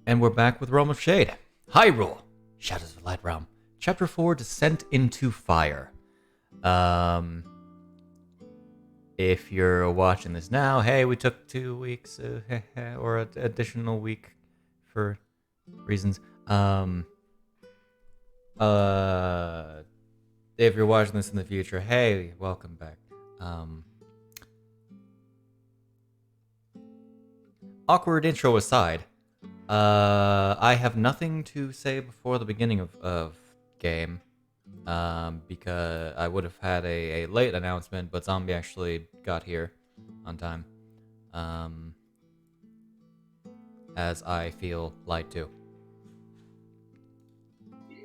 And we're back with Realm of Shade. Hyrule! Shadows of the Light Realm. Chapter 4, Descent into Fire. If you're watching this now, hey, we took 2 weeks, or an additional week for reasons. If you're watching this in the future, hey, welcome back. Awkward intro aside, I have nothing to say before the beginning of game, because I would have had a late announcement, but Zombi actually got here on time, as I feel lied to.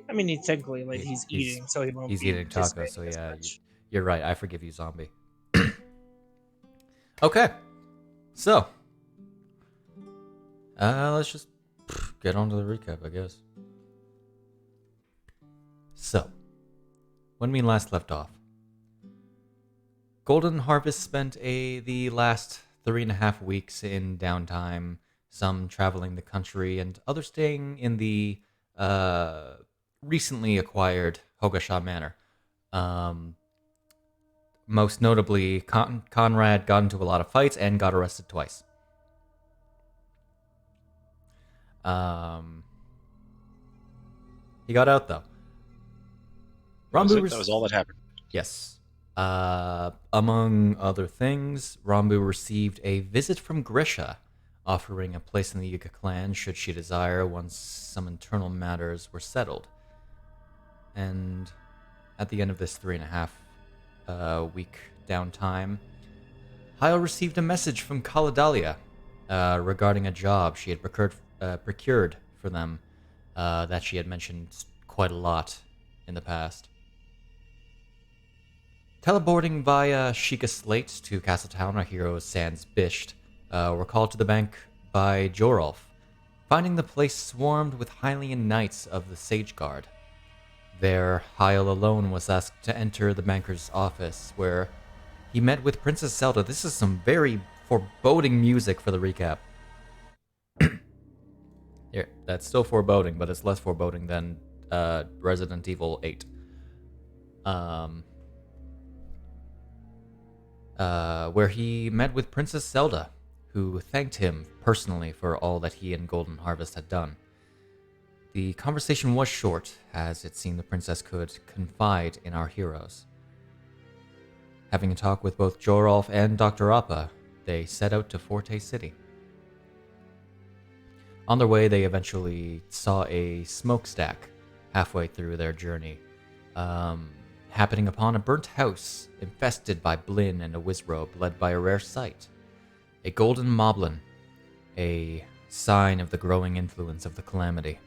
I mean, he's technically like he's eating, so he won't. He's be eating tacos, participating so as yeah, much. you're right. I forgive you, Zombie. Okay, so let's just get on to the recap, I guess. So, when we last left off, Golden Harvest spent the last 3.5 weeks in downtime, some traveling the country, and others staying in the recently acquired Hogo-sha Manor. Most notably, Conrad got into a lot of fights and got arrested twice. He got out, though. That was all that happened. Yes. Among other things, Rambu received a visit from Grisha, offering a place in the Yuga clan should she desire once some internal matters were settled. And at the end of this 3.5 week downtime, Hyle received a message from Kaladalia regarding a job she had procured for them that she had mentioned quite a lot in the past. Teleporting via Sheikah Slate to Castletown, our heroes sans Bisht were called to the bank by Jorulf, finding the place swarmed with Hylian knights of the Sage Guard. There, Hyle alone was asked to enter the banker's office, where he met with Princess Zelda. This is some very foreboding music for the recap. Here, that's still foreboding, but it's less foreboding than Resident Evil 8. Where he met with Princess Zelda, who thanked him personally for all that he and Golden Harvest had done. The conversation was short, as it seemed the princess could confide in our heroes. Having a talk with both Jorulf and Dr. Appa, they set out to Forte City. On their way, they eventually saw a smokestack halfway through their journey, happening upon a burnt house infested by Blinn and a Wizrobe led by a rare sight. A golden moblin, a sign of the growing influence of the calamity.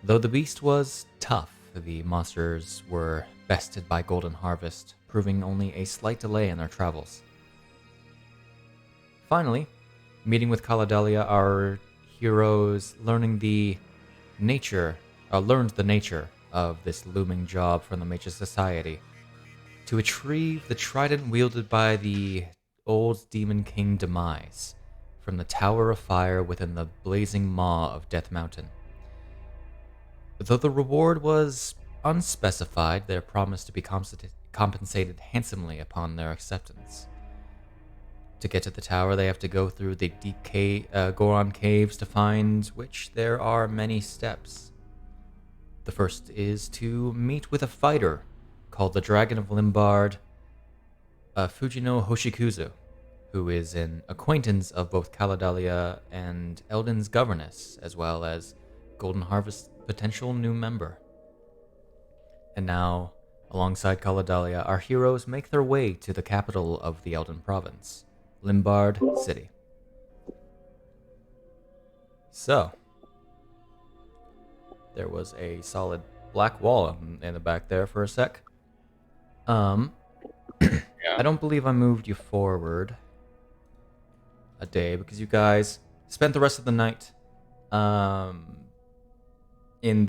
Though the beast was tough, the monsters were bested by Golden Harvest, proving only a slight delay in their travels. Finally, meeting with Kaladalia, our heroes learned the nature of this looming job from the Mages Society to retrieve the trident wielded by the old Demon King Demise from the Tower of Fire within the blazing maw of Death Mountain. Though the reward was unspecified, they promised to be compensated handsomely upon their acceptance. To get to the tower, they have to go through the deep Goron caves, to find which there are many steps. The first is to meet with a fighter called the Dragon of Limbard, Fujino Hoshikuzu, who is an acquaintance of both Kaladalia and Eldon's governess, as well as Golden Harvest's potential new member. And now, alongside Kaladalia, our heroes make their way to the capital of the Eldon province, Limbard City. So, there was a solid black wall in the back there for a sec. Yeah. I don't believe I moved you forward a day because you guys spent the rest of the night in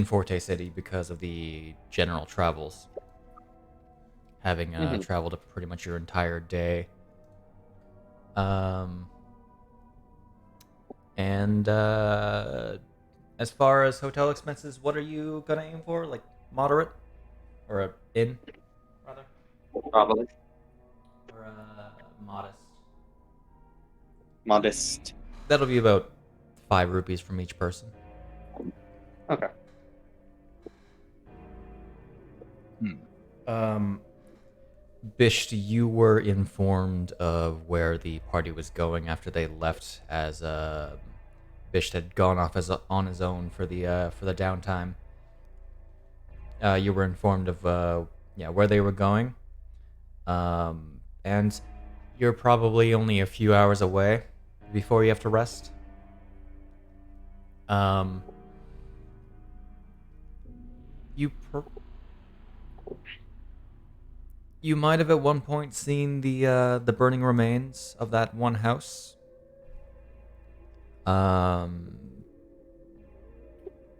Forte City because of the general travels. Having traveled pretty much your entire day. And as far as hotel expenses, what are you gonna aim for? Like moderate, or a inn, rather, Probably. or modest? Modest. That'll be about 5 rupees from each person. Okay. Bisht, you were informed of where the party was going after they left, as Bisht had gone off on his own for the downtime. You were informed of where they were going, and you're probably only a few hours away before you have to rest. You might have at one point seen the burning remains of that one house.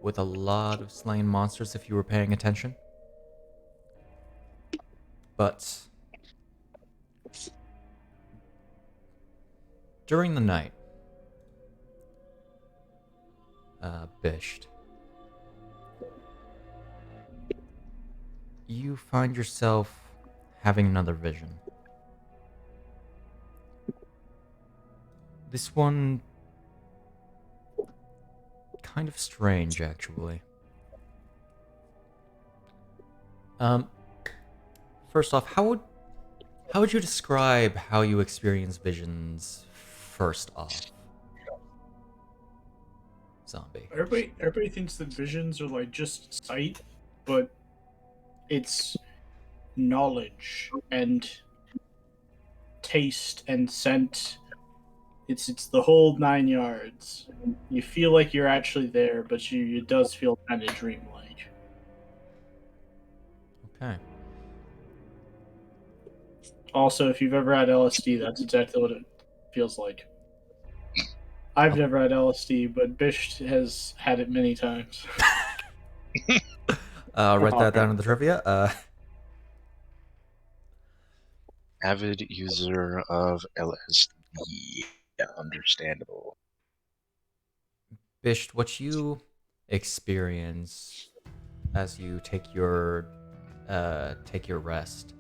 With a lot of slain monsters if you were paying attention. But during the night, Bisht, you find yourself having another vision. This one kind of strange, actually. First off, how would you describe how you experience visions first off? Zombie. Everybody thinks that visions are like just sight, but it's knowledge and taste and scent. It's the whole 9 yards. You feel like you're actually there, but it does feel kind of dreamlike. Okay. Also, if you've ever had LSD, that's exactly what it feels like. I've never had LSD, but Bisht has had it many times. Write that down in the trivia. Avid user of LSD. Yeah, understandable. Bisht, what you experience as you take your rest,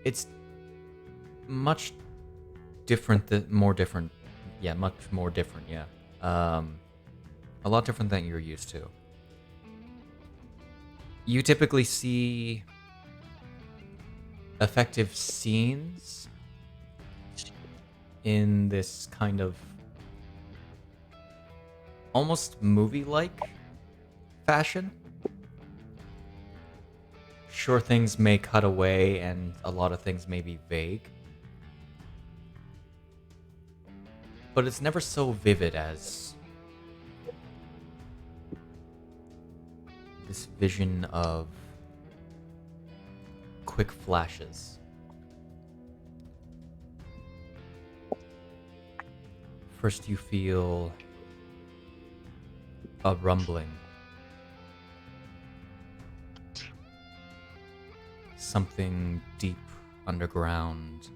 it's much different, much more different, yeah. A lot different than you're used to. You typically see effective scenes in this kind of almost movie-like fashion. Sure, things may cut away and a lot of things may be vague, but it's never so vivid as this vision of quick flashes. First you feel a rumbling. Something deep underground.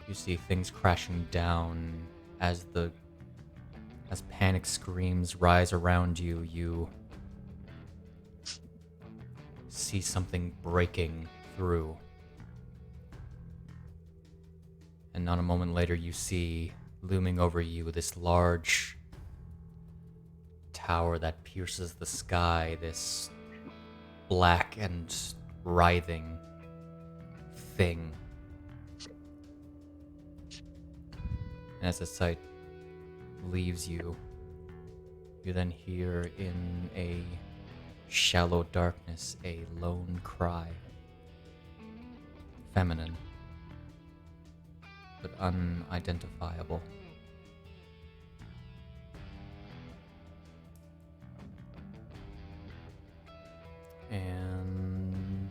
You see things crashing down as panic screams rise around you. You see something breaking through. And not a moment later, you see looming over you this large tower that pierces the sky, this black and writhing thing. And as the sight leaves you, you then hear in a shallow darkness a lone cry. Feminine, but unidentifiable. And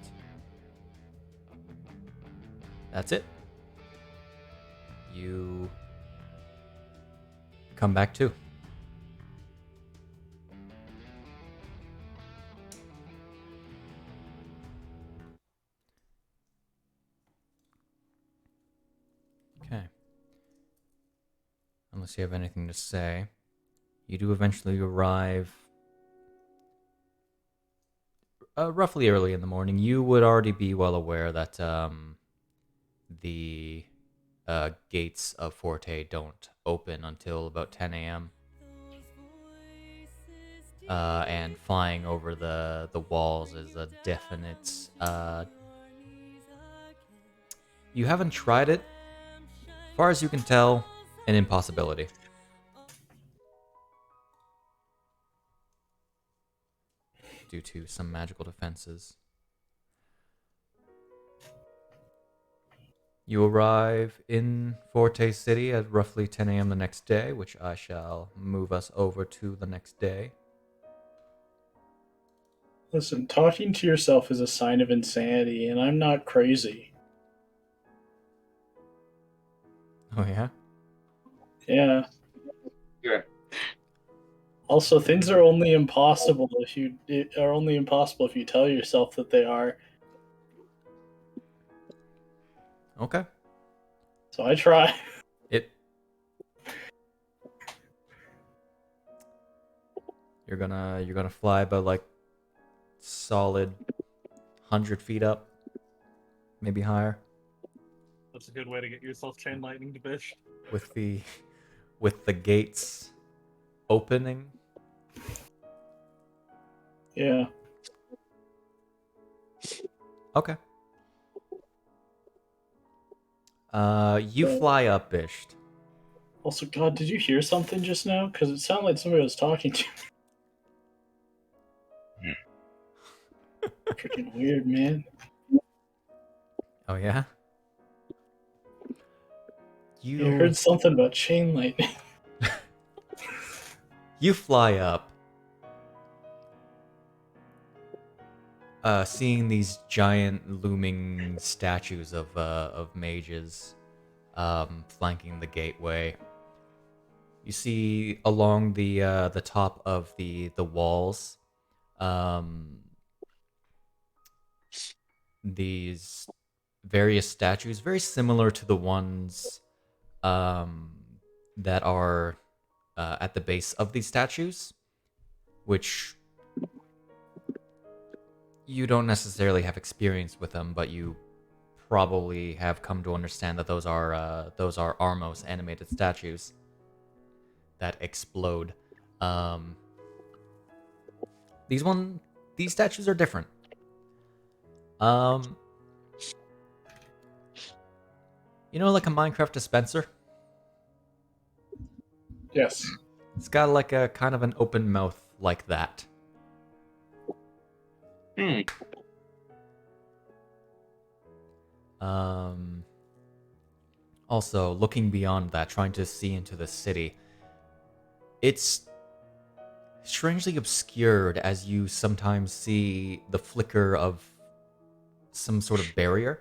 that's it. You come back to. unless you have anything to say. You do eventually arrive roughly early in the morning. You would already be well aware that the gates of Forte don't open until about 10 a.m. And flying over the walls is a definite... you haven't tried it. As far as you can tell, an impossibility. Due to some magical defenses. You arrive in Forte City at roughly 10 a.m. the next day, which I shall move us over to the next day. Listen, talking to yourself is a sign of insanity, and I'm not crazy. Oh, yeah? Yeah. Sure. Also, things are only impossible if you tell yourself that they are. Okay. So I try. You're gonna fly about like solid 100 feet up, maybe higher, That's a good way to get yourself chain lightning to Bisht. with the gates opening. Yeah. Okay. You fly up, Bisht. Also, God, did you hear something just now? Because it sounded like somebody was talking to me. Freaking weird, man. Oh yeah. I You heard something about chain lightning. you fly up, seeing these giant looming statues of mages, flanking the gateway. You see along the top of the walls, these various statues, very similar to the ones that are at the base of these statues, which you don't necessarily have experience with them, but you probably have come to understand that those are Armos animated statues that explode. These statues are different. You know, like a Minecraft dispenser? Yes. It's got like a kind of an open mouth like that. Hmm. Also, looking beyond that, trying to see into the city, it's strangely obscured as you sometimes see the flicker of some sort of barrier.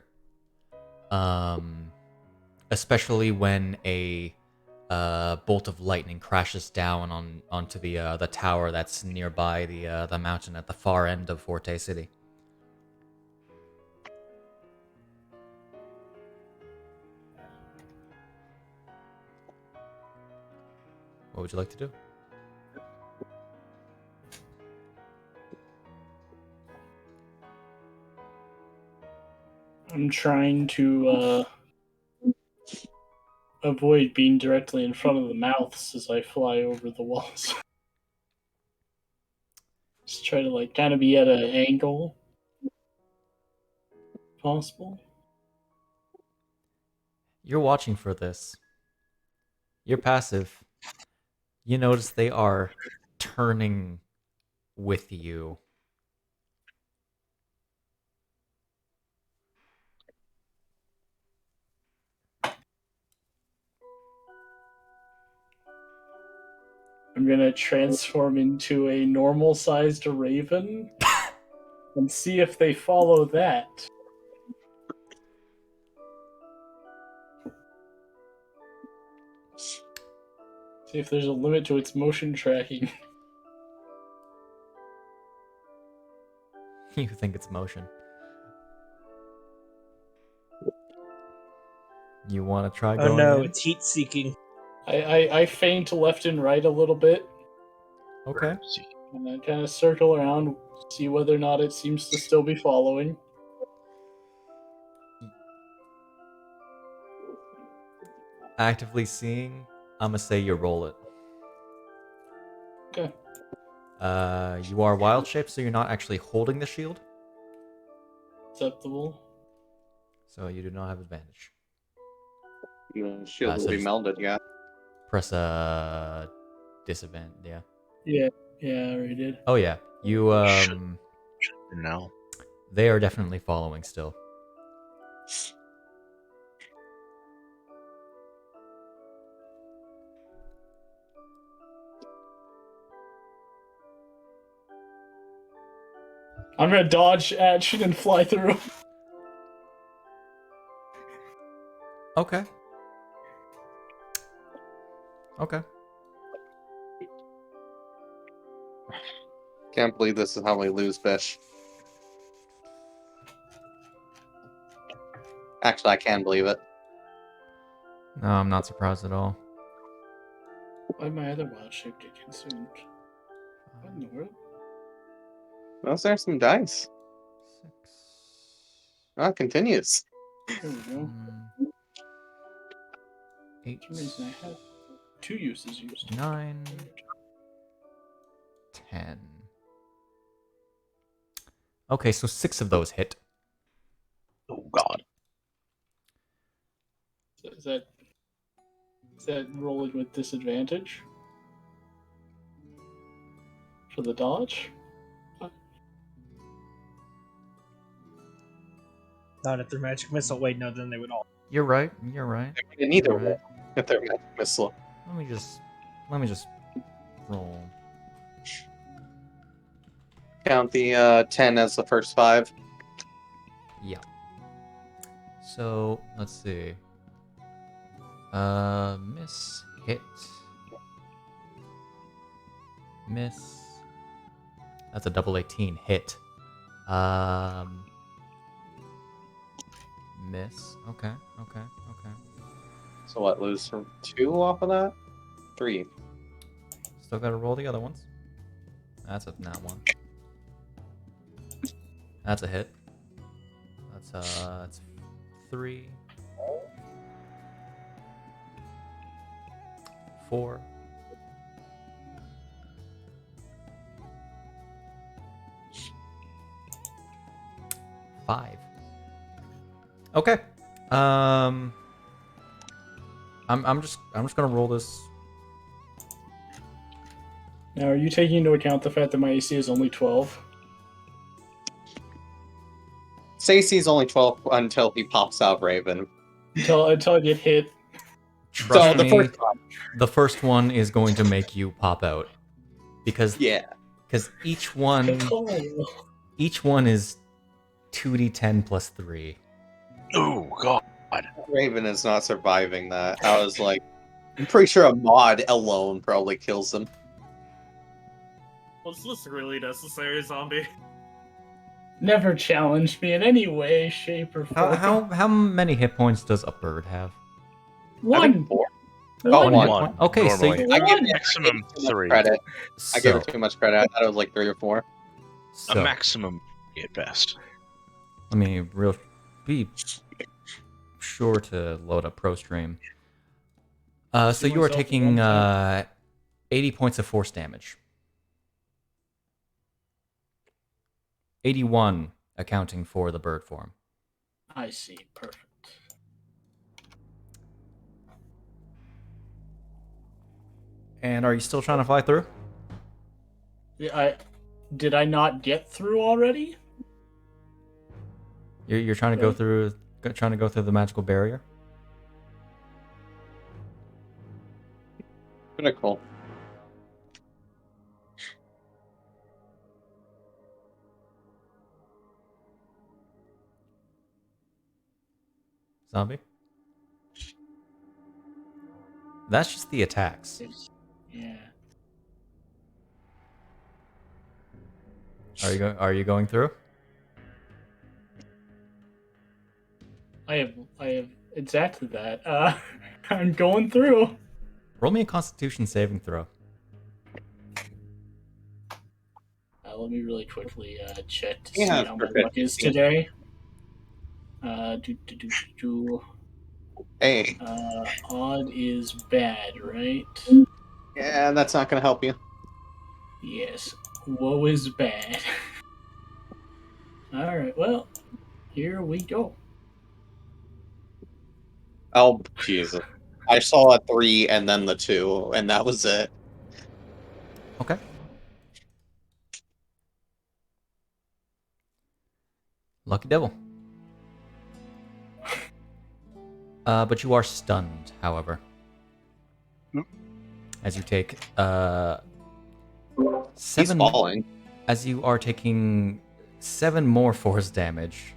Especially when a bolt of lightning crashes down onto the tower that's nearby the mountain at the far end of Forte City. What would you like to do? I'm trying to avoid being directly in front of the mouths as I fly over the walls. Just try to like kind of be at an angle, if possible. You're watching for this. You're passive. You notice they are turning with you. I'm gonna transform into a normal-sized raven and see if they follow that. See if there's a limit to its motion tracking. You think it's motion. You want to try Oh going no, in? it's heat seeking. I feint left and right a little bit, Okay. and then kind of circle around, see whether or not it seems to still be following. Actively seeing, I'm gonna say you roll it. Okay. You are wild shape, so you're not actually holding the shield, Acceptable. so you do not have advantage. Shield will so be just- melded, yeah. Press disadvantage. Yeah. Yeah, I already did. Oh yeah. You No. They are definitely following still. I'm gonna dodge action and fly through. Okay. Okay. Can't believe this is how we lose fish. Actually, I can believe it. No, I'm not surprised at all. Why'd my other wild shape get consumed? What in the world? Those are some dice. 6. Oh, it continues. There we go. 8. For some reason I had 2 uses used. 9. 10. Okay, so 6 of those hit. Oh God. Is that rolling with disadvantage for the dodge? Not if they're magic missile. Wait, no, then they would all. You're right. You're right. And neither You're right. will if they're magic missile. Let me just roll. Count the 10 as the first 5. Yeah. So let's see. Miss, hit, miss. That's a double 18 hit. Miss. Okay. So what, lose from 2 off of that? 3. Still gotta roll the other ones. That's a nat 1. That's a hit. That's 3. 4. 5. Okay. I'm just gonna roll this. Now, are you taking into account the fact that my AC is only 12? Stacy's only 12 until he pops out Raven. Until I get hit. Trust the me, first one. the first one is going to make you pop out because Yeah. each one is 2d10 plus 3. Oh God. Raven is not surviving that. I was like, I'm pretty sure a mod alone probably kills him. Was this really necessary, zombie? Never challenged me in any way, shape, or form. How many hit points does a bird have? I think One. 4. One. one. One. Okay, so Normally. you- I give One. maximum Too much 3. credit. I gave So, it too much credit. I thought it was like 3 or 4. A so maximum at best. let me be sure to load up ProStream. So you are myself taking one 80 points of force damage. 81 accounting for the bird form. I see. Perfect. And are you still trying to fly through? Yeah, did I not get through already? You're trying to go through the magical barrier? Critical. Zombie? That's just the attacks. Yeah. Are you going through? I have exactly that. I'm going through. Roll me a Constitution saving throw. Let me really quickly check to He see has how my perfect luck is 15. today. Hey, Odd is bad, right? yeah, that's not gonna help you. Yes. Woe is bad. Alright, well, here we go. Oh, Jesus. I saw a 3 and then the 2, and that was it. Okay. Lucky devil. But you are stunned, however. As you take He's 7. falling. As you are taking 7 more force damage,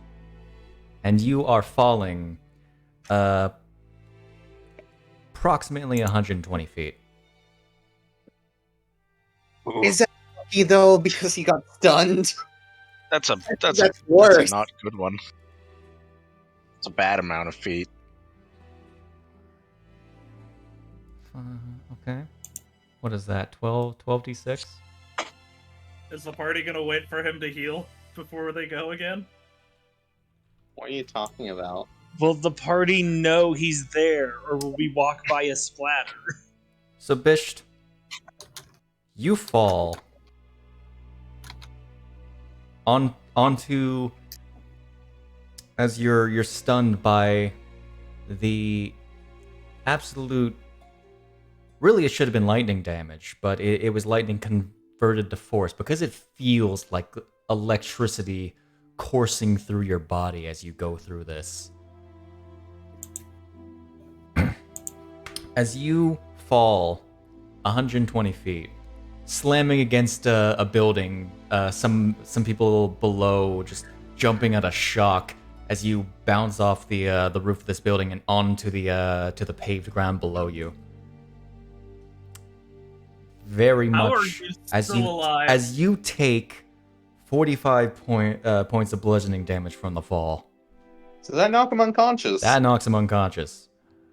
and you are falling approximately 120 feet. Ooh, Is that lucky, though, because he got stunned? that's That's a worse. not good one. It's a bad amount of feet. Okay. What is that? 12d6? Is the party gonna wait for him to heal before they go again? What are you talking about? Will the party know he's there, or will we walk by a splatter? So, Bisht, you fall onto as you're stunned by the absolute. Really, it should have been lightning damage, but it was lightning converted to force because it feels like electricity coursing through your body as you go through this. As you fall 120 feet, slamming against a building, some people below just jumping out of shock as you bounce off the roof of this building and onto to the paved ground below you. Very How are much you as still alive? as you take 45 points of bludgeoning damage from the fall. So that knock him unconscious. That knocks him unconscious.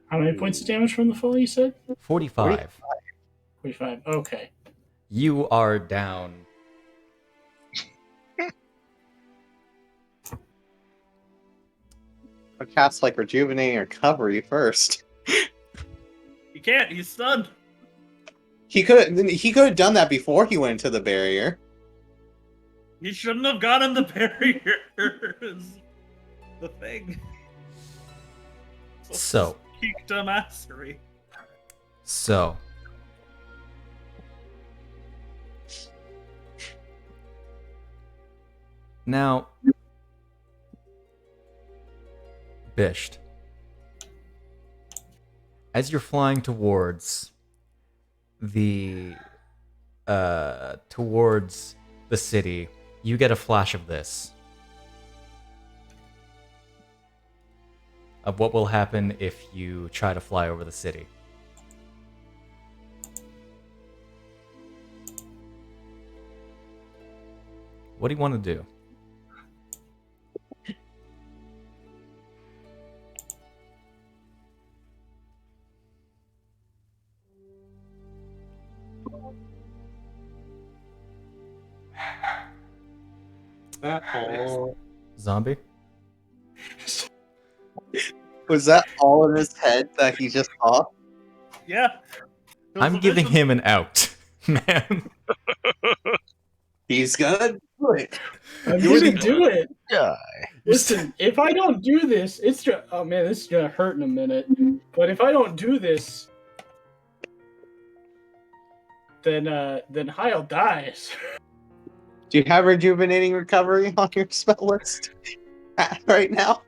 How many points of damage from the fall, you said? 45. 45. Okay. You are down. A cast like rejuvenating or recovery first. You can't. He's stunned. He could have done that before he went into the barrier. He shouldn't have gotten the barriers. The thing. So. Peak dumbassery. So. Now, Bisht, as you're flying towards the city, you get a flash of this. Of what will happen if you try to fly over the city. What do you want to do? That all... Zombie? Was that all in his head that he just saw? Yeah. It was I'm a giving vision. him an out, man. He's gonna do it. I'm You gonna would- do it. Yeah. Listen, if I don't do this, it's just... Oh man, this is gonna hurt in a minute. But if I don't do this, then Hyle dies. Do you have rejuvenating recovery on your spell list right now?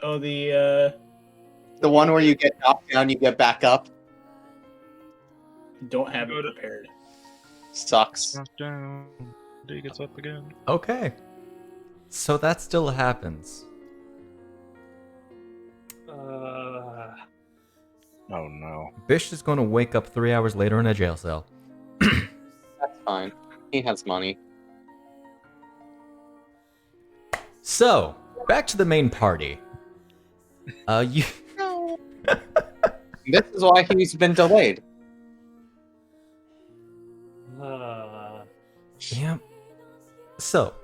Oh, the one where you get knocked down, you get back up. don't have it prepared. Sucks. Knocked down. He gets up again. Okay. So that still happens. Oh no. Bisht is going to wake up 3 hours later in a jail cell. That's fine. He has money. So, back to the main party. You This is why he's been delayed. Yeah. So,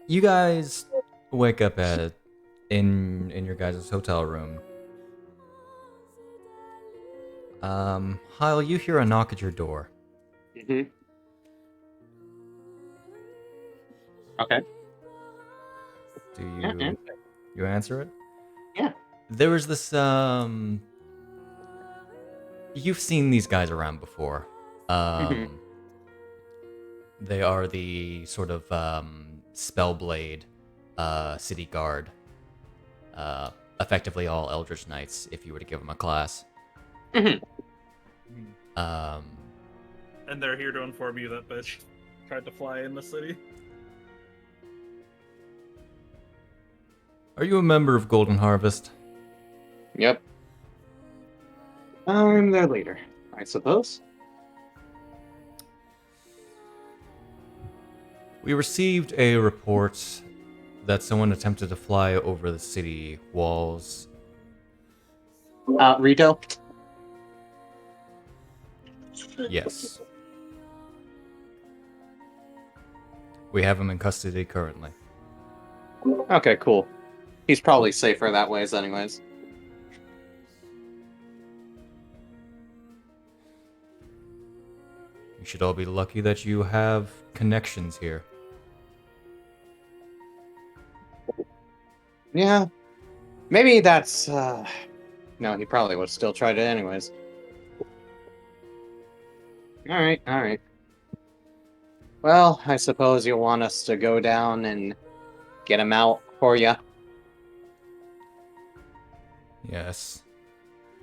you guys wake up in your guys' hotel room. Hyle, you hear a knock at your door. Mm-hmm. Okay. Do Yeah, you answer it? Yeah. There was this you've seen these guys around before. They are the sort of Spellblade city guard. Effectively all Eldritch Knights if you were to give them a class. Mhm. And they're here to inform you that Bisht tried to fly in the city. Are you a member of Golden Harvest? Yep. I'm their leader, I suppose. We received a report that someone attempted to fly over the city walls. Rito? Yes. We have him in custody currently. Okay, cool. He's probably safer that ways anyways. You should all be lucky that you have connections here. Yeah. Maybe that's, No, he probably would still tried it anyways. Alright. Well, I suppose you'll want us to go down and get him out for you. Yes.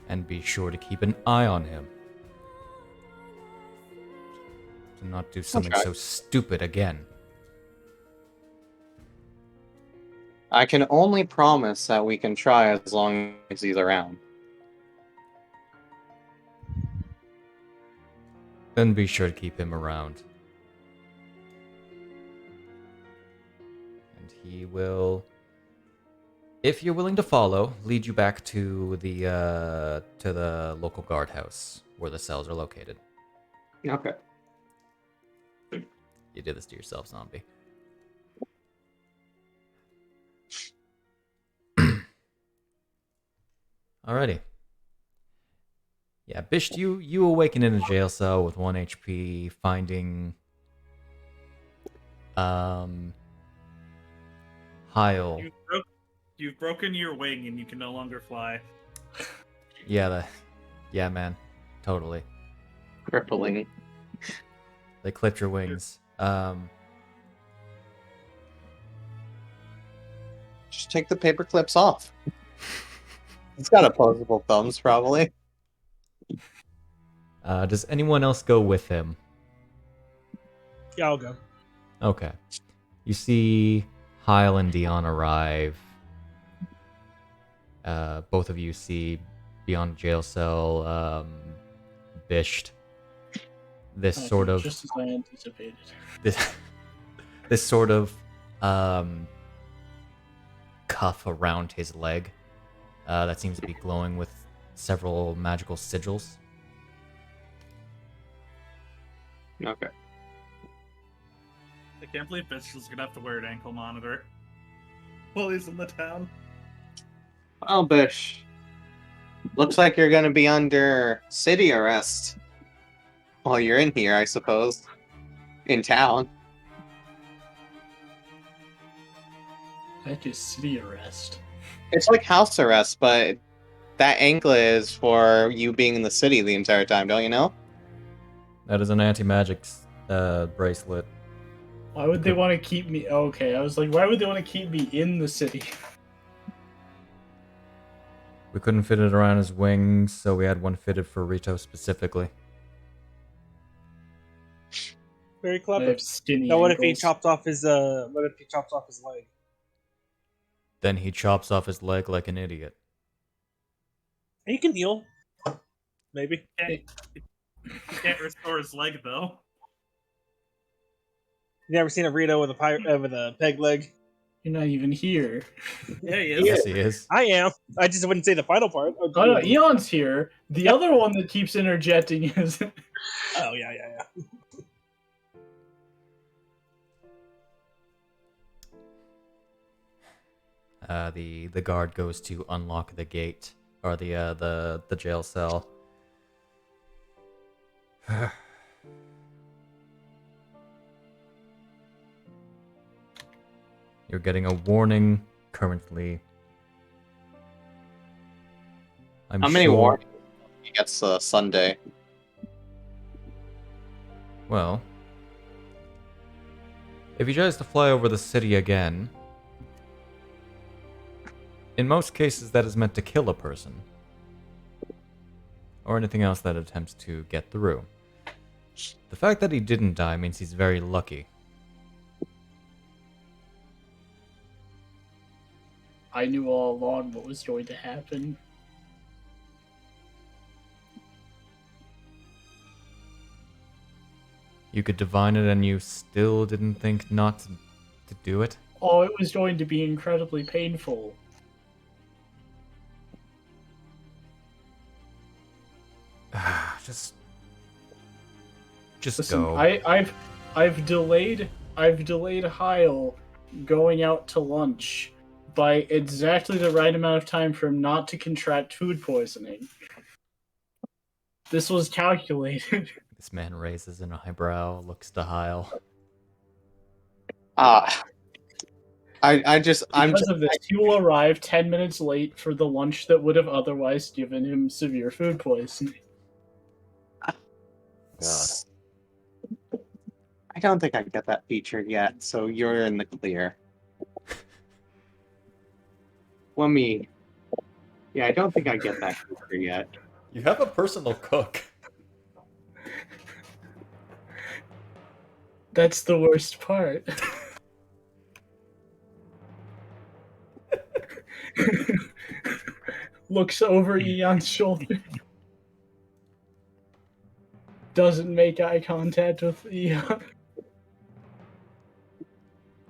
And be sure to keep an eye on him. To not do something try. so stupid again. I can only promise that we can try as long as he's around. Then be sure to keep him around. And he will, if you're willing to follow, lead you back to the local guardhouse where the cells are located. Okay. You did this to yourself, zombie. Alrighty. Yeah, Bisht, you awaken in a jail cell with 1 HP, finding Hyle. You've broken your wing and you can no longer fly. Yeah, man, totally. Crippling. They clipped your wings. Just take the paper clips off. It's got opposable thumbs, probably. Does anyone else go with him? Yeah, I'll go. Okay. You see Hyle and Dion arrive. Both of you see beyond jail cell, Bisht. This sort of just as I anticipated. this sort of cuff around his leg that seems to be glowing with several magical sigils. Okay. I can't believe Bisht is gonna have to wear an ankle monitor while he's in the town. Well, Bish. Looks like you're gonna be under city arrest while you're in here, I suppose. In town. That is city arrest. It's like house arrest, but that ankle is for you being in the city the entire time, don't you know? That is an anti-magic bracelet. Why would they want to keep me? Okay, I was like, why would they want to keep me in the city? We couldn't fit it around his wings, so we had one fitted for Rito specifically. Very I clever. have skinny Now, what if he ankles. chopped off his leg? Then he chops off his leg like an idiot. He can heal. Maybe. He can't restore his leg though. You never seen a Rito with a peg leg? You're not even here. Yeah, he is. Yes, he is. I am. I just wouldn't say the final part. Oh no, Eon's here. The other one that keeps interjecting is Oh, yeah. The guard goes to unlock the gate or the jail cell. You're getting a warning currently. How many warnings he gets Sunday? Well, if he tries to fly over the city again, in most cases that is meant to kill a person. Or anything else that attempts to get through. The fact that he didn't die means he's very lucky. I knew all along what was going to happen. You could divine it and you still didn't think not to do it? Oh, it was going to be incredibly painful. Just Listen, go. I've delayed Hyle going out to lunch by exactly the right amount of time for him not to contract food poisoning. This was calculated. This man raises an eyebrow, looks to Hyle. I'm Because of this, he will arrive 10 minutes late for the lunch that would have otherwise given him severe food poisoning. God. I don't think I get that featured yet, so you're in the clear. Yeah, I don't think I get that feature yet. You have a personal cook. That's the worst part. Looks over Eon's shoulder. Doesn't make eye contact with Eon.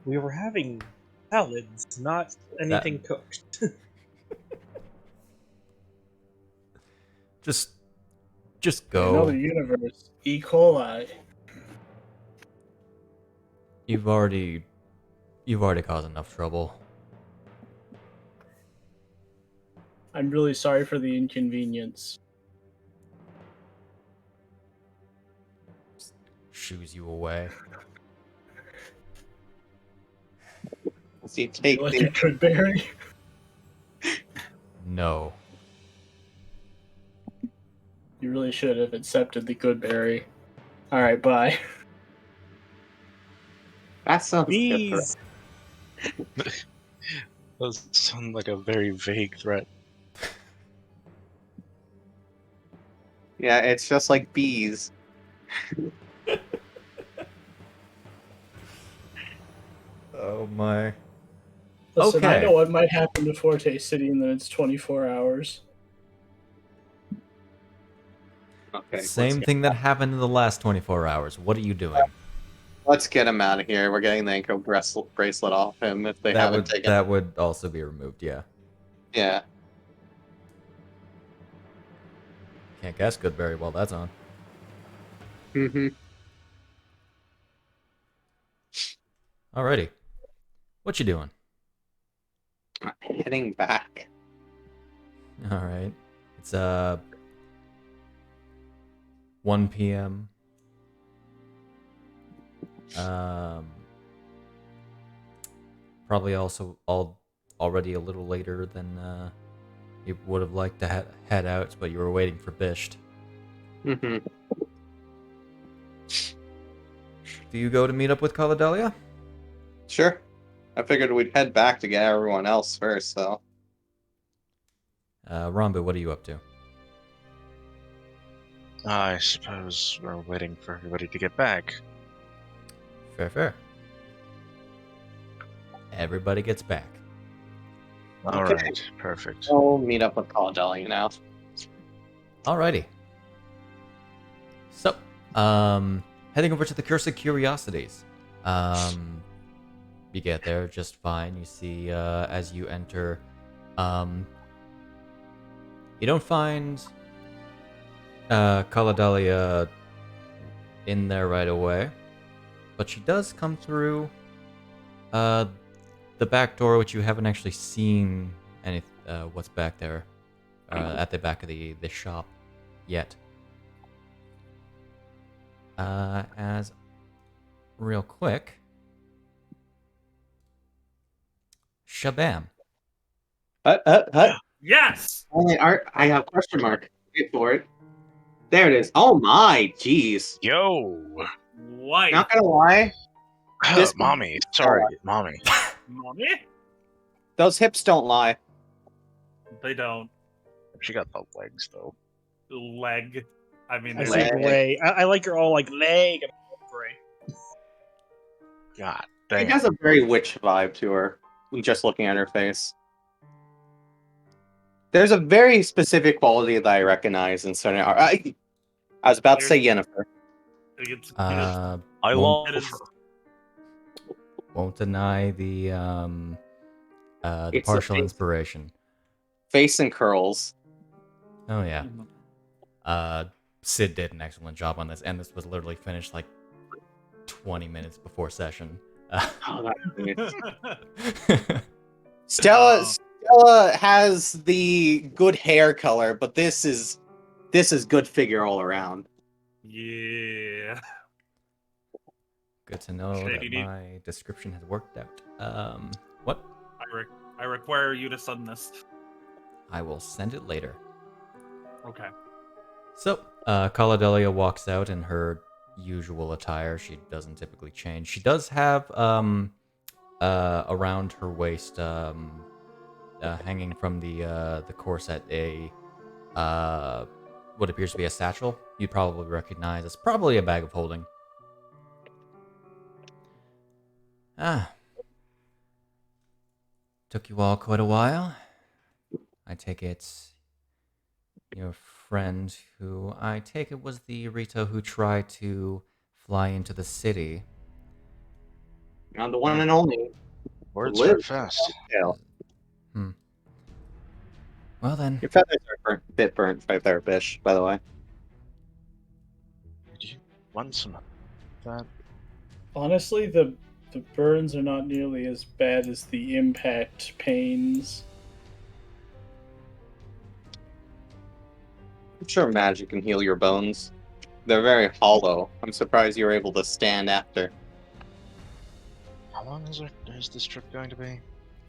We were having salads, not anything cooked. Just go. Another universe. E. coli. You've already caused enough trouble. I'm really sorry for the inconvenience. Shoos you away. Does he take Like the a good berry. No. You really should have accepted the good berry. Alright, bye. That sounds good. Bees. Those sound like a very vague threat. Yeah, it's just like bees. Oh my. Listen, I Okay. know what might happen to Forte City in the next 24 hours. Okay. Same thing that happened in the last 24 hours. What are you doing? Let's get him out of here. We're getting the ankle bracelet off him if they haven't taken. That would also be removed, yeah. Yeah. Can't guess Goodberry while that's on. Mm-hmm. Alrighty. What you doing? Heading back. Alright. It's 1 p.m. Probably also already a little later than you would have liked to head out, but you were waiting for Bisht. Mm-hmm. Do you go to meet up with Caladelia? Sure. I figured we'd head back to get everyone else first, so. Rambu, what are you up to? I suppose we're waiting for everybody to get back. Fair. Everybody gets back. Alright, perfect. We'll meet up with Caladelia now. Alrighty. So, heading over to the Cursed Curiosities. You get there just fine. You see, as you enter, you don't find Caladelia in there right away, but she does come through the back door, which you haven't actually seen what's back there at the back of the shop yet. As real quick, Shabam. Yes! Only art. I have question mark. Wait for it. There it is. Oh my, jeez. Yo, Why? Not gonna lie, This- mommy. Sorry, mommy. Mommy? those hips don't lie. They don't. She got the legs though. Leg. I mean, I they're say Leg. gray. I like her all like leg and gray. God She dang. has a very witch vibe to her. Just looking at her face. There's a very specific quality that I recognize in certain art. I was about to say Yennefer. it's, I Won't- love it is her. Won't deny the It's a partial face. inspiration. Face and curls. Oh yeah. Sid did an excellent job on this, and this was literally finished like 20 minutes before session. Oh, Stella has the good hair color, but this is good figure all around. yeah. Good to know Shady that dude. my description has worked out. What? I require you to send this. I will send it later. Okay. So, Caladelia walks out in her usual attire. She doesn't typically change. She does have, around her waist, hanging from the corset, what appears to be a satchel. You'd probably recognize. It's probably a bag of holding. Took you all quite a while. I take it your friend, who I take it was the Rito who tried to fly into the city. Now the one and only. Words Live. are fast. Hell. Well then, Your feathers are a bit burnt right there, Bish, by the way. Did you want some of that? Honestly, the burns are not nearly as bad as the impact pains. I'm sure magic can heal your bones. They're very hollow. I'm surprised you were able to stand after. How long is this trip going to be?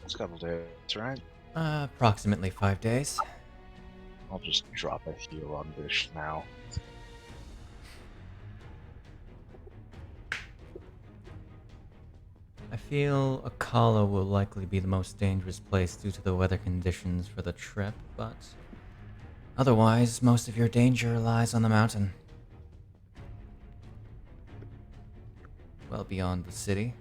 It's a couple days, right? approximately 5 days. I'll just drop a heal on Bisht now. I feel Akala will likely be the most dangerous place due to the weather conditions for the trip, but otherwise, most of your danger lies on the mountain. Well beyond the city.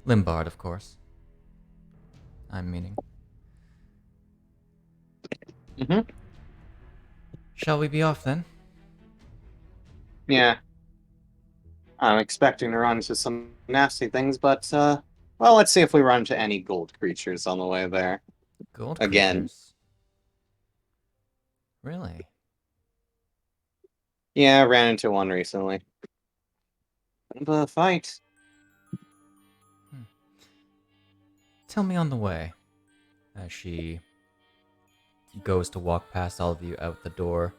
Limbard, of course. I'm meaning. Mm-hmm. Shall we be off then? Yeah. I'm expecting to run into some nasty things, but, well, let's see if we run into any gold creatures on the way there. Gold Again. creatures? Really? Yeah, I ran into one recently. But fight. Tell me on the way. As she goes to walk past all of you out the door.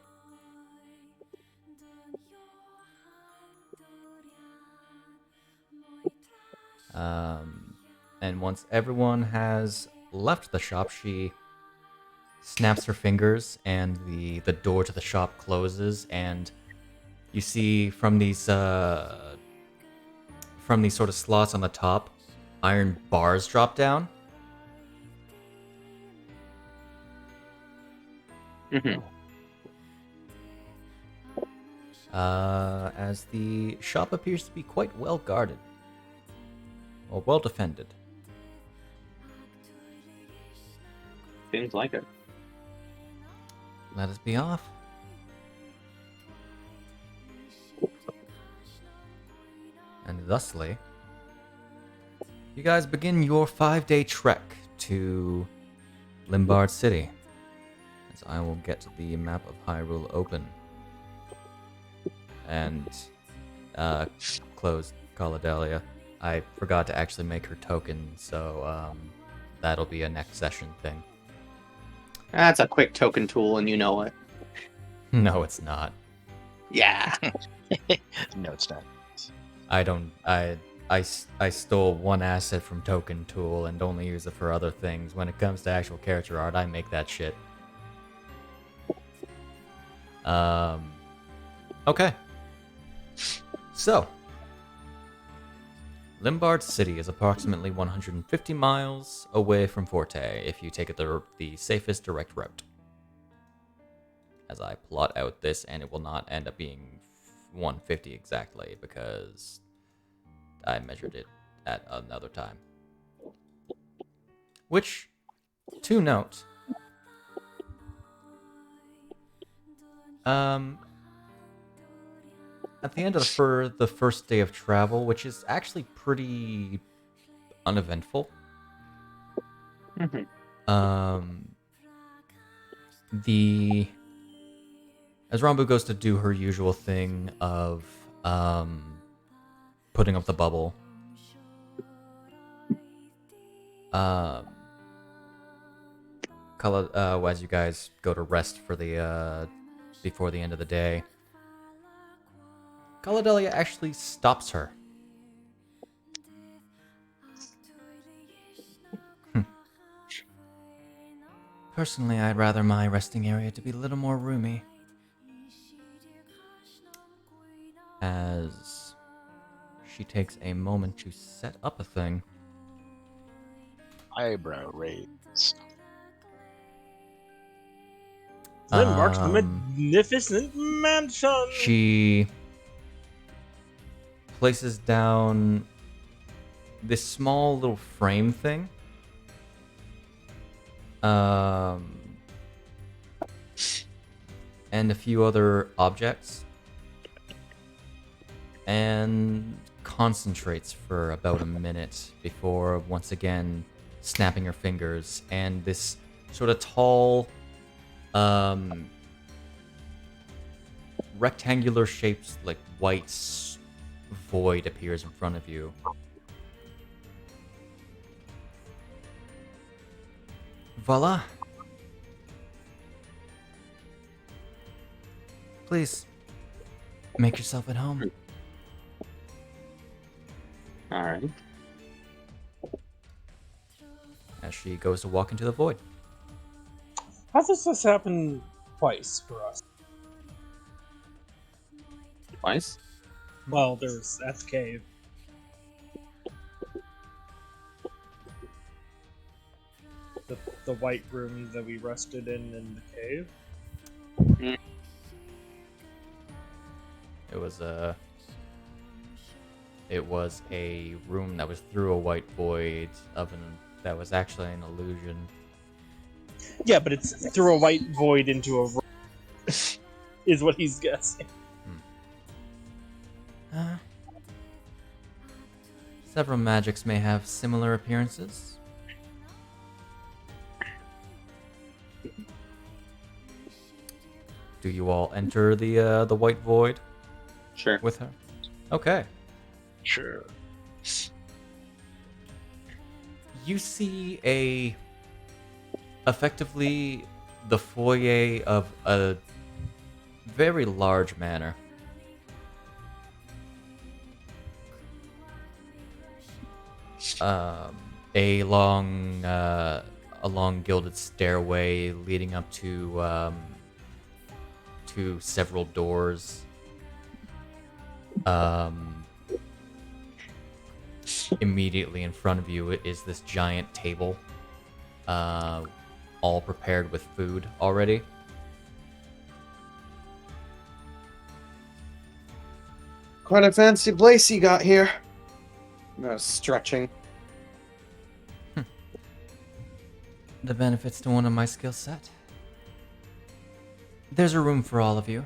And once everyone has left the shop, she snaps her fingers and the door to the shop closes, and you see from these sort of slots on the top, iron bars drop down. Mm-hmm. As the shop appears to be quite well guarded. Or well defended. Seems like it. Let us be off. And thusly, You guys begin your 5-day trek to Limbard City. As I will get the map of Hyrule open. And close Caladelia. I forgot to actually make her token, so that'll be a next session thing. That's a quick token tool, and you know it. No, it's not. Yeah. No, it's not. I stole one asset from Token Tool and only use it for other things. When it comes to actual character art, I make that shit. Okay. So, Limbard City is approximately 150 miles away from Forte if you take it the safest direct route. As I plot out this, and it will not end up being 150 exactly because I measured it at another time. Which, to note, at the end of the first day of travel, which is actually pretty uneventful, as Rambu goes to do her usual thing of putting up the bubble, as you guys go to rest for the before the end of the day, Caladelia actually stops her. Personally, I'd rather my resting area to be a little more roomy. As she takes a moment to set up a thing. Eyebrow raise. Limbard's the magnificent mansion. She places down this small little frame thing. And a few other objects. And concentrates for about a minute before once again snapping her fingers, and this sort of tall rectangular shaped like white void appears in front of you. Voila. Please make yourself at home. All right. As she goes to walk into the void. How does this happen twice for us? Twice? Well, there's at the cave. The white room that we rested in the cave. It was a room that was through a white void that was actually an illusion. Yeah, but it's through a white void into a room, is what he's guessing. Several magics may have similar appearances. Do you all enter the white void? Sure. With her? Okay. Sure. You see effectively the foyer of a very large manor. A long gilded stairway leading up to several doors. Immediately in front of you is this giant table, all prepared with food already. Quite a fancy place you got here. Stretching. The benefits to one of my skill set. There's a room for all of you.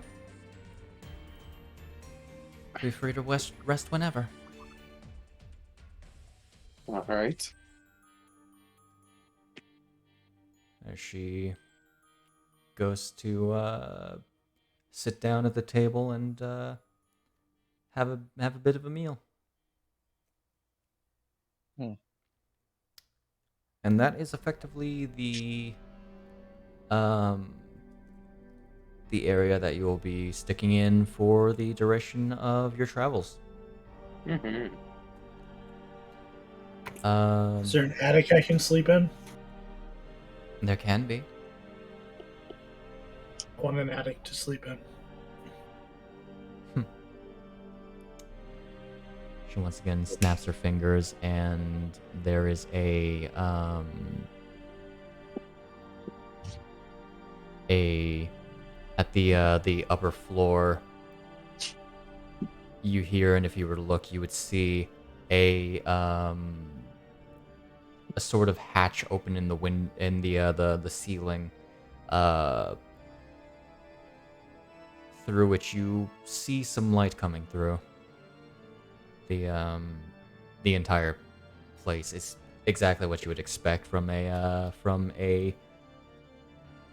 Be free to rest whenever. All right. As she goes to sit down at the table and have a bit of a meal. And that is effectively the area that you will be sticking in for the duration of your travels. Mm-hmm. Is there an attic I can sleep in? There can be. I want an attic to sleep in. She once again snaps her fingers, and there is a at the upper floor. You hear, and if you were to look, you would see a sort of hatch open in the ceiling, through which you see some light coming through. The entire place is exactly what you would expect from a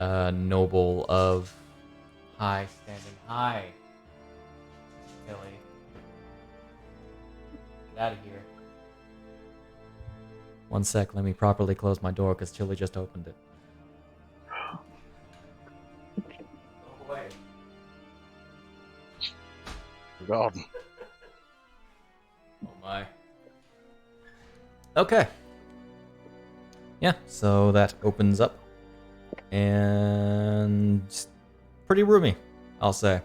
noble of high standing. Hi, Tilly. Get out of here. One sec, let me properly close my door because Tilly just opened it. Go away. God. Oh my. Okay. Yeah, so that opens up. And pretty roomy, I'll say.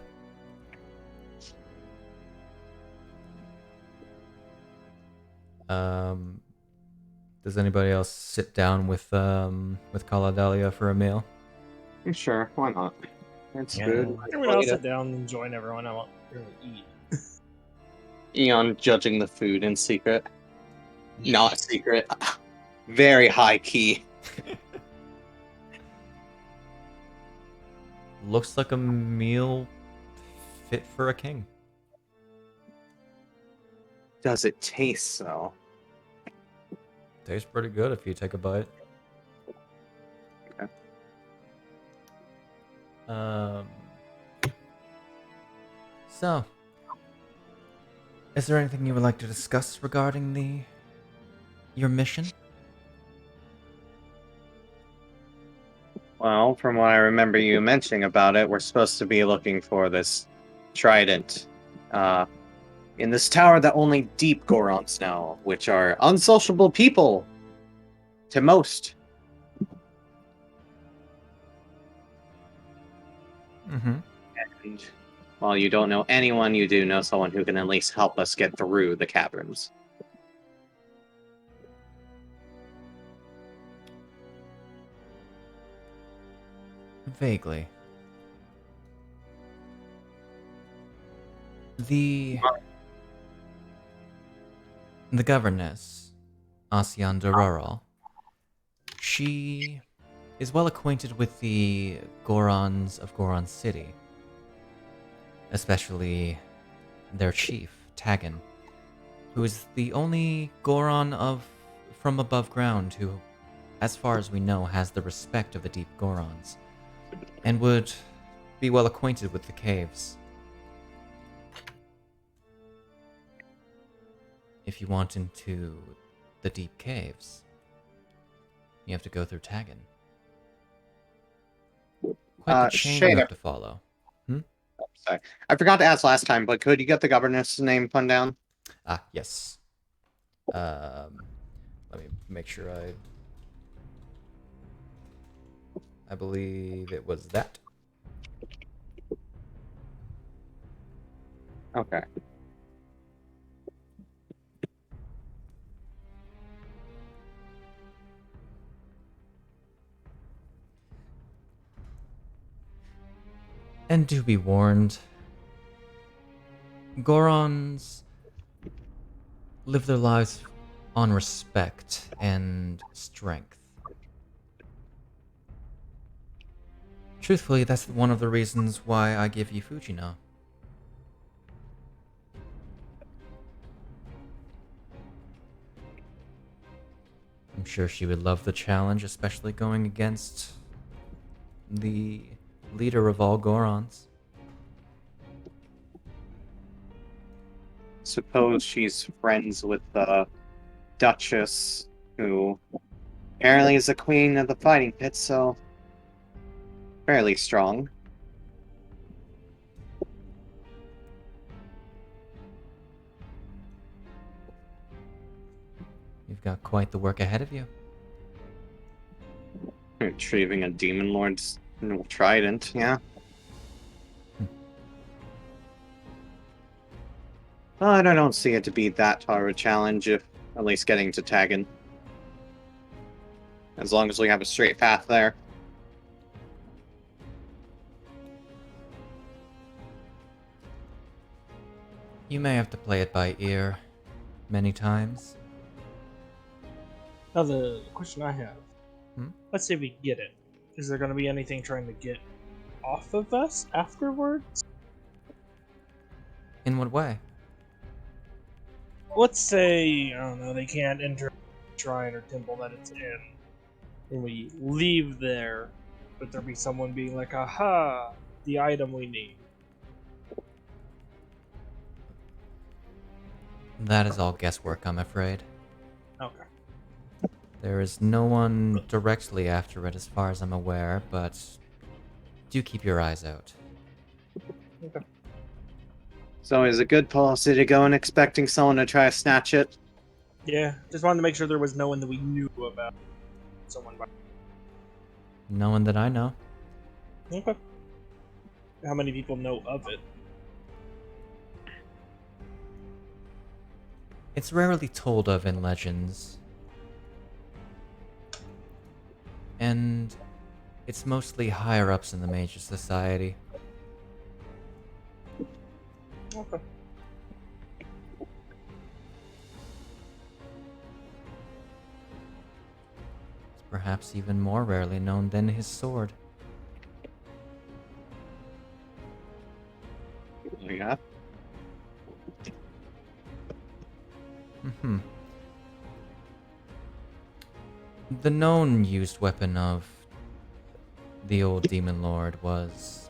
Does anybody else sit down with Caladalia for a meal? Sure, why not? It's Yeah. good. Everyone else sit down and join everyone. I want to eat. Eon judging the food in secret. Not secret. Very high key. Looks like a meal fit for a king. Does it taste so? Tastes pretty good if you take a bite. Okay. So, is there anything you would like to discuss regarding your mission? Well, from what I remember you mentioning about it, we're supposed to be looking for this trident. In this tower that only deep Gorons know, which are unsociable people to most. Mm-hmm. And while you don't know anyone, you do know someone who can at least help us get through the caverns. Vaguely. The governess, Asyan Durarol, she is well acquainted with the Gorons of Goron City, especially their chief, Tagan, who is the only Goron from above ground who, as far as we know, has the respect of the deep Gorons, and would be well acquainted with the caves. If you want into the deep caves, you have to go through Tagan. Quite the chain you Shader. have to follow. Sorry. I forgot to ask last time, but could you get the governess name put down? Ah, yes. Let me make sure I believe it was that. Okay. And do be warned, Gorons live their lives on respect and strength. Truthfully, that's one of the reasons why I give you Fujino. I'm sure she would love the challenge, especially going against the leader of all Gorons. Suppose she's friends with the Duchess, who apparently is the queen of the fighting pit, so fairly strong. You've got quite the work ahead of you. Retrieving a Demon Lord's trident, yeah. But I don't see it to be that hard of a challenge, if at least getting to Taggin. As long as we have a straight path there. You may have to play it by ear many times. Now the question I have, Hmm? let's say we get it. Is there going to be anything trying to get off of us afterwards? In what way? Let's say, I don't know, they can't enter the shrine or temple that it's in. And we leave there, but there be someone being like, aha, the item we need. That is all guesswork, I'm afraid. Okay. There is no one directly after it as far as I'm aware, but do keep your eyes out. Okay. So is it good policy to go in expecting someone to try to snatch it? Yeah, just wanted to make sure there was no one that we knew about. Someone by. No one that I know. Okay. How many people know of it? It's rarely told of in legends. And it's mostly higher-ups in the Major Society. Okay. It's perhaps even more rarely known than his sword. Yeah. The known used weapon of the old Demon Lord was...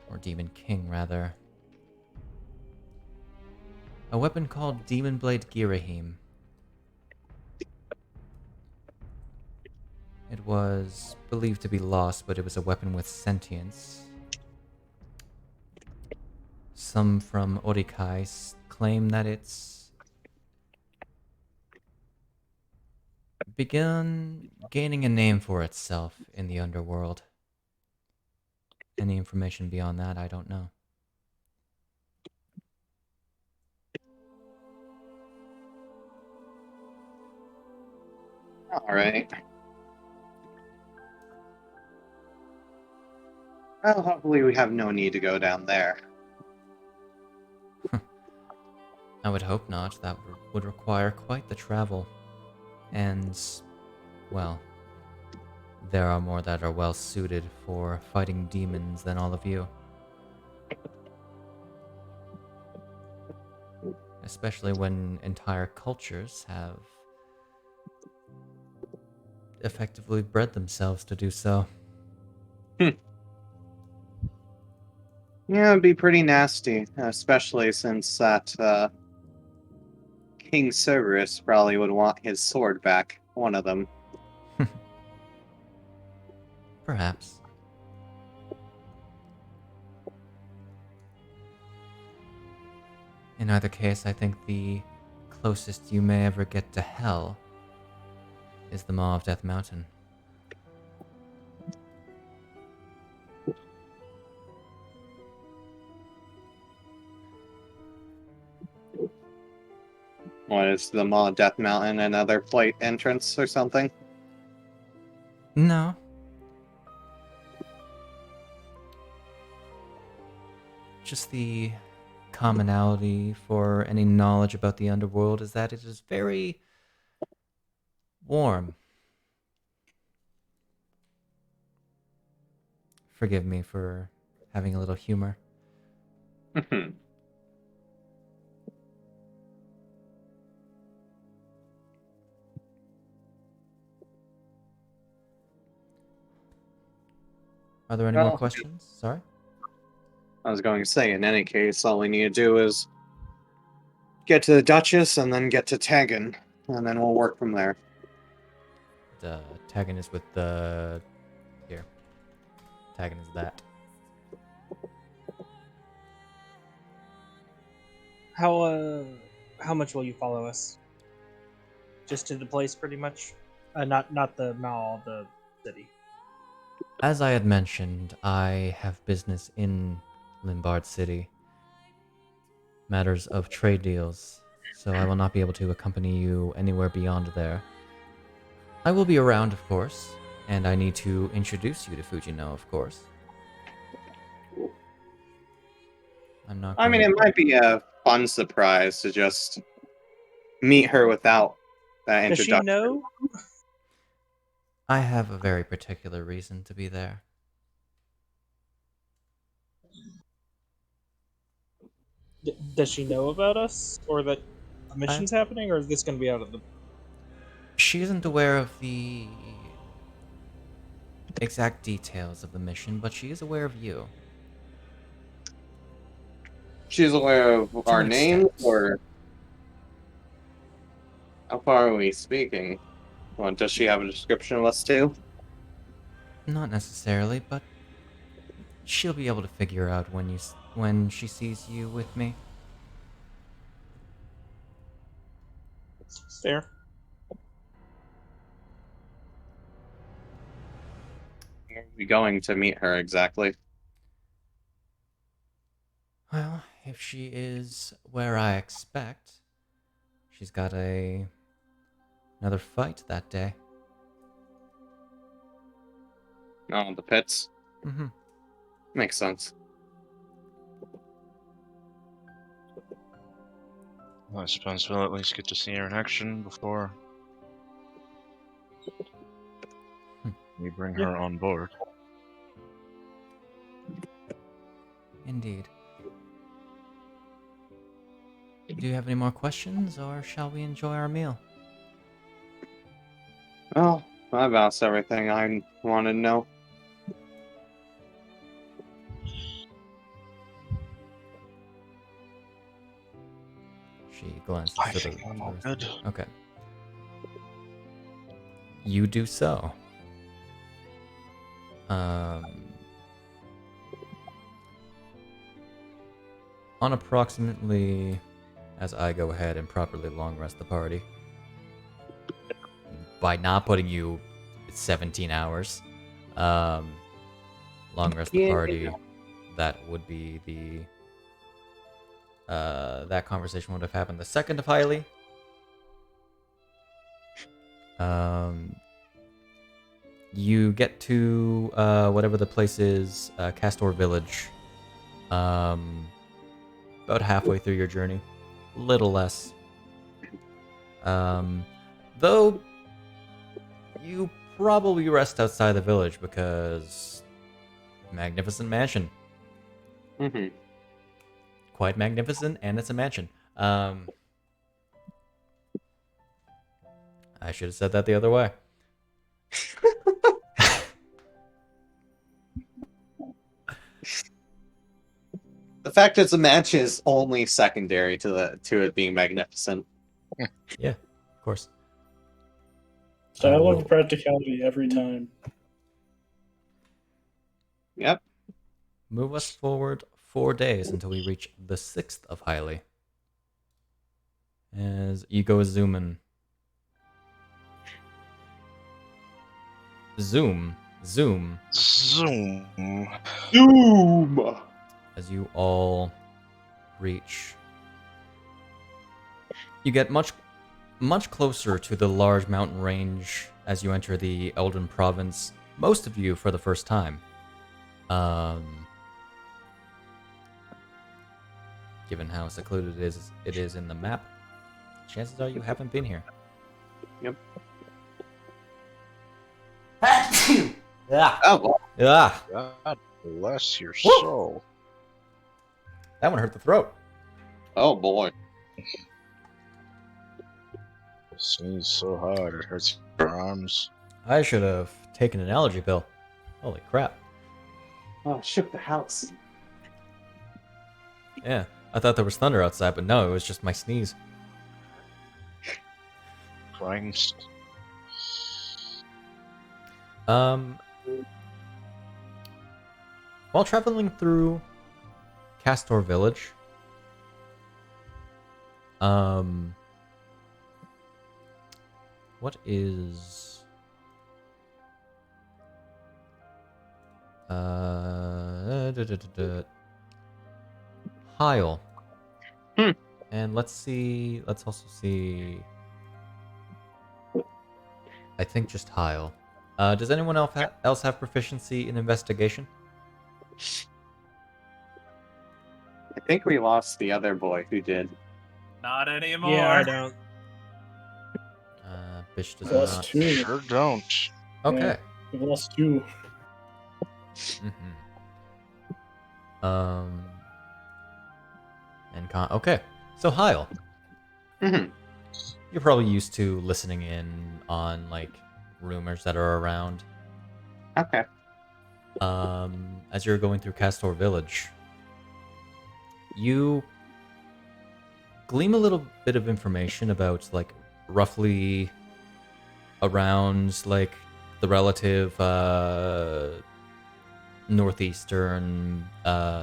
or Demon King, rather. A weapon called Demon Blade Girahim. It was believed to be lost, but it was a weapon with sentience. Some from Orikai claim that it's begun gaining a name for itself in the underworld. Any information beyond that, I don't know. Alright. Well, hopefully we have no need to go down there. I would hope not. That would require quite the travel. And, well, there are more that are well suited for fighting demons than all of you. Especially when entire cultures have effectively bred themselves to do so. Yeah, it'd be pretty nasty, especially since that King Cerberus probably would want his sword back. One of them. Perhaps. In either case, I think the closest you may ever get to hell is the Maw of Death Mountain. What is the Maw of Death Mountain? Another flight entrance or something? No. Just the commonality for any knowledge about the underworld is that it is very warm. Forgive me for having a little humor. Are there any more Well, questions? Sorry? I was going to say, in any case, all we need to do is get to the Duchess and then get to Taggin, and then we'll work from there. The tagging is with the... Here. Tagging is that. How much will you follow us? Just to the place, pretty much. Not the mall, the city. As I had mentioned, I have business in Limbard City. Matters of trade deals, so I will not be able to accompany you anywhere beyond there. I will be around, of course, and I need to introduce you to Fujino, of course. I'm not I mean, going it might be a fun surprise to just meet her without that Does she introduction. know? I have a very particular reason to be there. Does she know about us, or that a mission's happening, or is this going to be out of the? She isn't aware of the exact details of the mission, but she is aware of you. She's aware of our an names, extent. or how far are we speaking? Well, does she have a description of us too? Not necessarily, but she'll be able to figure out when she sees you with me. Fair. Where are we going to meet her exactly? Well, if she is where I expect, she's got another fight that day. Oh, the pits. Mm-hmm. Makes sense. Well, I suppose we'll at least get to see her in action before we bring her on board. Indeed. Do you have any more questions, or shall we enjoy our meal? Well, I've asked everything I wanted to know. She glances I to think I'm all the good. Okay. You do so. On approximately, as I go ahead and properly long rest the party, by not putting you 17 hours, long rest the party, that would be the, that conversation would have happened the second of Hyle. You get to, whatever the place is, Castor Village, about halfway through your journey. Little less. Though, you probably rest outside the village because magnificent mansion. Mm-hmm. Quite magnificent, and it's a mansion. I should have said that the other way. The fact it's a match is only secondary to it being magnificent. Yeah, of course. Style We'll- of practicality every time. Yep. Move us forward 4 days until we reach the 6th of Hyle. As you go zooming. Zoom. Zoom. Doom! As you all reach. You get much closer to the large mountain range as you enter the Elden Province, most of you for the first time. Given how secluded it is in the map, chances are you haven't been here. Yep. Ah! Oh, well, Ah! God bless your soul. That one hurt the throat. oh boy. Sneeze so hard it hurts your arms. I should have taken an allergy pill. Holy crap. Oh, shook the house. Yeah, I thought there was thunder outside, but no, it was just my sneeze. Christ. While traveling through Castor Village, what is Hyle. Hmm. And let's see. Let's also see. I think just Hyle. Does anyone else have proficiency in investigation? I think we lost the other boy who did. Not anymore. Yeah, I don't. Bisht does Plus not. 2. Sure don't. Okay. We've lost 2. Okay. So Hyle, Mm-hmm. you're probably used to listening in on like rumors that are around. Okay. As you're going through Castor Village, you glean a little bit of information about like roughly around like the relative northeastern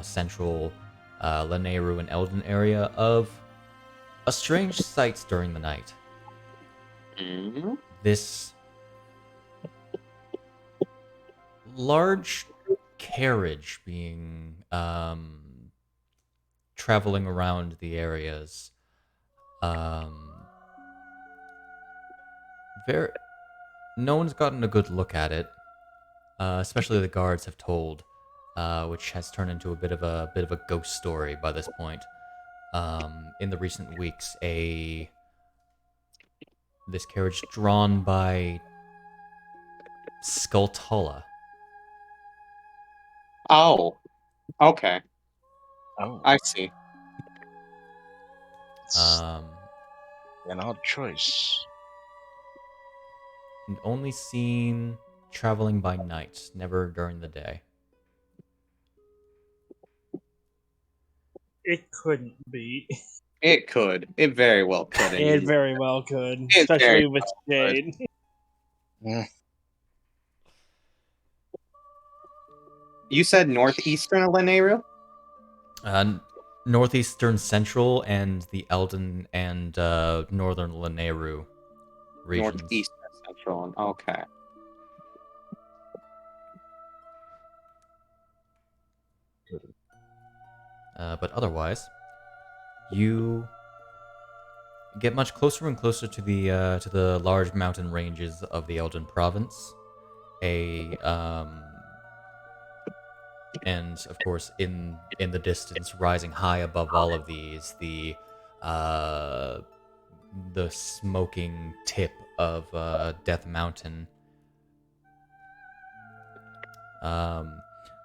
central Lanayru and Eldon area of a strange sight during the night. Mm-hmm. This large carriage being traveling around the areas. No one's gotten a good look at it. Especially the guards have told, which has turned into a bit of a ghost story by this point. In the recent weeks, this carriage drawn by Skulltula. Oh. Okay. Oh, I see. it's an odd choice. Only seen traveling by night, never during the day. It couldn't be. It could. It very well could. It very well could, It especially very with well could. Jade. You said northeastern of Lanayru? Northeastern Central and the Eldon and Northern Lanayru regions. Northeast central. Okay. But otherwise, you get much closer and closer to the large mountain ranges of the Eldon province. And of course, in the distance, rising high above all of these, the smoking tip of Death Mountain.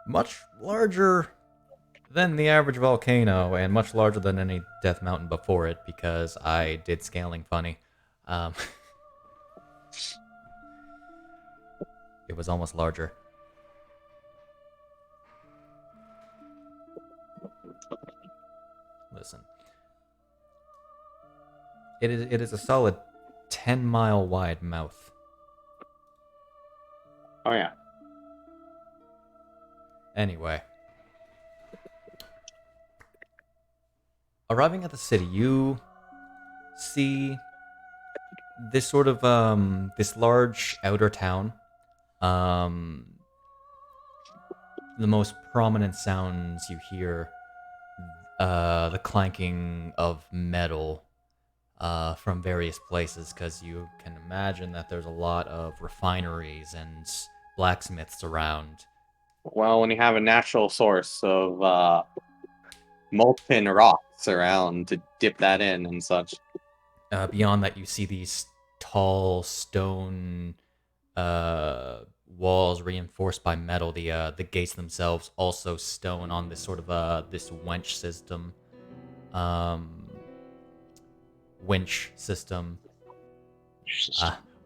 Much larger than the average volcano, and much larger than any Death Mountain before it, because I did scaling funny. It was almost larger. Listen. It is a solid 10-mile wide mouth. Oh yeah. Anyway. Arriving at the city, you see this sort of this large outer town. The most prominent sounds you hear, the clanking of metal from various places, because you can imagine that there's a lot of refineries and blacksmiths around. Well, when you have a natural source of molten rocks around to dip that in and such. Beyond that, you see these tall stone walls reinforced by metal. The gates themselves also stone on this sort of this winch system. Winch system.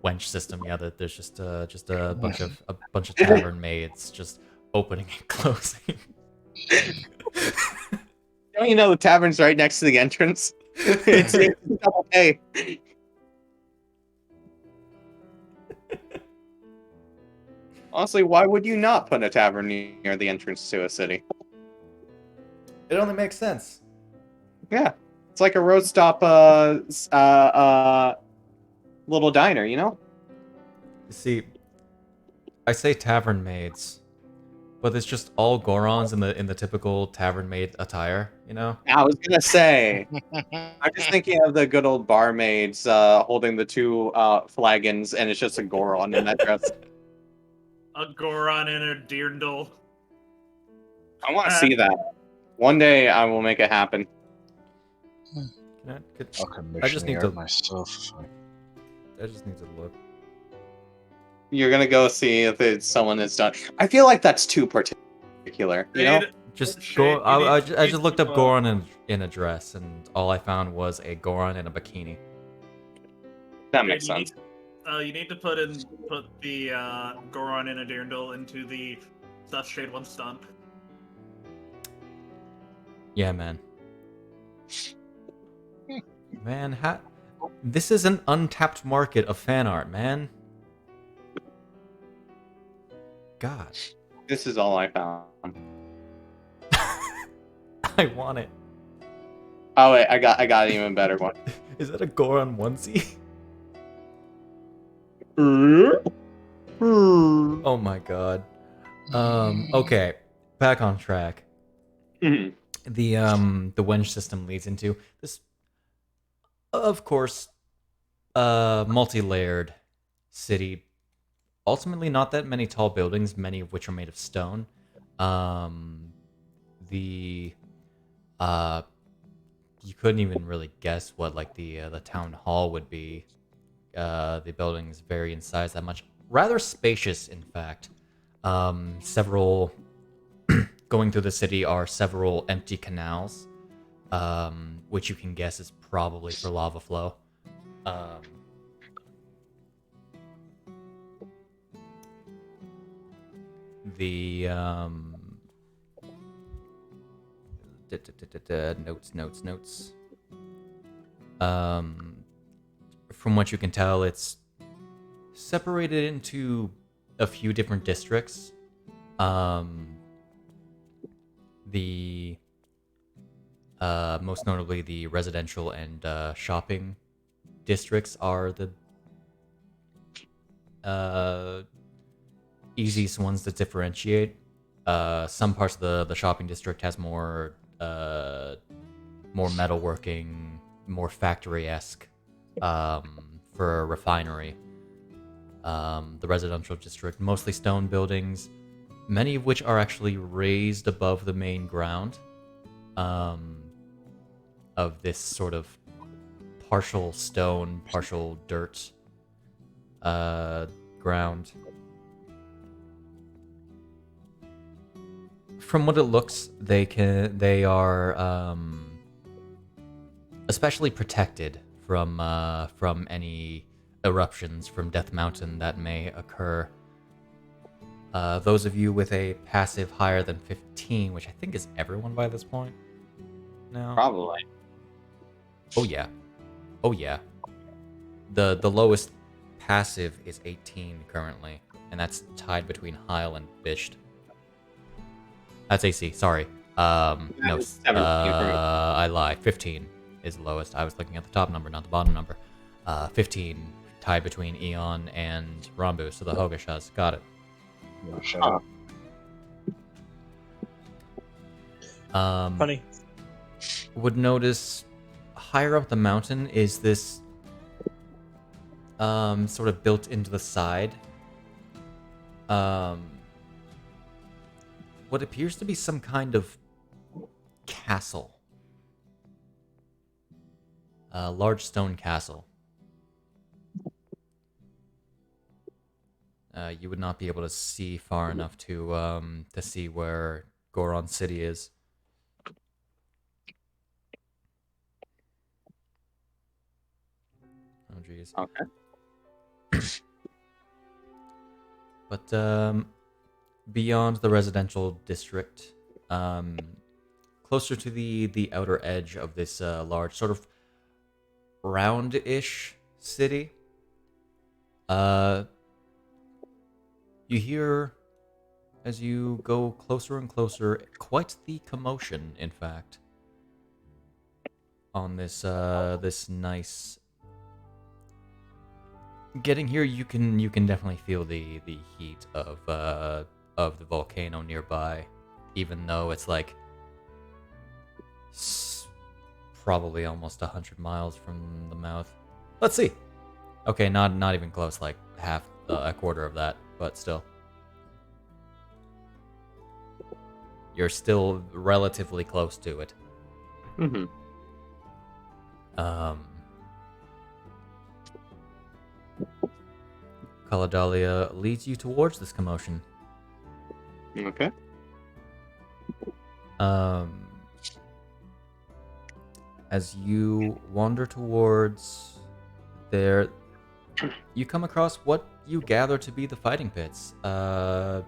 Wench system. Yeah, there's just a bunch of tavern maids just opening and closing. Don't you know the tavern's right next to the entrance? It's double pay. Honestly, why would you not put a tavern near the entrance to a city? It only makes sense. Yeah, it's like a road stop, little diner, you know? You see, I say tavern maids, but it's just all Gorons in the typical tavern maid attire, you know? I was gonna say, I'm just thinking of the good old barmaids holding the two flagons, and it's just a Goron in that dress. A Goron and a Dirndl. I want to see that. One day I will make it happen. I'll I commission just the need art to- myself. I just need to look. You're gonna go see if it's someone that's done. I feel like that's too particular, you know? Just Shade, go. you I need- just you looked need up to, Goron in a dress, and all I found was a Goron in a bikini. That makes you sense. you need to put the Goron and a Dirndl into the Stuff Shade 1 stunt. Yeah, man. Man, this is an untapped market of fan art, man. God, This is all I found. I want it. Oh wait, I got an even better one. Is that a Goron onesie? Oh my god. Okay, back on track. Mhm. The wench system leads into this, of course, multi-layered city. Ultimately, not that many tall buildings, many of which are made of stone. You couldn't even really guess what like the town hall would be. The buildings vary in size that much. Rather spacious, in fact. Several going through the city are several empty canals, which you can guess is probably for lava flow. The notes. From what you can tell, it's separated into a few different districts. The most notably the residential and shopping districts are the easiest ones to differentiate. Some parts of the shopping district has more metalworking, more factory-esque for a refinery. The residential district, mostly stone buildings, many of which are actually raised above the main ground of this sort of partial stone, partial dirt ground. From what it looks, they are especially protected from any eruptions from Death Mountain that may occur. Those of you with a passive higher than 15, which I think is everyone by this point now. Probably. Oh yeah. The lowest passive is 18 currently, and that's tied between Hyle and Bisht. That's AC. Sorry. No. 17 I lie. 15 is the lowest. I was looking at the top number, not the bottom number. 15 tied between Eon and Rambu, so the Hogo-sha's got it. No, shut up. Funny. Would notice higher up the mountain is this sort of built into the side. What appears to be some kind of castle. A large stone castle. You would not be able to see far enough to see where Goron City is. Oh jeez. Okay. But beyond the residential district, closer to the outer edge of this large, sort of round-ish city, you hear, as you go closer and closer, quite the commotion, in fact, on this this nice. Getting here, you can definitely feel the heat of the volcano nearby, even though it's like probably almost 100 miles from the mouth. Let's see. Okay, not even close, like half, a quarter of that, but still. You're still relatively close to it. Mm-hmm. Kaladalia leads you towards this commotion. Okay. As you wander towards there, you come across what you gather to be the fighting pits. A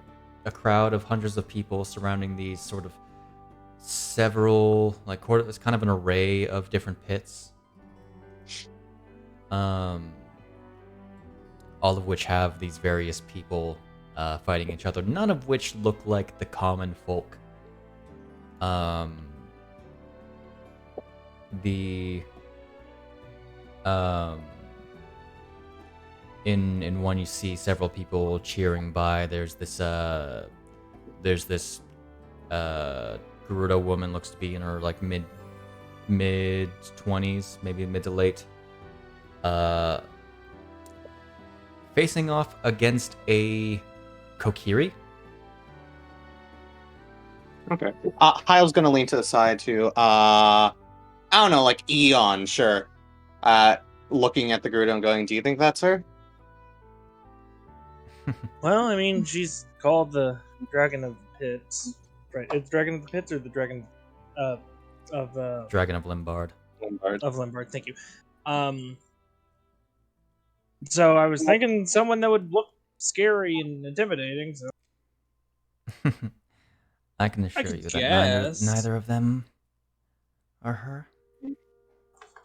crowd of hundreds of people surrounding these sort of several, like, it's kind of an array of different pits. All of which have these various people fighting each other, none of which look like the common folk. In one you see several people cheering by. There's this Gerudo woman, looks to be in her like mid 20s, maybe mid to late. Facing off against a Kokiri. Okay. Hyle's gonna lean to the side too. I don't know, like Eon, sure. Looking at the Gerudo and going, do you think that's her? Well, I mean, she's called the Dragon of the Pits. Right, it's Dragon of the Pits or the Dragon of Dragon of Limbard. Of Limbard, thank you. So I was thinking someone that would look scary and intimidating. So I can assure could you that guess. neither of them are her.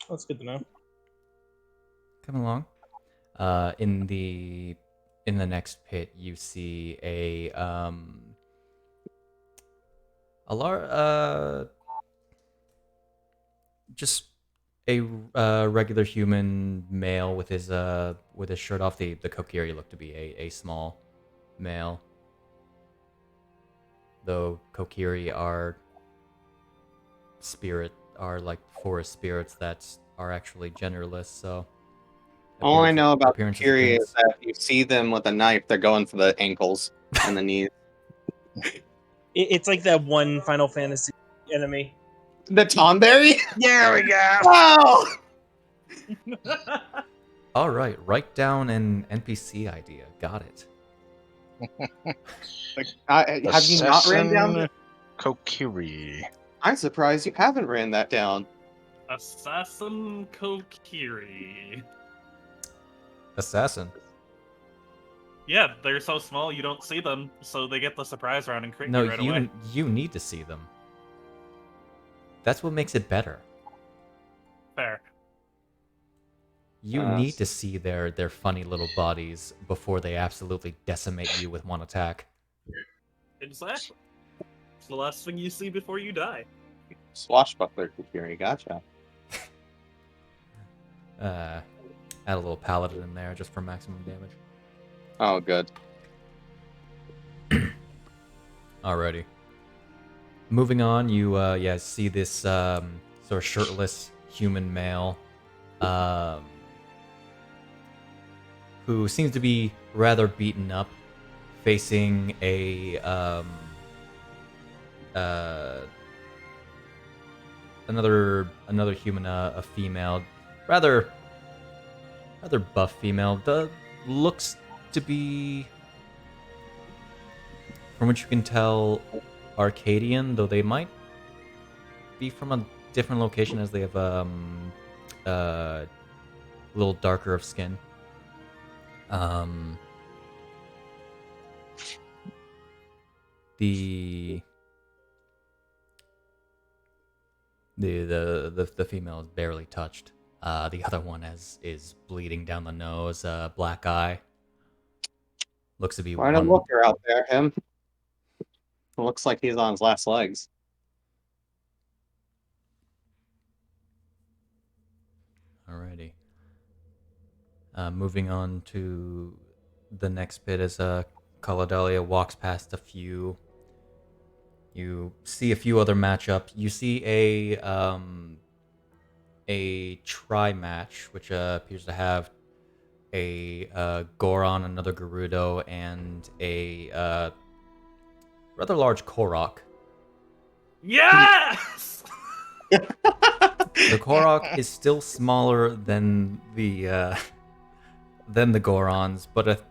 That's good to know. Come along. In the next pit, you see just a regular human male with his shirt off. The Kokiri look to be a small male, though Kokiri are like forest spirits that are actually genderless. So All I know about appearance is Kiri appearance. is that if you see them with a knife, they're going for the ankles and the knees. It's like that one Final Fantasy enemy. The Tonberry? There we go. Wow! All right, write down an NPC idea. Got it. Have you not ran down? Assassin Kokiri. I'm surprised you haven't ran that down. Assassin Kokiri. Assassin. Yeah, they're so small you don't see them, so they get the surprise round and crit No, you right away. you need to see them. That's what makes it better. Fair. You need to see their funny little bodies before they absolutely decimate you with one attack. Exactly. It's the last thing you see before you die. Swashbuckler Kokiri, gotcha. Add a little paladin in there just for maximum damage. Oh, good. Alrighty. Moving on, you see this sort of shirtless human male, who seems to be rather beaten up, facing another human, a female, rather buff female. Looks to be, from what you can tell, Arcadian, though they might be from a different location as they have a little darker of skin. the female is barely touched. The other one is bleeding down the nose, black eye. Looks to be Quite a looker out there, him. Looks like he's on his last legs. Alrighty. Moving on to the next bit as Caladelia walks past a few. You see a few other matchups. You see a tri-match, which appears to have a Goron, another Gerudo, and a rather large Korok. Yes! The Korok is still smaller than the Gorons, but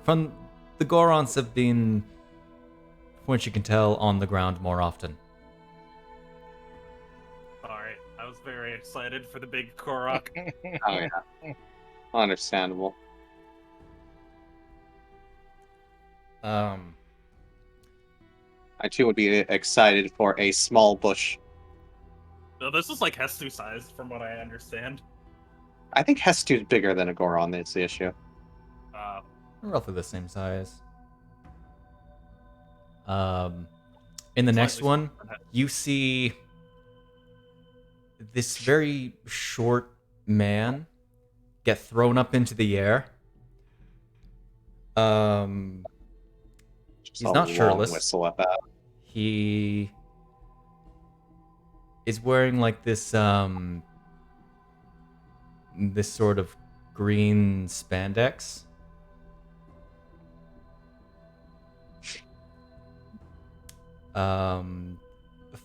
from the Gorons have been, from what you can tell, on the ground more often. Alright, I was very excited for the big Korok. Oh yeah, understandable. Um, I too would be excited for a small bush. No, this is like Hestu sized, from what I understand. I think Hestu's bigger than a Goron. That's the issue. roughly the same size. In the next one, you see this very short man get thrown up into the air. Just He's a not long shirtless. Whistle at that. He is wearing like this this sort of green spandex.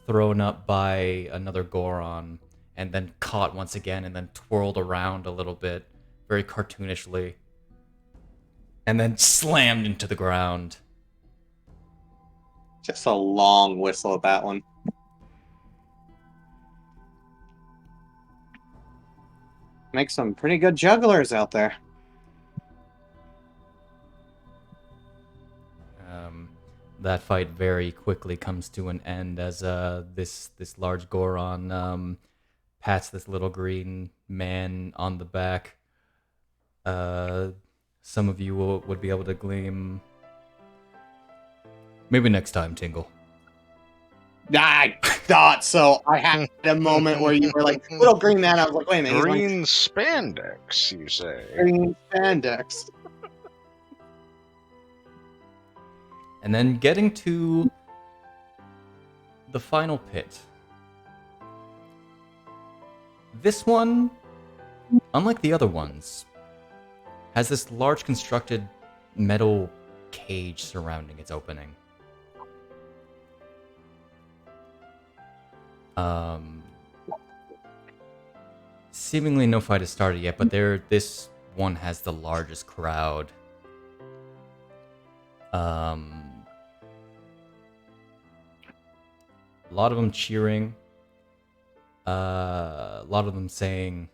Thrown up by another Goron and then caught once again and then twirled around a little bit, very cartoonishly, and then slammed into the ground. Just a long whistle at that one. Make some pretty good jugglers out there. That fight very quickly comes to an end as this large Goron pats this little green man on the back. Some of you would be able to glean. Maybe next time, Tingle. I thought so. I had a moment where you were like, little green man. I was like, wait a minute. he's wearing Green spandex, you say? green spandex. And then getting to the final pit. This one, unlike the other ones, has this large constructed metal cage surrounding its opening. Seemingly no fight has started yet, but this one has the largest crowd. A lot of them cheering. A lot of them saying,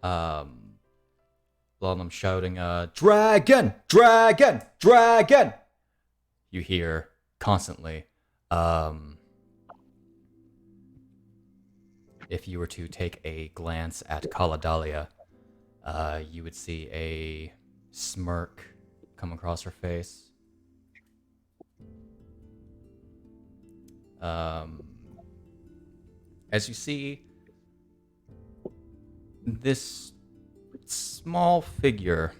a lot of them shouting, "Dragon! Dragon! Dragon!" You hear constantly. If you were to take a glance at Caladelia, you would see a smirk come across her face. As you see this small figure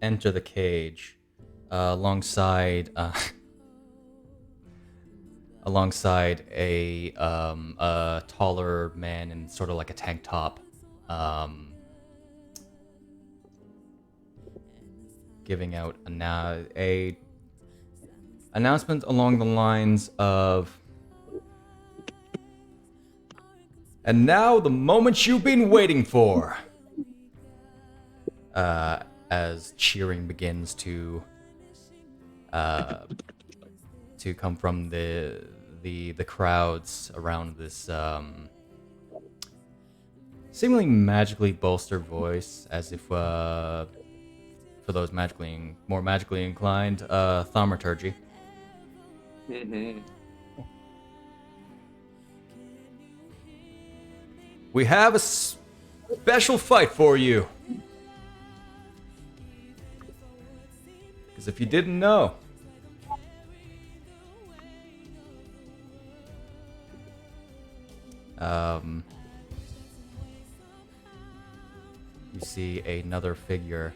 enter the cage alongside a taller man in sort of like a tank top, giving out a announcement along the lines of, "And now the moment you've been waiting for," as cheering begins to come from the crowds around this seemingly magically bolstered voice, as if for those more magically inclined, thaumaturgy. Mm-hmm. We have a special fight for you. Because if you didn't know, you see another figure.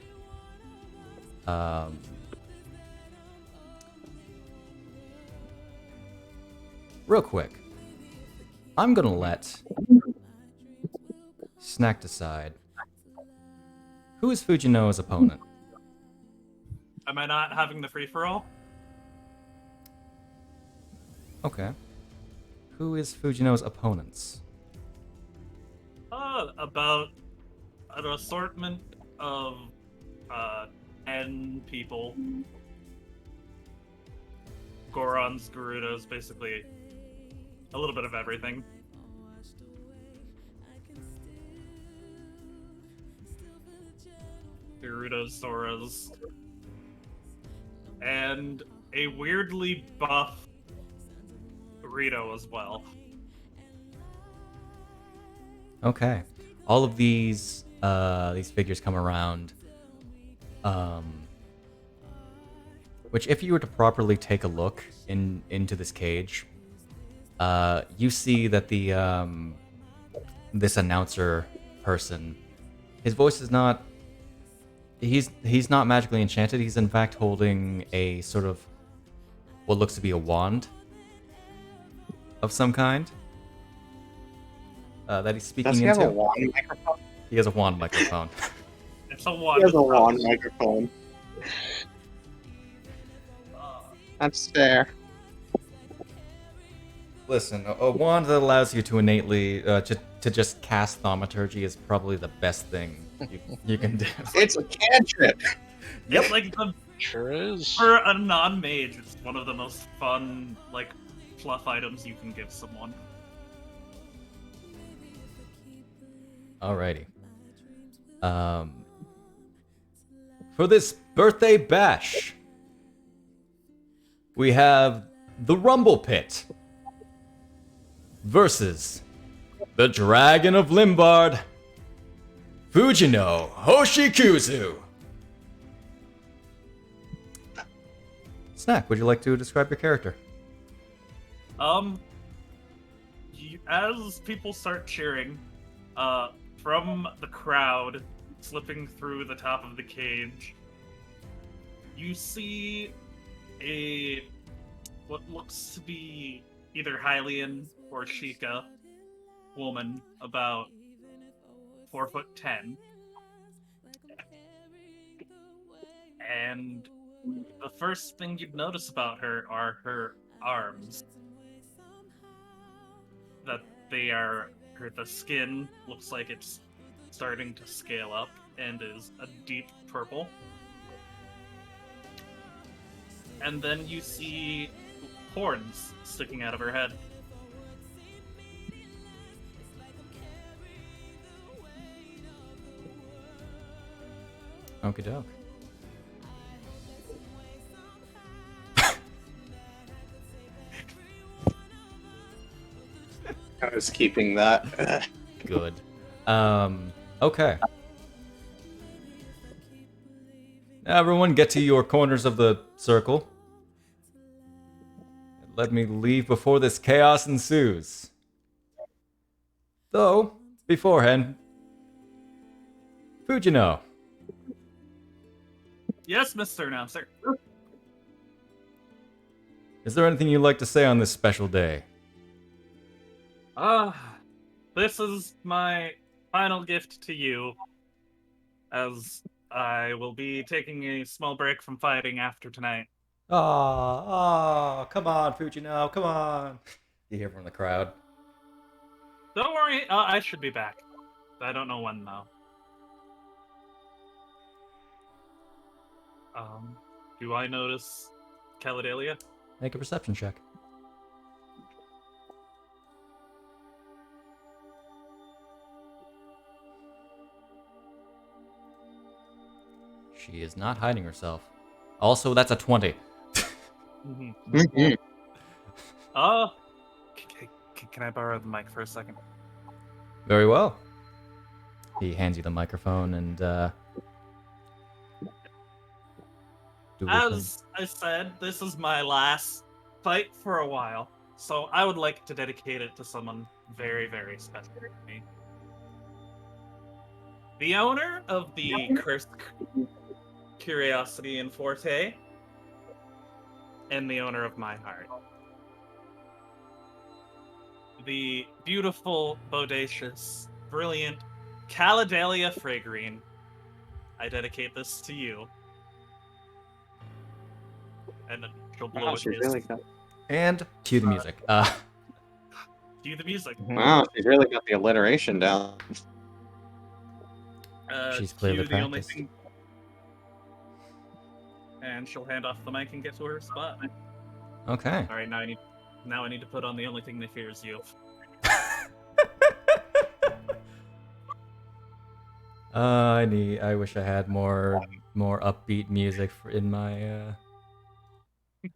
Real quick, I'm gonna let Snak decide who is Fujino's opponent. Am I not having the free-for-all? Okay. Who is Fujino's opponents? About an assortment of 10 people. Gorons, Gerudos, basically a little bit of everything. Gerudos, Soras, and a weirdly buff Rito as well. Okay. All of these figures come around. Which, if you were to properly take a look into this cage, you see that the this announcer person, his voice is not. He's not magically enchanted. He's in fact holding a sort of what looks to be a wand of some kind. That he's speaking Does he into. have a wand microphone? He has a wand microphone. It's a wand. He has a wand microphone. That's fair. Listen, a wand that allows you to innately to just cast thaumaturgy is probably the best thing you can do. It's a cantrip. It's like the Sure is. for a non-mage, it's one of the most fun like fluff items you can give someone. Alrighty. For this birthday bash, we have the Rumble Pit versus the Dragon of Limbard, Fujino Hoshikuzu. Snak, would you like to describe your character? As people start cheering, from the crowd slipping through the top of the cage, you see what looks to be either Hylian or Sheikah woman about 4'10", and the first thing you'd notice about her are her arms. That they are the skin looks like it's starting to scale up and is a deep purple. And then you see horns sticking out of her head. Okie doke. I was keeping that. Good. Okay. Now everyone get to your corners of the circle. Let me leave before this chaos ensues. Though, beforehand, Fujino. Yes, Mr. Announcer. Is there anything you'd like to say on this special day? This is my final gift to you, as I will be taking a small break from fighting after tonight. Oh, come on, Fujino, come on. You hear from the crowd. Don't worry, I should be back. I don't know when, though. Do I notice Caladelia? Make a perception check. She is not hiding herself. Also, that's a 20. Mhm. Can I borrow the mic for a second? Very well. He hands you the microphone and As I said, this is my last fight for a while, so I would like to dedicate it to someone very, very special to me. The owner of the Cursed Curiosity and Forte, and the owner of my heart. The beautiful, bodacious, brilliant Caladelia Fragrine. I dedicate this to you. And then she'll blow Wow, a she's kiss. really got. and cue the music. Cue the music. Wow, she's really got the alliteration down. She's clearly cue the only practiced. thing. And she'll hand off the mic and get to her spot. Okay. All right, now I need to put on the only thing that fears you. I wish I had more upbeat music in my.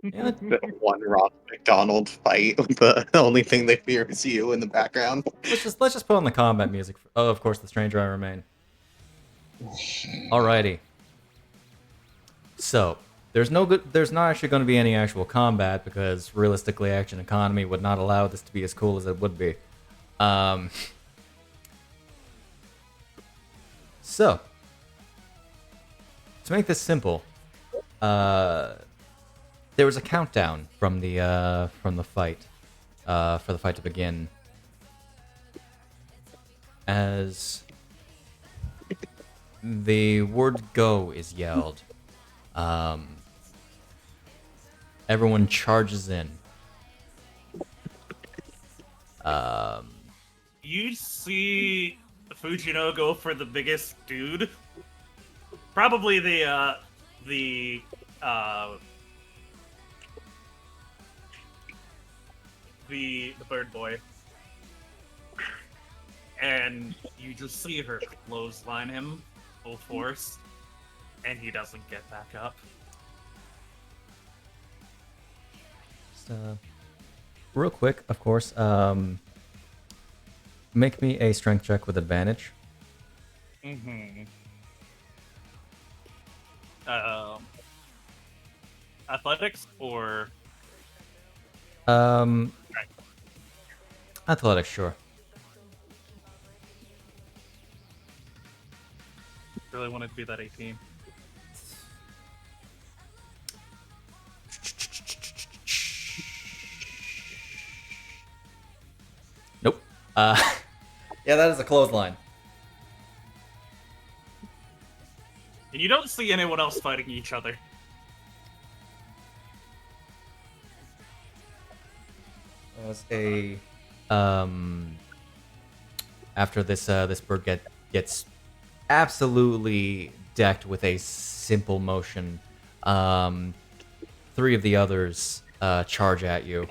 Yeah, The one Rob McDonald fight with the only thing they fear is you in the background. let's just put on the combat music. Oh, of course, the stranger I remain. Alrighty. So there's not actually going to be any actual combat because realistically, Action Economy would not allow this to be as cool as it would be. So to make this simple, there was a countdown from the fight, for the fight to begin. As the word "go" is yelled, everyone charges in. You see Fujino go for the biggest dude. Probably the bird boy. And you just see her clothesline him full force, and he doesn't get back up. Just, real quick, of course, make me a strength check with advantage. Mm-hmm. Athletics or Athletics, sure. really wanted to be that 18. Nope. Yeah, that is a clothesline. And you don't see anyone else fighting each other. As a after this this bird gets absolutely decked with a simple motion, three of the others charge at you.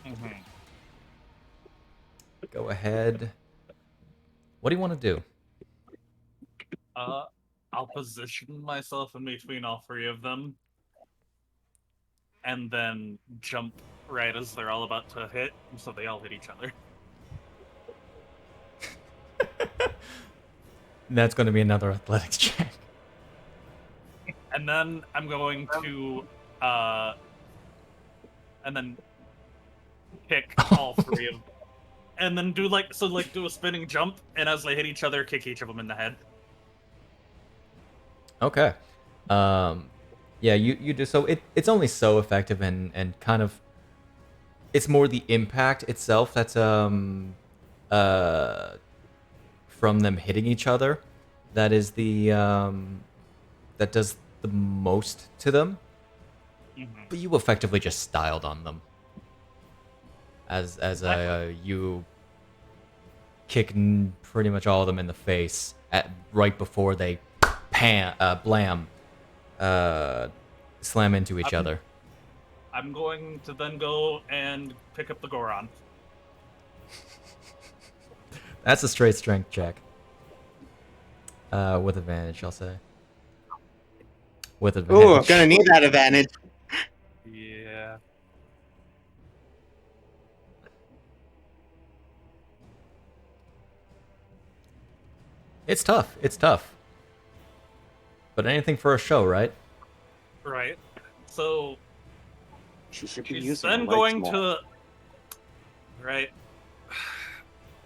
Mm-hmm. Go ahead. What do you want to do? I'll position myself in between all three of them, and then jump right as they're all about to hit, so they all hit each other. That's going to be another athletics check. And then I'm going to, and then kick all three of them. And then do do a spinning jump, and as they hit each other, kick each of them in the head. Okay. Yeah, you do so. It's only so effective and kind of. It's more the impact itself that's from them hitting each other. That is the that does the most to them. Mm-hmm. But you effectively just styled on them. As you kick pretty much all of them in the face right before they blam slam into each other. I'm going to then go and pick up the Goron. That's a straight strength check. With advantage, I'll say. With advantage. Ooh, I'm gonna need that advantage. Yeah. It's tough. It's tough. But anything for a show, right? Right. So She should be she's using then her legs going more. to. Right.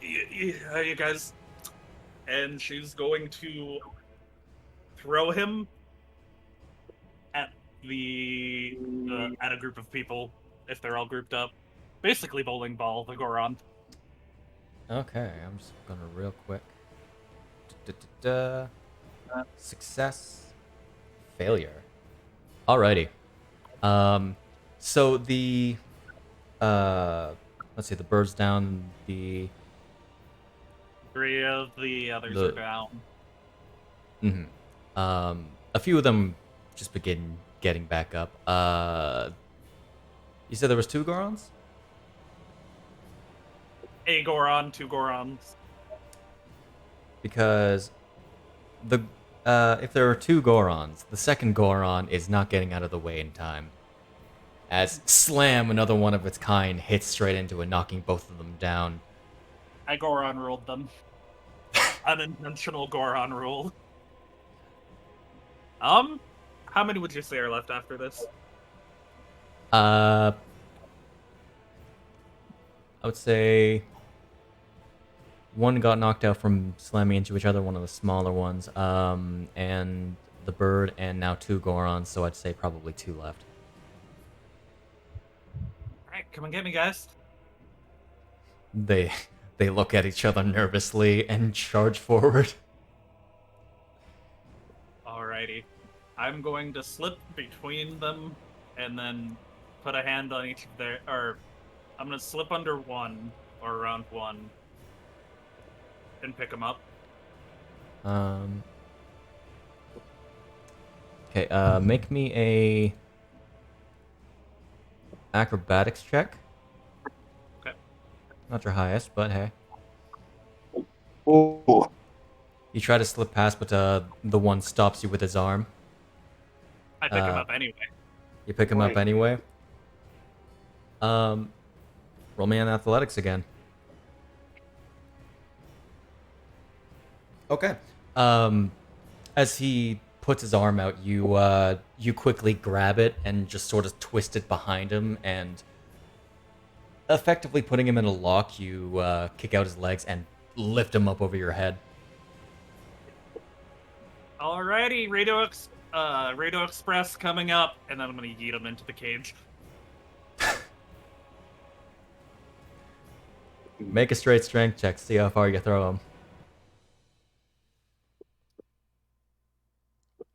You guys. And she's going to throw him at at a group of people if they're all grouped up. Basically, bowling ball the Goron. Okay, I'm just gonna real quick. Da-da-da-da. Success. Failure. Alrighty. So the let's see, the bird's down, the 3 of the others The- are down. a few of them just begin getting back up. You said there was 2 Gorons? A Goron, 2 Gorons. Because the if there are 2 Gorons, the second Goron is not getting out of the way in time. As slam, another one of its kind hits straight into it, knocking both of them down. I Goron ruled them. Unintentional Goron rule. How many would you say are left after this? I would say 1 got knocked out from slamming into each other, one of the smaller ones, and the bird, and now 2 Gorons, so I'd say probably 2 left. Alright, come and get me, guys. They look at each other nervously and charge forward. Alrighty. I'm going to slip between them and then put a hand on each of their. Or I'm going to slip under one or around one and pick them up. Okay, make me a acrobatics check. Okay. Not your highest, but hey. Oh, You try to slip past, but the one stops you with his arm. I pick him up anyway. You pick him up Right. anyway. Roll me on athletics again. Okay. As he puts his arm out, you quickly grab it and just sort of twist it behind him, and effectively putting him in a lock, you kick out his legs and lift him up over your head. Alrighty, Radio Express coming up, and then I'm going to yeet him into the cage. Make a straight strength check, see how far you throw him.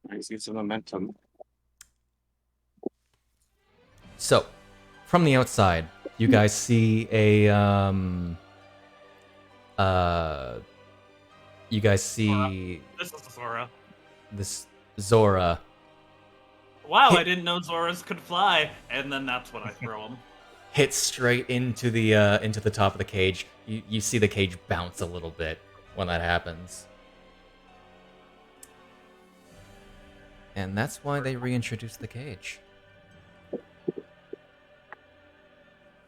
nice use of momentum. So, from the outside, you guys see a you guys see This is Zora. this Zora Wow, I didn't know Zoras could fly, and then that's when I throw him. hit straight into the top of the cage. You see the cage bounce a little bit when that happens. And that's why they reintroduced the cage.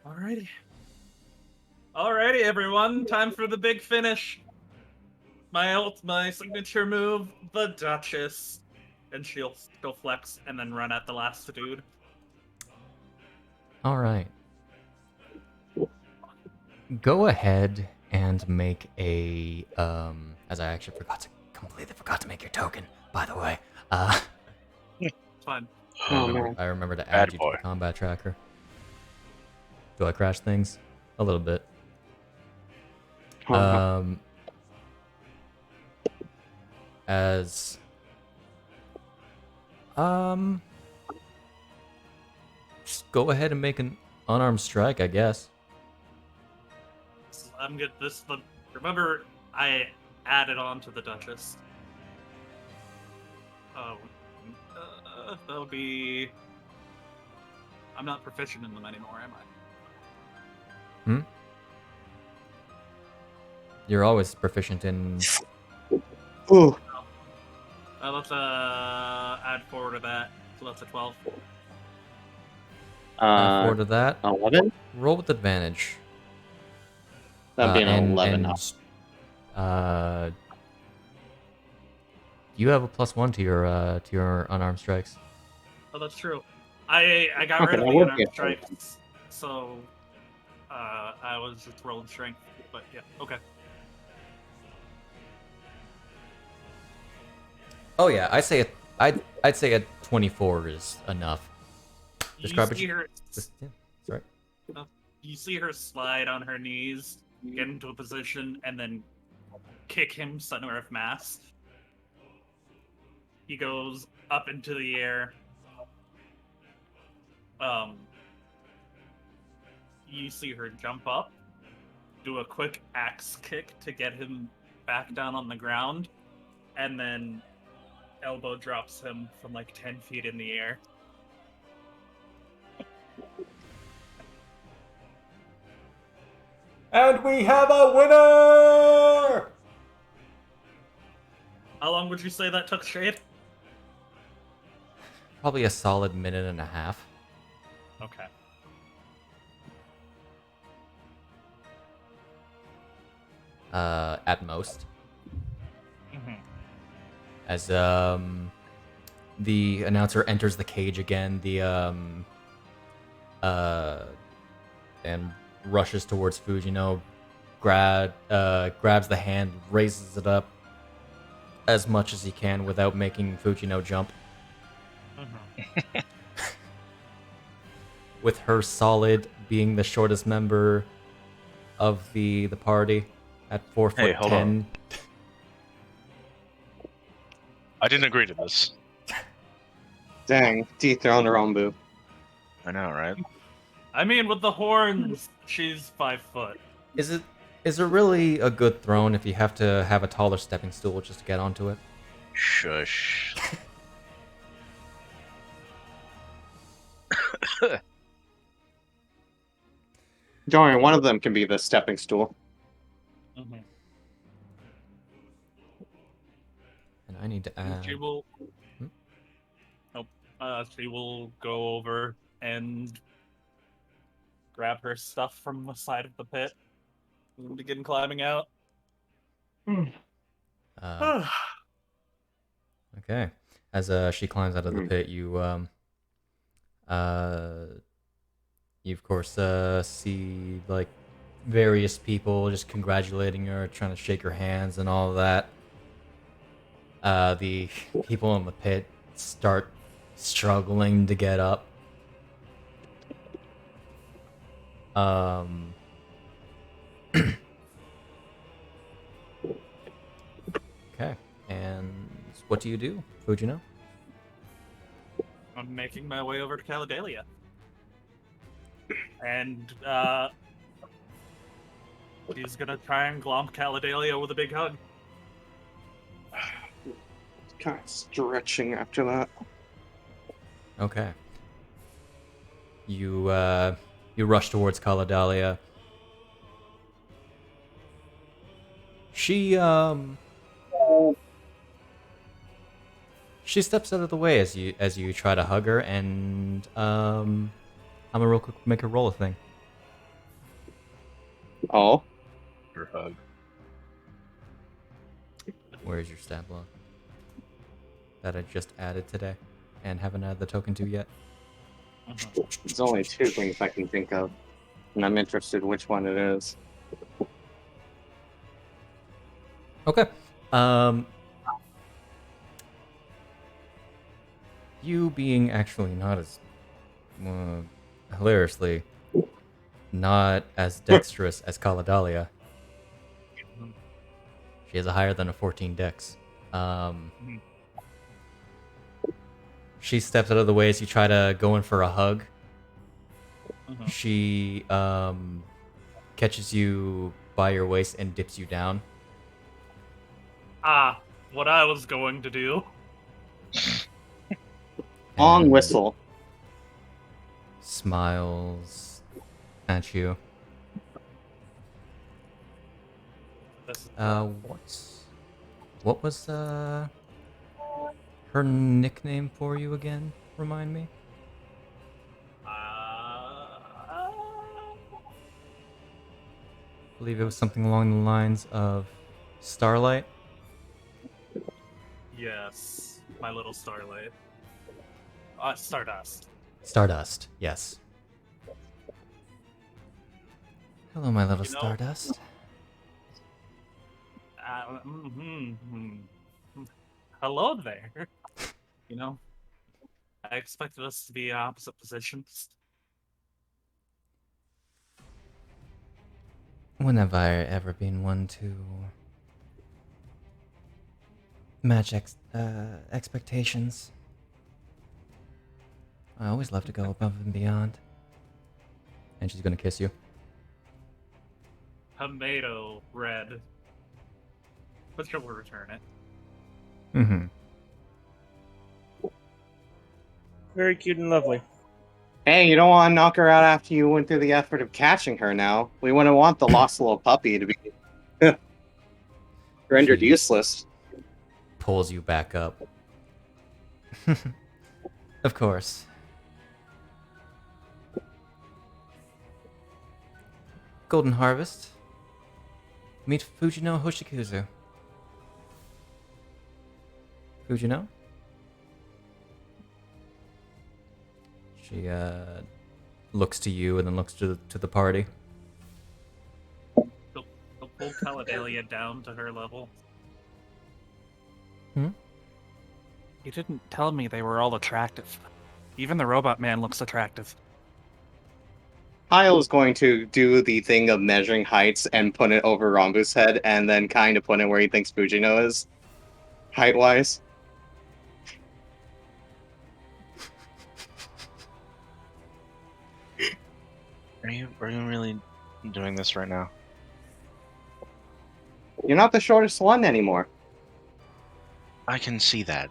Alrighty, everyone. Time for the big finish. My signature move, the Duchess. And she'll flex and then run at the last dude. All right. Go ahead and make a as I actually completely forgot to make your token, by the way. It's fine. Oh man. I remember to Bad add you to boy. the combat tracker. Do I crash things? A little bit. As just go ahead and make an unarmed strike, I guess. I'm good. Remember, I added on to the Duchess. That'll be. I'm not proficient in them anymore, am I? You're always proficient in. Ooh. Let's add 4 to that, so that's a 12. 4 to that. 11? Roll with advantage. That'd be an and, 11. And, you have a +1 to your unarmed strikes. Oh, that's true. I got Okay, rid of that the would unarmed be a strikes, so I was just rolling strength. But yeah, okay. Oh yeah, I'd say a 24 is enough. Describe You see it. her. Yeah, that's right. You see her slide on her knees, get into a position, and then kick him center of mass. He goes up into the air. You see her jump up, do a quick axe kick to get him back down on the ground, and then elbow drops him from like 10 feet in the air. And we have a winner! How long would you say that took, Shade? Probably a solid minute and a half. Okay. At most. Mm-hmm. As the announcer enters the cage again, and rushes towards Fujino, grabs the hand, raises it up as much as he can without making Fujino jump. Mm-hmm. With her solid being the shortest member of the party at 4 foot Hey, hold 10. on. I didn't agree to this. Dang, dethrone Rambu. I know, right? I mean, with the horns, she's 5 foot. Is it really a good throne if you have to have a taller stepping stool just to get onto it? Shush. Don't worry, one of them can be the stepping stool. Mm-hmm. And I need to add. She will. Nope. She will go over and grab her stuff from the side of the pit and begin climbing out. Okay. As she climbs out of the pit, you of course see like various people just congratulating her, trying to shake her hands and all of that. The people in the pit start struggling to get up. Okay, and what do you do, Fujino? I'm making my way over to Caladelia. And she's gonna try and glomp Caladelia with a big hug. Kind of stretching after that. Okay. You rush towards Caladelia. She steps out of the way as you try to hug her, and I'm gonna real quick make her roll a thing. Oh. Your hug. Where is your stat block? That I just added today, and haven't added the token to yet. There's only 2 things I can think of, and I'm interested which one it is. Okay. You being actually not as hilariously not as dexterous as Caladelia. She has a higher than a 14 dex. She steps out of the way as you try to go in for a hug. She catches you by your waist and dips you down. What I was going to do. Long And whistle. Smiles at you. What was her nickname for you again? Remind me. believe it was something along the lines of Starlight. Yes, my little starlight. Stardust. Stardust, yes. Hello, my little You know- Stardust. Hello there. You know, I expected us to be opposite positions. When have I ever been one to match expectations? I always love to go above and beyond. And she's gonna kiss you. Tomato red. But she'll return it. Mm-hmm. Very cute and lovely. Hey, you don't want to knock her out after you went through the effort of catching her now. We wouldn't want the lost little puppy to be rendered She useless. pulls you back up. Of course. Golden Harvest. Meet Fujino Hoshikuzu. Fujino? She looks to you and then looks to the party. She'll pull Caladelia down to her level. Hmm? You didn't tell me they were all attractive. Even the robot man looks attractive. Hyle is going to do the thing of measuring heights and put it over Rambu's head, and then kind of put it where he thinks Fujino is, height-wise. Are you really doing this right now? You're not the shortest one anymore. I can see that.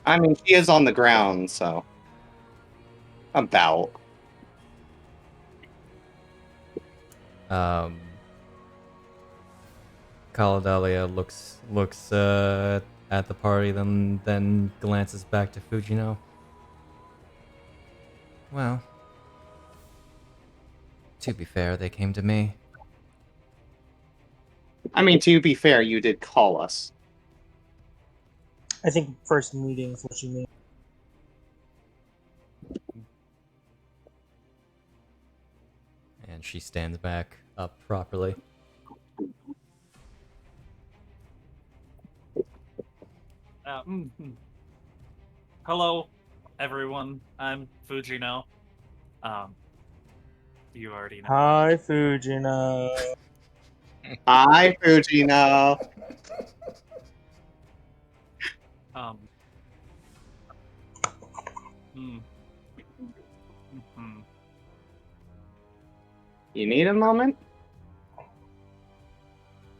I mean, she is on the ground, so... About. Caladelia looks at the party, then glances back to Fujino. Well, to be fair, they came to me. I mean, to be fair, you did call us. I think first meeting is what you mean. And she stands back up properly. Hello, everyone. I'm Fujino. You already know. Hi, Fujino. Hi, Fujino. Um. Hmm. Mhm. You need a moment?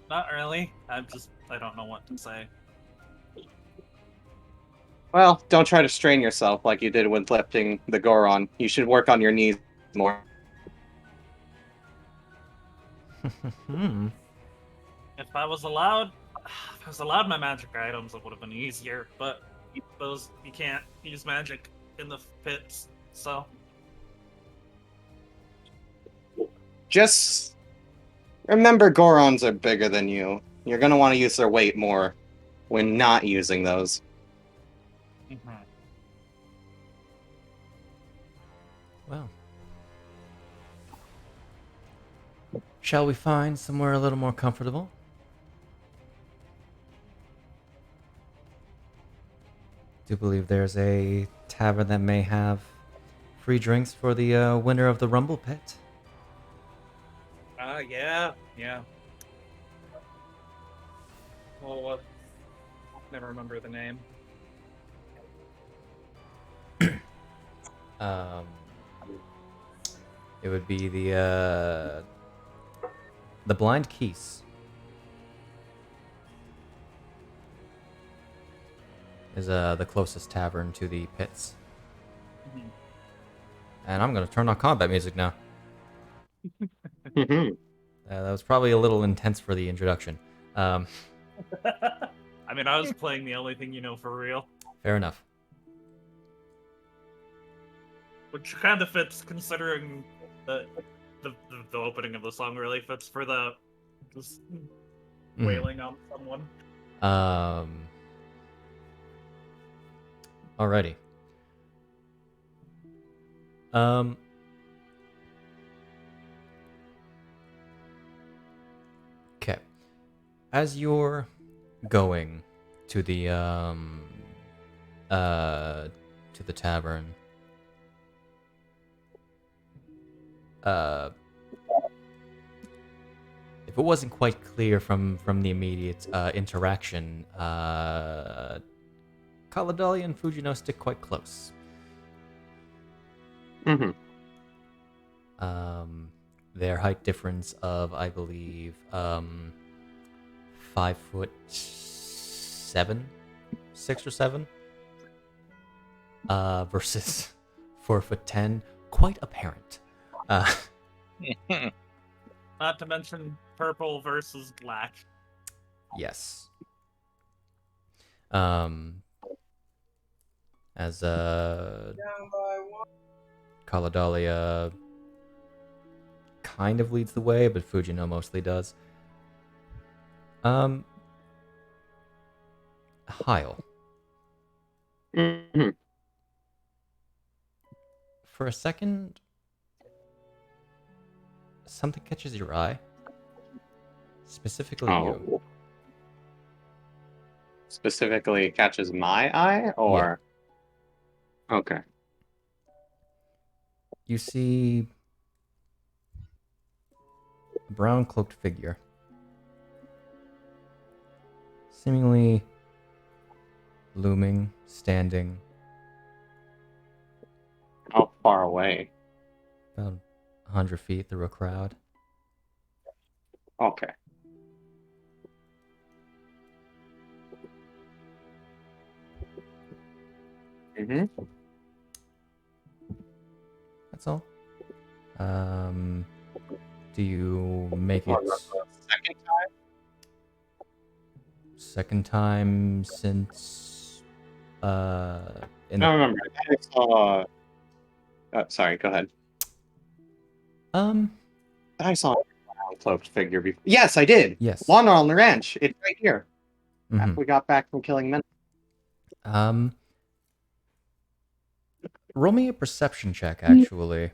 Not really. I don't know what to say. Well, don't try to strain yourself like you did with lifting the Goron. You should work on your knees more. Hmm. If I was allowed my magic items, it would have been easier. But those you can't use magic in the pits, so. Just remember, Gorons are bigger than you. You're gonna want to use their weight more when not using those. Well, shall we find somewhere a little more comfortable? Do believe there's a tavern that may have free drinks for the winner of the Rumble Pit. Yeah. Well, never remember the name. It would be the Blind Keys. Is the closest tavern to the pits. Mhm. And I'm gonna turn on combat music now. Mm-hmm. That was probably a little intense for the introduction. I mean, I was playing the only thing you know for real, Fair enough. which kind of fits considering the, the opening of the song really fits for the just Mhm. wailing on someone. Alrighty. Okay. As you're going to the tavern, if it wasn't quite clear from the immediate interaction, Kaladalia and Fujino stick quite close. Mm-hmm. Their height difference of, I believe, 5'7", 6 or 7, versus 4'10", quite apparent. Not to mention purple versus black. Yes. As Kaladalia kind of leads the way, but Fujino mostly does. Hyle. Mm-hmm. For a second, something catches your eye. Specifically you. Oh. Specifically catches my eye, or okay. You see a brown cloaked figure. Seemingly looming, standing How far away? about 100 feet through a crowd. Okay. Mm-hmm. That's all. Do you make it Second time? second time since in I the don't remember. I saw. Sorry. Go ahead. I saw a brown cloaked figure before. Yes, I did. Yes. One on the ranch. It's right here. Mhm. After we got back from killing men. Roll me a perception check, actually,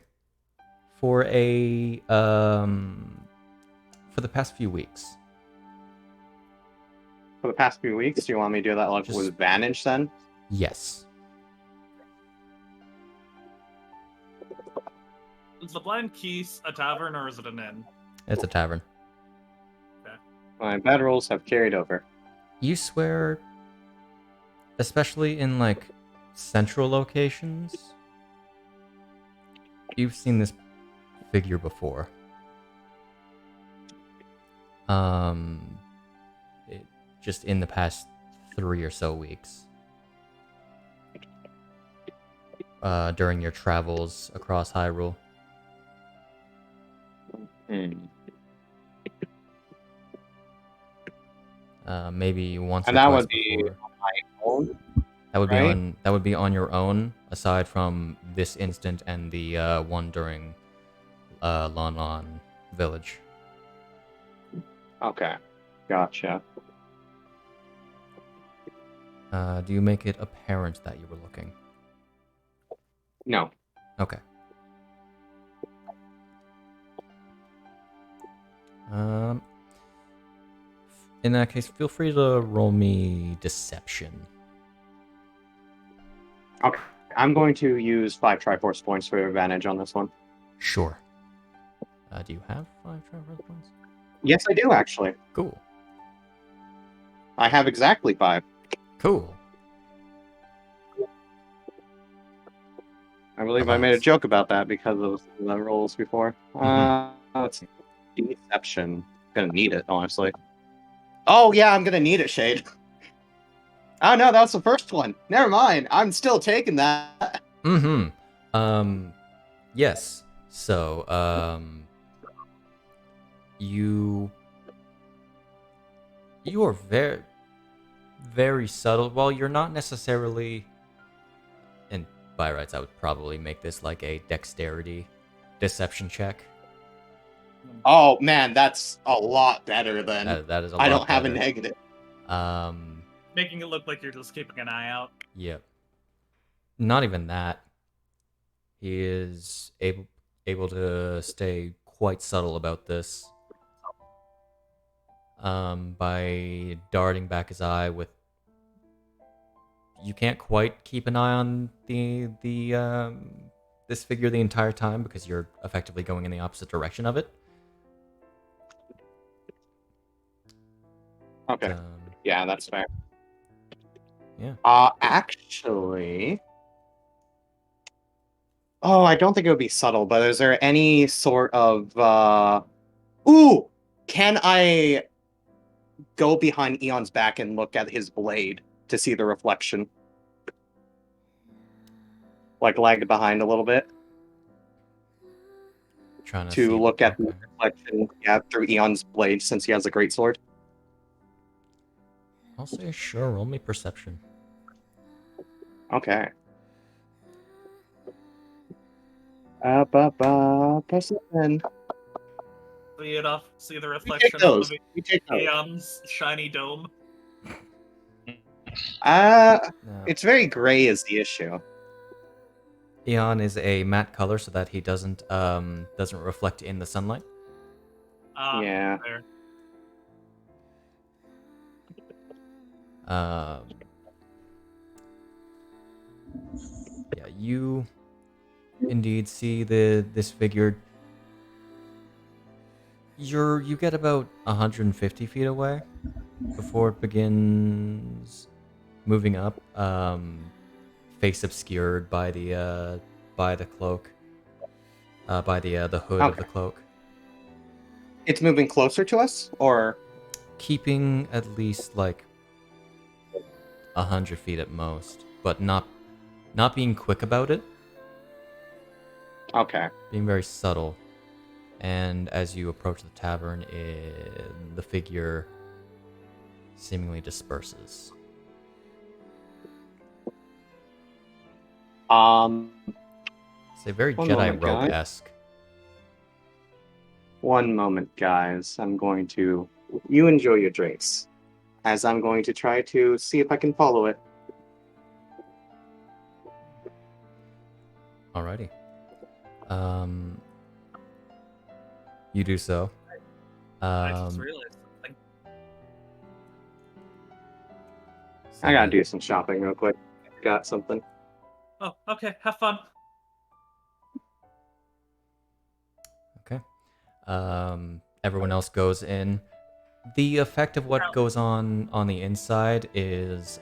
for a for the past few weeks. For the past few weeks, do you want me to do that like Just- with advantage then? Yes. Is the Blind Keys a tavern or is it an inn? It's a tavern. My bad rolls have carried over. You swear, especially in like central locations, you've seen this figure before. Just in the past 3 or so weeks. During your travels across Hyrule. Maybe once And or that twice would be before. on my own. That would right? be on your own, aside from this instant and the one during Lon Lon Village. Okay. Gotcha. Do you make it apparent that you were looking? No. Okay. In that case, feel free to roll me deception. Okay. I'm going to use 5 Triforce points for advantage on this one. Sure. Do you have 5 Triforce points? Yes, I do actually. Cool. I have exactly 5. Cool. I believe I made a joke about that because of the rolls before. Let's see. Deception. Gonna need it, honestly. Oh yeah, I'm gonna need it, Shade. Oh no, that was the first one. Never mind. I'm still taking that. Yes. So, you are very, very subtle. Well, you're not necessarily, and by rights, I would probably make this like a dexterity deception check. Oh man, that's a lot better than. That is a I lot don't have a better. negative. Making it look like you're just keeping an eye out. Yep. Not even that. He is able to stay quite subtle about this. By darting back his eye with. You can't quite keep an eye on this figure the entire time because you're effectively going in the opposite direction of it. Okay. Yeah, that's fair. Yeah. Actually. Oh, I don't think it would be subtle, but is there any sort of Ooh! Can I go behind Eon's back and look at his blade to see the reflection? Like lagged behind a little bit. Trying to see- look at okay. the reflection through Eon's blade since he has a great sword. I'll say sure, roll me perception. Okay. Perception. See the We reflection take those. of We take those. Eon's shiny dome. No. It's very gray is the issue. Eon is a matte color so that he doesn't reflect in the sunlight. Yeah. There. Yeah, you indeed see this figure. You get about 150 feet away before it begins moving up. Face obscured by the cloak, by the hood of the cloak. It's moving closer to us, or Keeping at least like 100 feet at most, but not being quick about it. okay. Being very subtle. And as you approach the tavern, the figure seemingly disperses. It's a very One Jedi moment, guys. Rogue-esque. One moment, guys. I'm going to. You enjoy your drinks, as I'm going to try to see if I can follow it. Alrighty. You do so. I just realized something. I gotta do some shopping real quick. Got something. Oh, okay. Have fun. Okay. Everyone else goes in. The effect of what goes on the inside is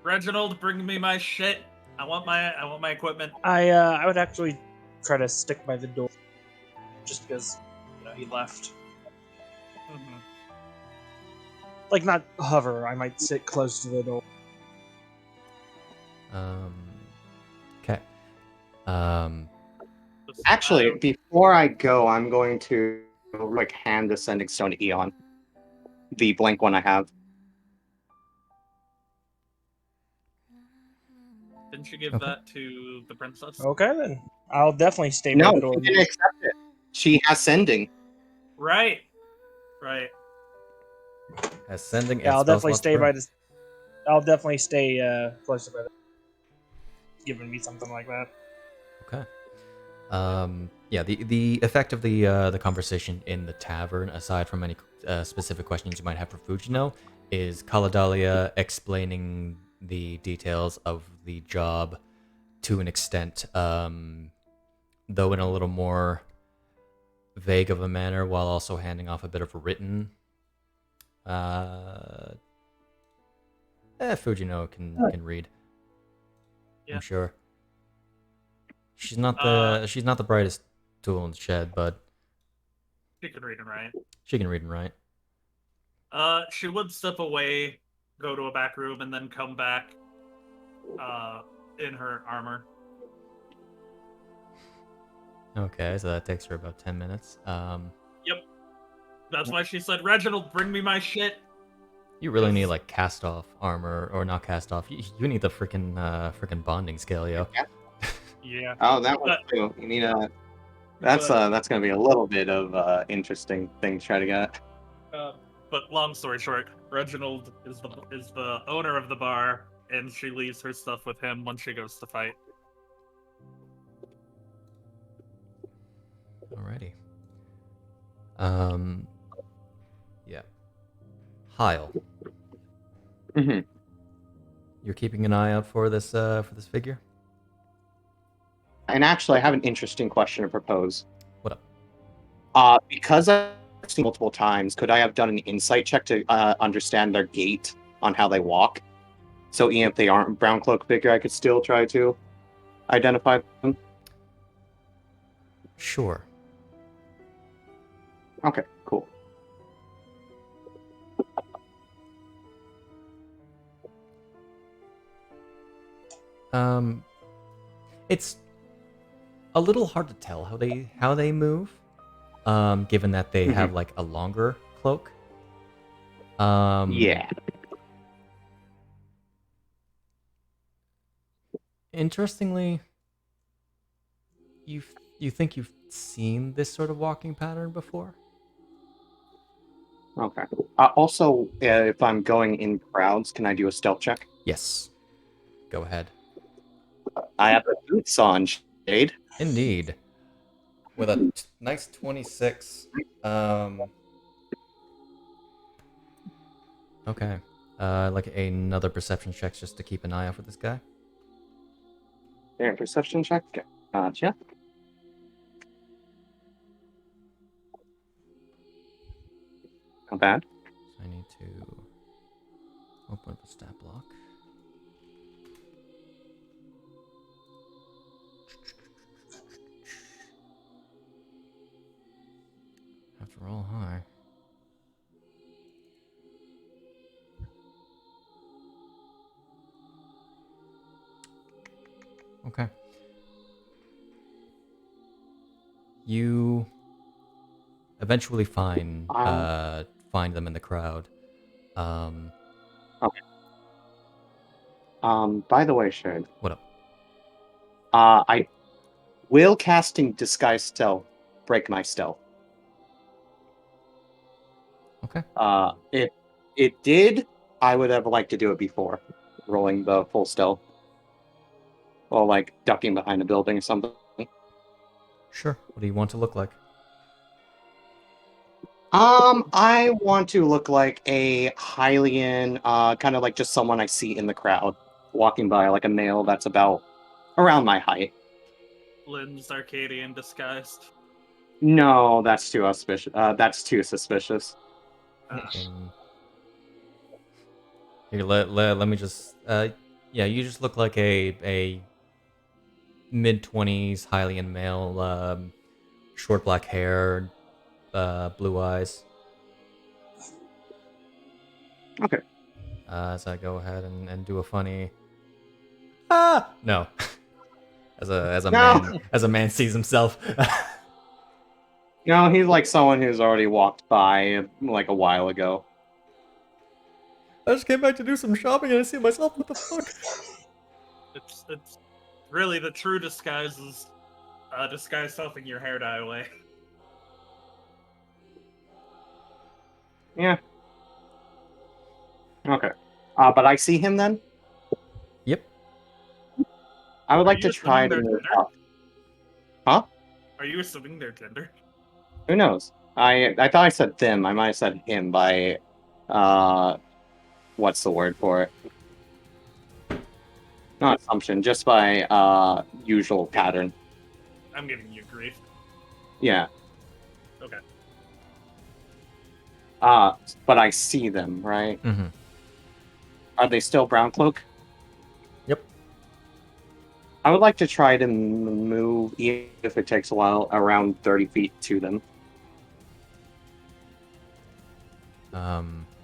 Reginald, bring me my shit. I want my equipment. I would actually try to stick by the door, just because he left. Mhm. Like not hover. I might sit close to the door. okay. Actually, before I go, I'm going to like hand the sending stone to Eon. The blank one I have. Didn't you give Okay. that to the princess? Okay then. I'll definitely stay by No, the door. she didn't accept it. She has sending. Right. Right. Ascending. Yeah, I'll definitely stay by this. I'll definitely stay closer by the. Giving me something like that. Okay. Yeah, the effect of the conversation in the tavern, aside from any specific questions you might have for Fujino, is Kaladalia explaining the details of the job to an extent, though in a little more vague of a manner, while also handing off a bit of a written. Fujino can read. Yeah. I'm sure. She's not the brightest tool in the shed, but She can read and write. she can read and write. She would step away, go to a back room, and then come back in her armor. Okay, so that takes her about 10 minutes. Yep. That's why she said, Reginald, bring me my shit. You really need like cast off armor, or not cast off. You need the freaking bonding scale, yo. Yeah. Oh, that one too. You need a That's But- that's gonna be a little bit of interesting thing to try to get. But long story short, Reginald is the owner of the bar, and she leaves her stuff with him when she goes to fight. Alrighty. Yeah. Hyle, hmm you're keeping an eye out for this figure. And actually, I have an interesting question to propose. What up? Because I've seen multiple times, could I have done an insight check to understand their gait on how they walk? So even if they aren't brown cloak figure, I could still try to identify them. Sure. Okay, cool. It's a little hard to tell how they move, given that they have like a longer cloak. Yeah. Interestingly, you think you've seen this sort of walking pattern before? Okay. Also, if I'm going in crowds, can I do a stealth check? Yes. Go ahead. I have the boots on, Shade. Indeed. With a nice 26. Okay. Like another perception check just to keep an eye out for this guy. There, perception check. Gotcha. Not bad. I need to open up the stat block. Have to roll high. Okay. You eventually find them in the crowd. Okay. By the way, Shade. What up? I will casting disguise stealth break my stealth. Okay. If it did, I would have liked to do it before rolling the full stealth, or like ducking behind a building or something. Sure. What do you want to look like? I want to look like a Hylian, kind of like just someone I see in the crowd walking by, like a male that's about around my height. Lynn's Arcadian disguised. No, that's too suspicious. Here, let me just. Yeah, you just look like a mid-20s Hylian male, short black hair, blue eyes. Okay. So I go ahead and do a funny. No. as a man sees himself. No, he's like someone who's already walked by like a while ago. I just came back to do some shopping and I see myself. What the fuck? It's really the true disguise is disguise selfing your hair dye away. Yeah. Okay. But I see him then? Yep. I would like you to try assuming to their move gender? up. Huh? Are you assuming their gender? Who knows? I thought I said them. I might have said him by what's the word for it? Not assumption, just by usual pattern. I'm giving you grief. Yeah. Okay. But I see them, right? Mm-hmm. Are they still brown cloak? Yep. I would like to try to move, even if it takes a while, around 30 feet to them.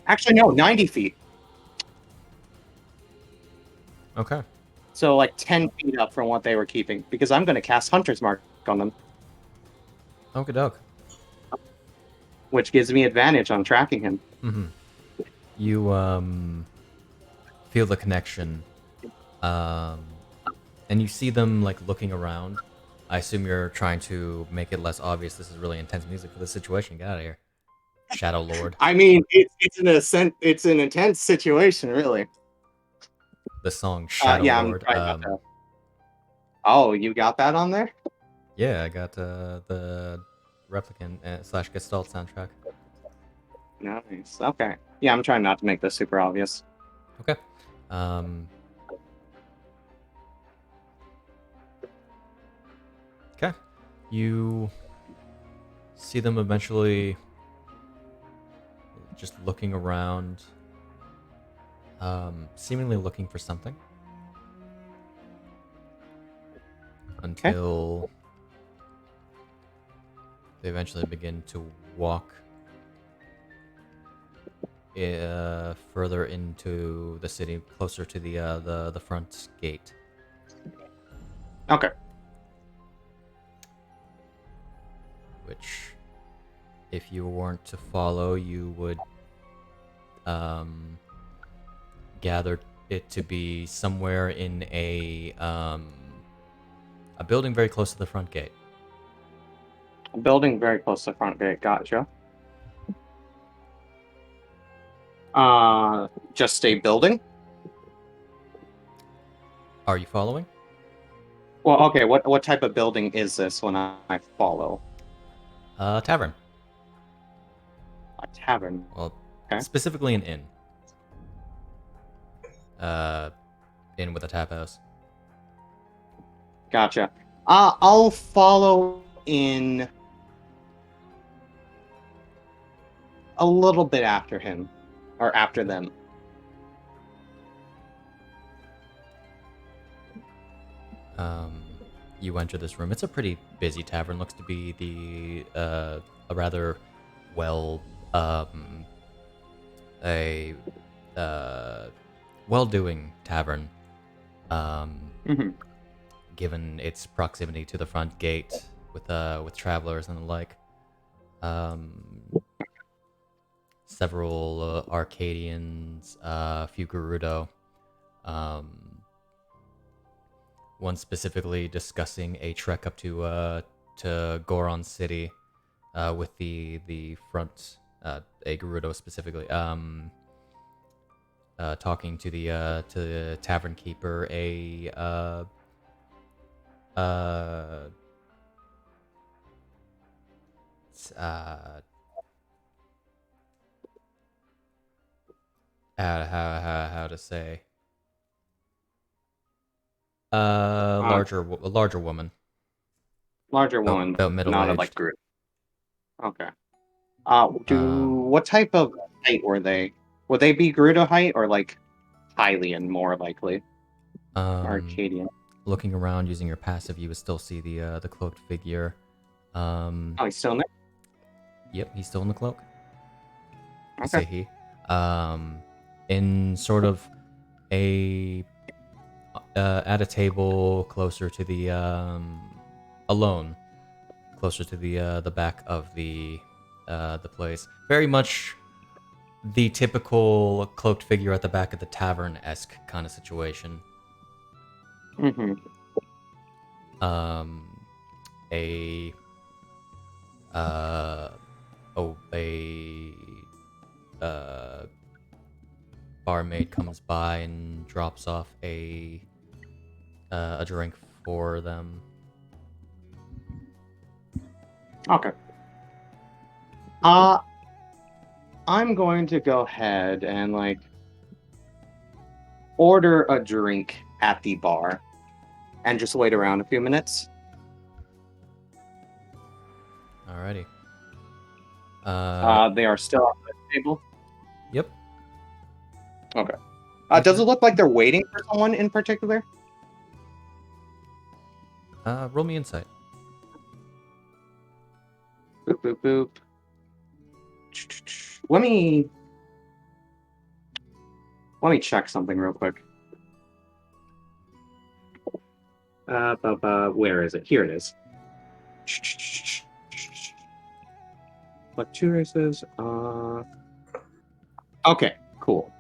Actually, no, 90 feet. Okay. So, like, 10 feet up from what they were keeping. Because I'm going to cast Hunter's Mark on them. Okie doke. Which gives me advantage on tracking him. Mm-hmm. You, feel the connection. And you see them, like, looking around. I assume you're trying to make it less obvious this is really intense music for this situation. Get out of here. Shadow Lord. I mean, it's an intense situation, really. The song Shadow yeah, Lord. I'm trying not to. Oh, you got that on there? Yeah, I got the Replicant / Gestalt soundtrack. Nice. Okay. Yeah, I'm trying not to make this super obvious. Okay. Okay. You see them eventually just looking around, seemingly looking for something. Until they eventually begin to walk further into the city, closer to the front gate. Okay. Which, if you weren't to follow, you would gather it to be somewhere in a building very close to the front gate. A building very close to the front gate. Gotcha. Just a building? Are you following? Well, okay. What type of building is this when I follow? Tavern. A tavern. Well, Okay. specifically an inn. Inn with a tap house. Gotcha. I'll follow in a little bit after him, or after them. You enter this room. It's a pretty busy tavern. Looks to be a rather well-doing tavern. Given its proximity to the front gate with travelers and the like. Several Arcadians, a few Gerudo. One specifically discussing a trek up to Goron City, with the front, a Gerudo specifically, talking to the tavern keeper, how to say, a larger woman. Larger woman, about not a middle-aged. like group. Okay. What type of height were they? Would they be Gerudo height or like Hylian more likely? Arcadian. Looking around using your passive, you would still see the cloaked figure. Oh, he's still in there? Yep, he's still in the cloak. I Okay. say he. In sort of at a table closer to the alone, closer to the back of the place. Very much the typical cloaked figure at the back of the tavern-esque kind of situation. A barmaid comes by and drops off a drink for them. Okay. I'm going to go ahead and like order a drink at the bar and just wait around a few minutes. Alrighty. They are still on the table. Yep. Okay. Does it look like they're waiting for someone in particular? Roll me insight. Boop, boop, boop. Let me check something real quick. Where is it? Here it is. What 2 races? Okay, cool.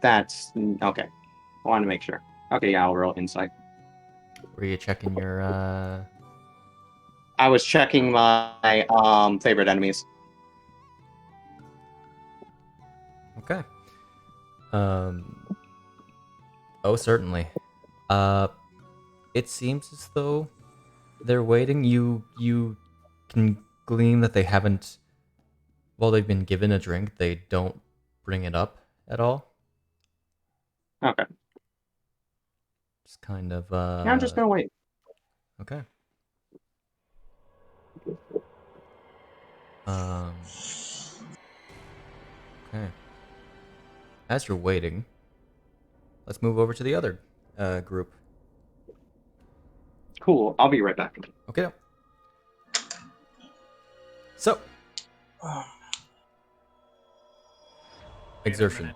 That's okay. I want to make sure. Okay, yeah, I'll roll insight. Were you checking your I was checking my favorite enemies. Okay. Oh, certainly. It seems as though they're waiting. You can glean that they haven't. While they've been given a drink, they don't bring it up at all. Okay. Just kind of. Yeah, I'm just gonna wait. Okay. Um. Okay. As you're waiting, let's move over to the other group. Cool. I'll be right back. Okay. So, exertion.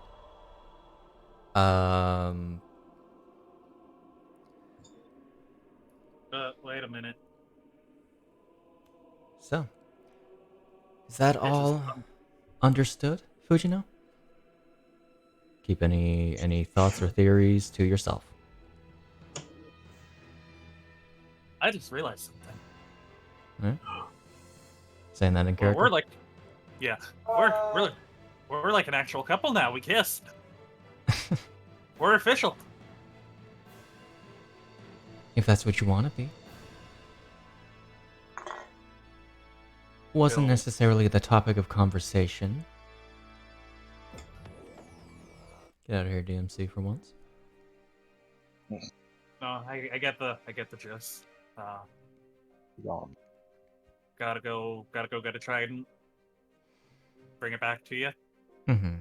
Wait a minute. So, is that all understood, Fujino? Keep any thoughts or theories to yourself. I just realized something. Alright. Saying that in Well, character. we're like, yeah, we're like an actual couple now. We kissed. We're official. If that's what you want to be. Wasn't Bill. necessarily the topic of conversation. Get out of here, DMC, for once. No, I get the gist. Gotta go get a trident. Bring it back to you. Mm-hmm.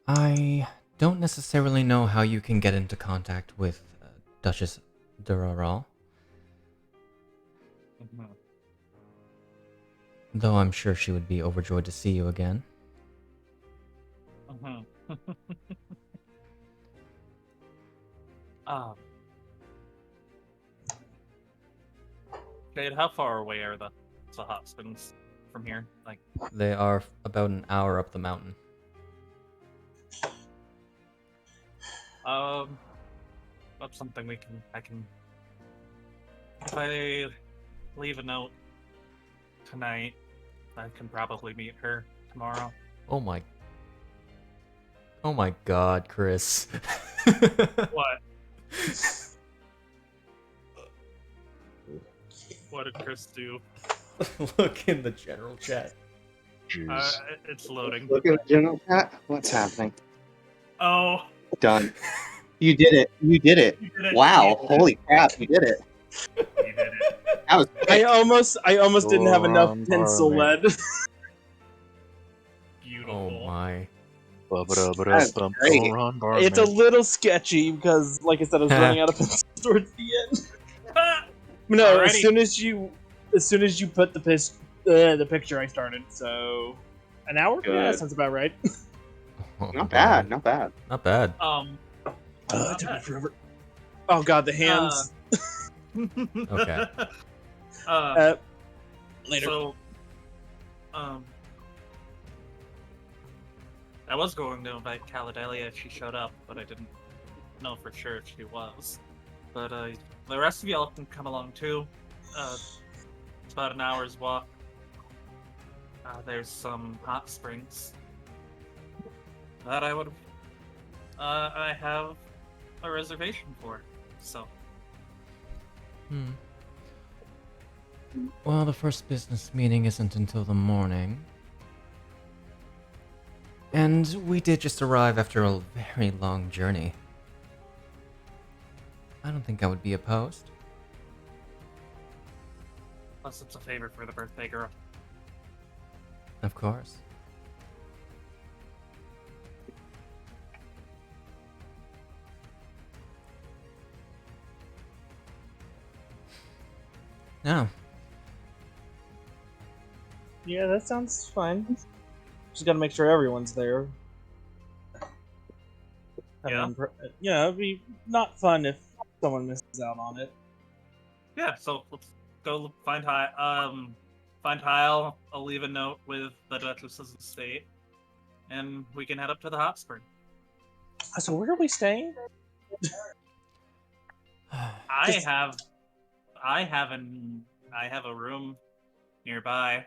I don't necessarily know how you can get into contact with Duchess Duraral. Mm-hmm. Though I'm sure she would be overjoyed to see you again. Mm-hmm. Jade, how far away are the hot springs from here? Like, They are about an hour up the mountain. that's something I can. If I leave a note tonight, I can probably meet her tomorrow. Oh my god, Chris. What? What did Chris do? Look in the general chat. Jeez. It's loading. Look at the general chat. What's happening? Oh, Done. You did it. You did it. you did it. Wow. You did Holy crap. You did it. it. You did it. That was I almost didn't have enough Run, pencil Barman. lead. Beautiful. Oh my. That's great. Run, Barman. It's a little sketchy because, like I said, I was running out of pencils towards the end. No, as Alrighty. soon as you put the picture, I started. So an hour? Good. Yeah, that sounds about right. Oh, Not bad. Not bad. Not bad. It took me forever. Oh god, the hands. Okay. Later. So, I was going to invite Caladelia if she showed up, but I didn't know for sure if she was. But the rest of y'all can come along too. It's about an hour's walk. There's some hot springs that I have a reservation for. So. Well, the first business meeting isn't until the morning. And we did just arrive after a very long journey. I don't think I would be opposed. Plus, it's a favor for the birthday girl. Of course. Now, Yeah, that sounds fine. Just gotta make sure everyone's there. Yeah. It'd be not fun if someone misses out on it. Yeah, so let's go find Hyle. I'll leave a note with the Duchess's estate, and we can head up to the hot spring. So where are we staying? I have I have a room nearby.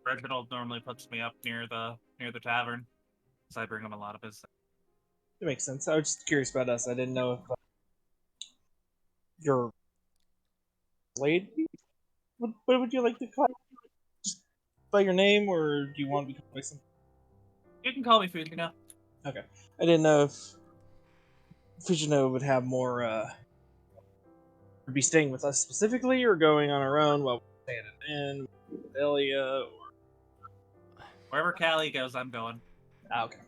Reginald normally puts me up near the tavern, so I bring him a lot of his. It makes sense. I was just curious about us. I didn't know if you're lady. What would you like to call? Just by your name, or do you want to be called by something? You can call me Fujino. Okay. I didn't know if Fujino would have more. Would be staying with us specifically, or going on her own while we're staying in with Elia. Or... Wherever Callie goes, I'm going. Okay.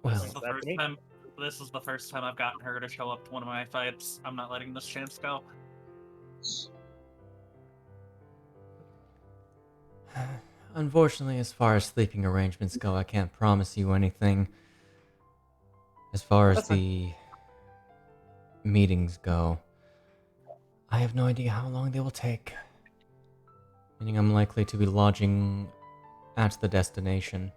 Well, This is the first time I've gotten her to show up to one of my fights. I'm not letting this chance go. unfortunately, as far as sleeping arrangements go, I can't promise you anything. As far as That's the meetings go, I have no idea how long they will take. Meaning I'm likely to be lodging at the destination.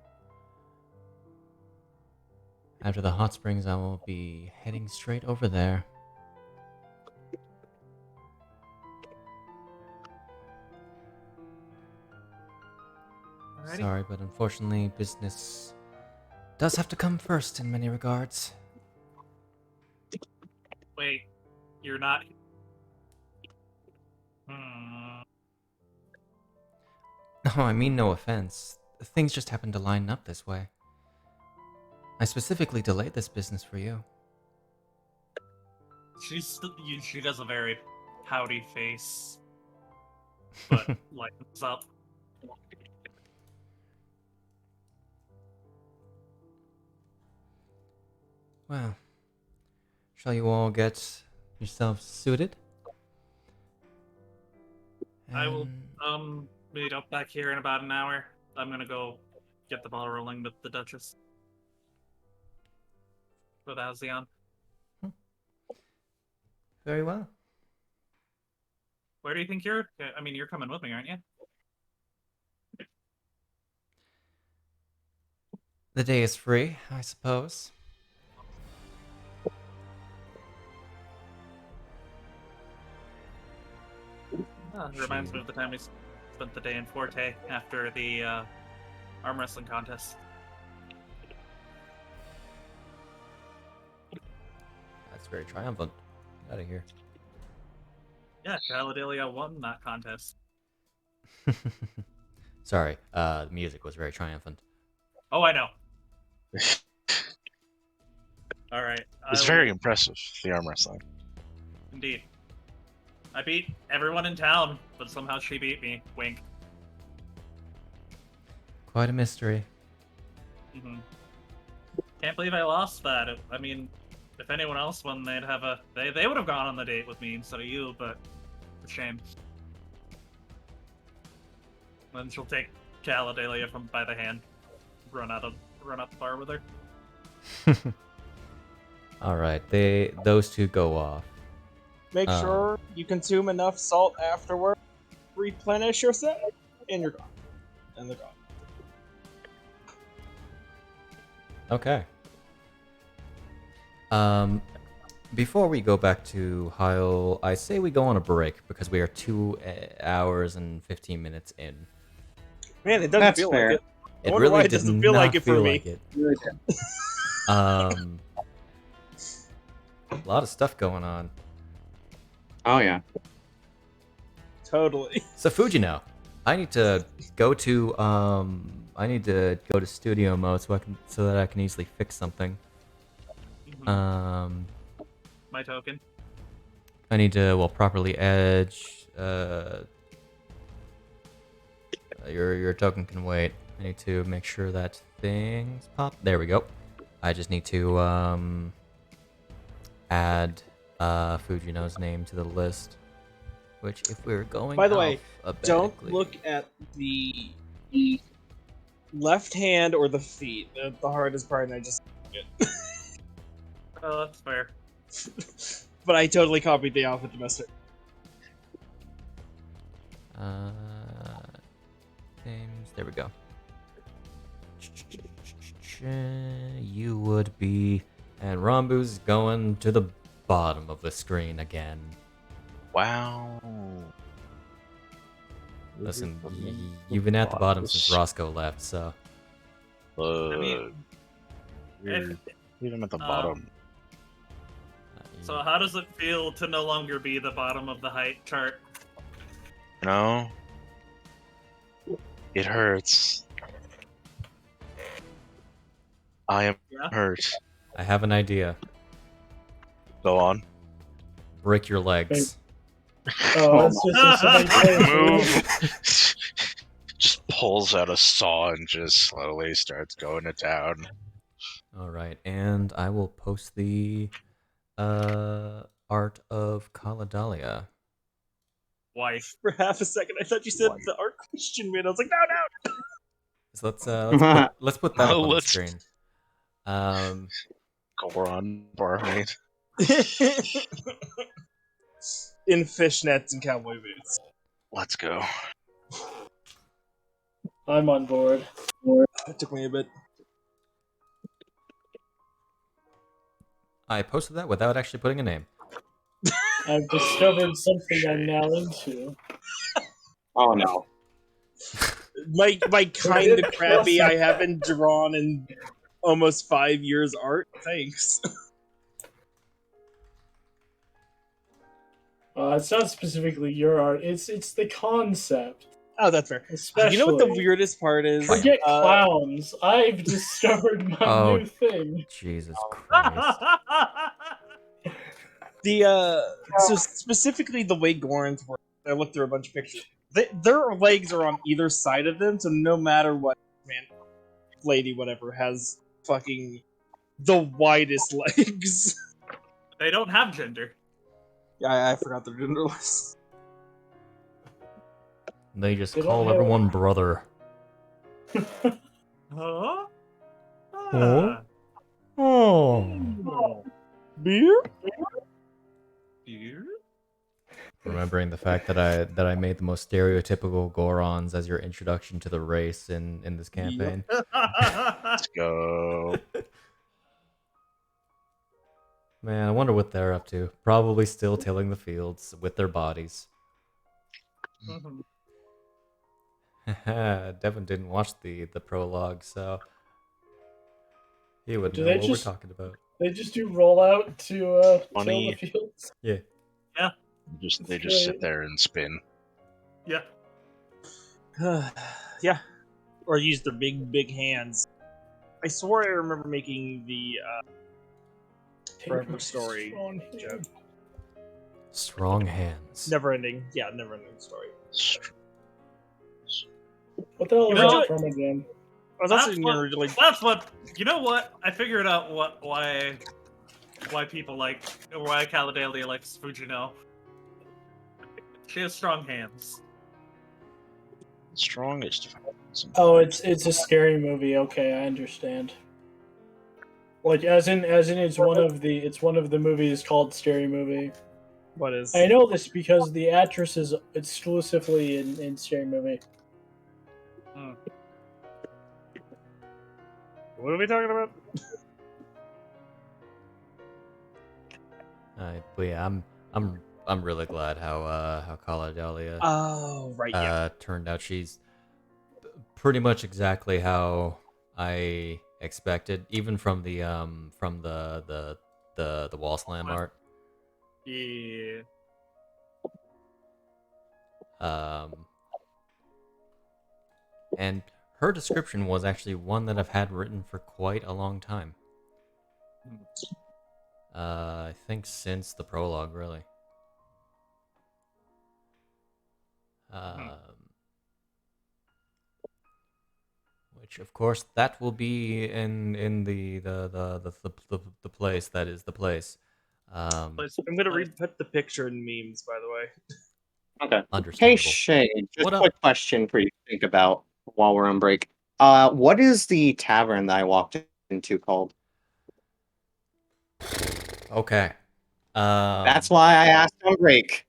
After the hot springs, I will be heading straight over there. Alrighty. Sorry, but unfortunately, business does have to come first in many regards. Wait, you're not. Hmm. No, I mean no offense. Things just happen to line up this way. I specifically delayed this business for you. She does a very pouty face, but lightens up. Well, shall you all get yourselves suited? I will And- meet up back here in about an hour. I'm gonna go get the ball rolling with the Duchess. With Alzion. Very well. Where do you think you're? I mean, you're coming with me, aren't you? The day is free, I suppose. It reminds me of the time we spent the day in Forte after the arm wrestling contest. That's very triumphant. Get out of here. Yeah, Caladelia won that contest. Sorry, the music was very triumphant. Oh, I know. All right. It's very impressive, the arm wrestling. Indeed. I beat everyone in town, but somehow she beat me. Wink. Quite a mystery. Mm-hmm. Can't believe I lost that. I mean, if anyone else won, they'd have they would have gone on the date with me instead of you, but it's a shame. Then she'll take Caladelia from by the hand, run up the bar with her. Alright, those two go off. Make sure you consume enough salt afterward, replenish yourself, and you're gone. And they're gone. Okay. Before we go back to Hyle, I say we go on a break because we are 2 hours and 15 minutes in. Man, it doesn't That's feel fair. like it. I It wonder really why it did doesn't feel not like it for feel me. like it. A lot of stuff going on. Oh yeah. Totally. So Fujino, I need to go to studio mode so that I can easily fix something. Mm-hmm. My token. I need to properly edge. Your token can wait. I need to make sure that things pop. There we go. I just need to add Fujino's name to the list. Which, if we're going, By the way, don't alphabetically- look at the left hand or the feet. The hardest part, and I just. Oh, that's fair. But I totally copied the alpha domestic. Names. There we go. You would be, and Rambu's going to the bottom of the screen again. Wow. Listen, you've been at the bottom since Roscoe left, so. I mean, Weird. Leave him at the Um, bottom. so how does it feel to no longer be the bottom of the height chart? You know? It hurts. I am Yeah. hurt. I have an idea. Go on. Break your legs. Oh, it's just if somebody plays Move. Just pulls out a saw and just slowly starts going to town. All right, and I will post the art of Kaladalia. Wife. For half a second, I thought you said the art Christian man. I was like, no. So let's put that up on the Let's- screen. Goron barmaid. In fishnets and cowboy boots. Let's go. I'm on board. It took me a bit. I posted that without actually putting a name. I've discovered something I'm now into. Oh no. My kind of crappy I haven't drawn in almost 5 years art. Thanks. It's not specifically your art. It's the concept. Oh, that's fair. Especially. You know what the weirdest part is? Forget clowns. I've discovered my Oh. new thing. Jesus Christ. So specifically the way Gorons work, I looked through a bunch of pictures. Their legs are on either side of them, so no matter what, man, lady, whatever, has fucking the widest legs. They don't have gender. Yeah, I forgot they're genderless. They just They don't call have- everyone brother. Huh? Oh. Oh. Beer? Beer? Remembering the fact that I made the most stereotypical Gorons as your introduction to the race in this campaign. Let's go. Man, I wonder what they're up to. Probably still tilling the fields with their bodies. Mhm. Devon didn't watch the prologue, so he would Do know they what just- we're talking about. They just do rollout to till Funny. the fields. Yeah. They just sit there and spin. Yeah. Yeah. Or use their big hands. I swore I remember making the Forever Story Strong joke. hand. Strong hands. Never ending. Yeah, never ending story. What the hell is You know that what? from again? I was That's also what- originally. That's what. You know what? I figured out why people like why Kaladalia likes Fujino. She has strong hands. Strongest. Oh, it's a scary movie. Okay, I understand. Like as in it's one of the movies called Scary Movie. What is? I know this because the actress is exclusively in Scary Movie. What are we talking about? But yeah, I'm really glad how Kaladalia Oh, right, yeah. turned out. She's pretty much exactly how I expected, even from the wall slam art. Yeah. And her description was actually one that I've had written for quite a long time. I think since the prologue, really. Which, of course, that will be in the place that is the place. I'm gonna put the picture in memes, by the way. Okay. Hey Understandable. Shay, just What a up? quick question for you to think about while we're on break. What is the tavern that I walked into called? Okay. That's why I asked on break.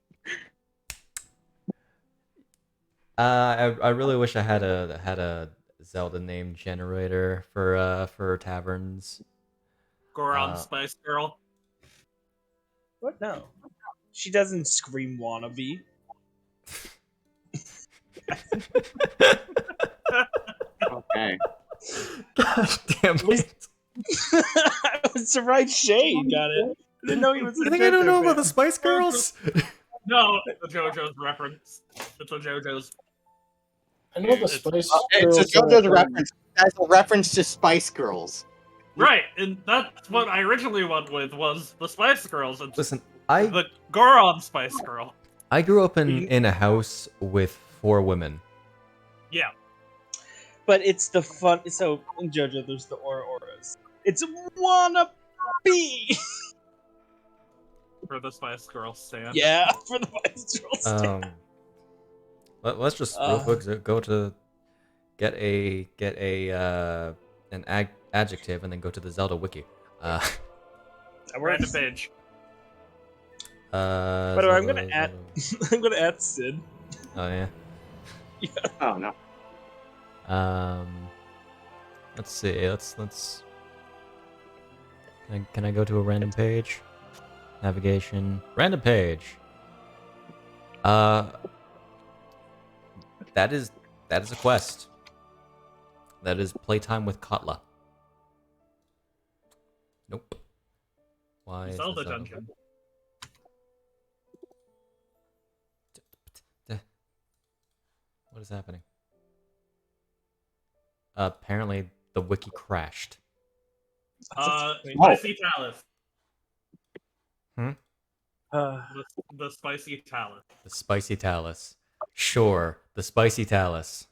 I really wish I had a Zelda name generator for taverns. Goron Spice Girl. What? No. She doesn't scream wannabe. Okay. Gosh damn it. It's the right shade, got it. I didn't know he was a You think I don't know about the fan. Spice Girls? No, the JoJo's reference. It's a JoJo's. I know the Spice It's a Girls. JoJo's reference. That's a reference to Spice Girls. Right, and that's what I originally went with was the Spice Girls. And Listen, the Goron Spice Girl. I grew up in a house with 4 women. Yeah. But it's the fun. So in JoJo, there's the auras. It's wannabe. For the Spice Girls stand. Yeah, for the Spice Girls. Let's just real quick go to get an adjective and then go to the Zelda wiki. That Random works. page. By the way, I'm gonna add. I'm gonna add Sid. Oh yeah. Oh no. Let's see. Let's. Can I go to a random page? Navigation. Random page. That is a quest. That is playtime with Katla. Nope. Why is Zelda this dungeon. What is happening? Apparently the wiki crashed. Spicy Talus. Uh, The Spicy Talus. The Spicy Talus. Sure, the Spicy Talus.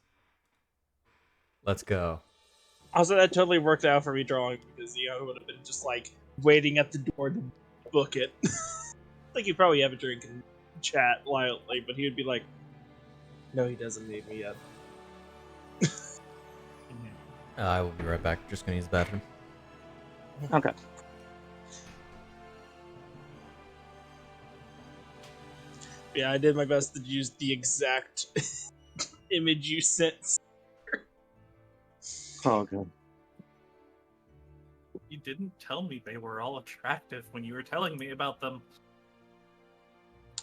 Let's go. also, that totally worked out for me drawing because it would have been just like waiting at the door to book it. Like he'd probably have a drink and chat loudly, but he would be like, "No, he doesn't need me yet." I will be right back. Just gonna use the bathroom. Okay. Yeah, I did my best to use the exact image you sent. Oh god. You didn't tell me they were all attractive when you were telling me about them.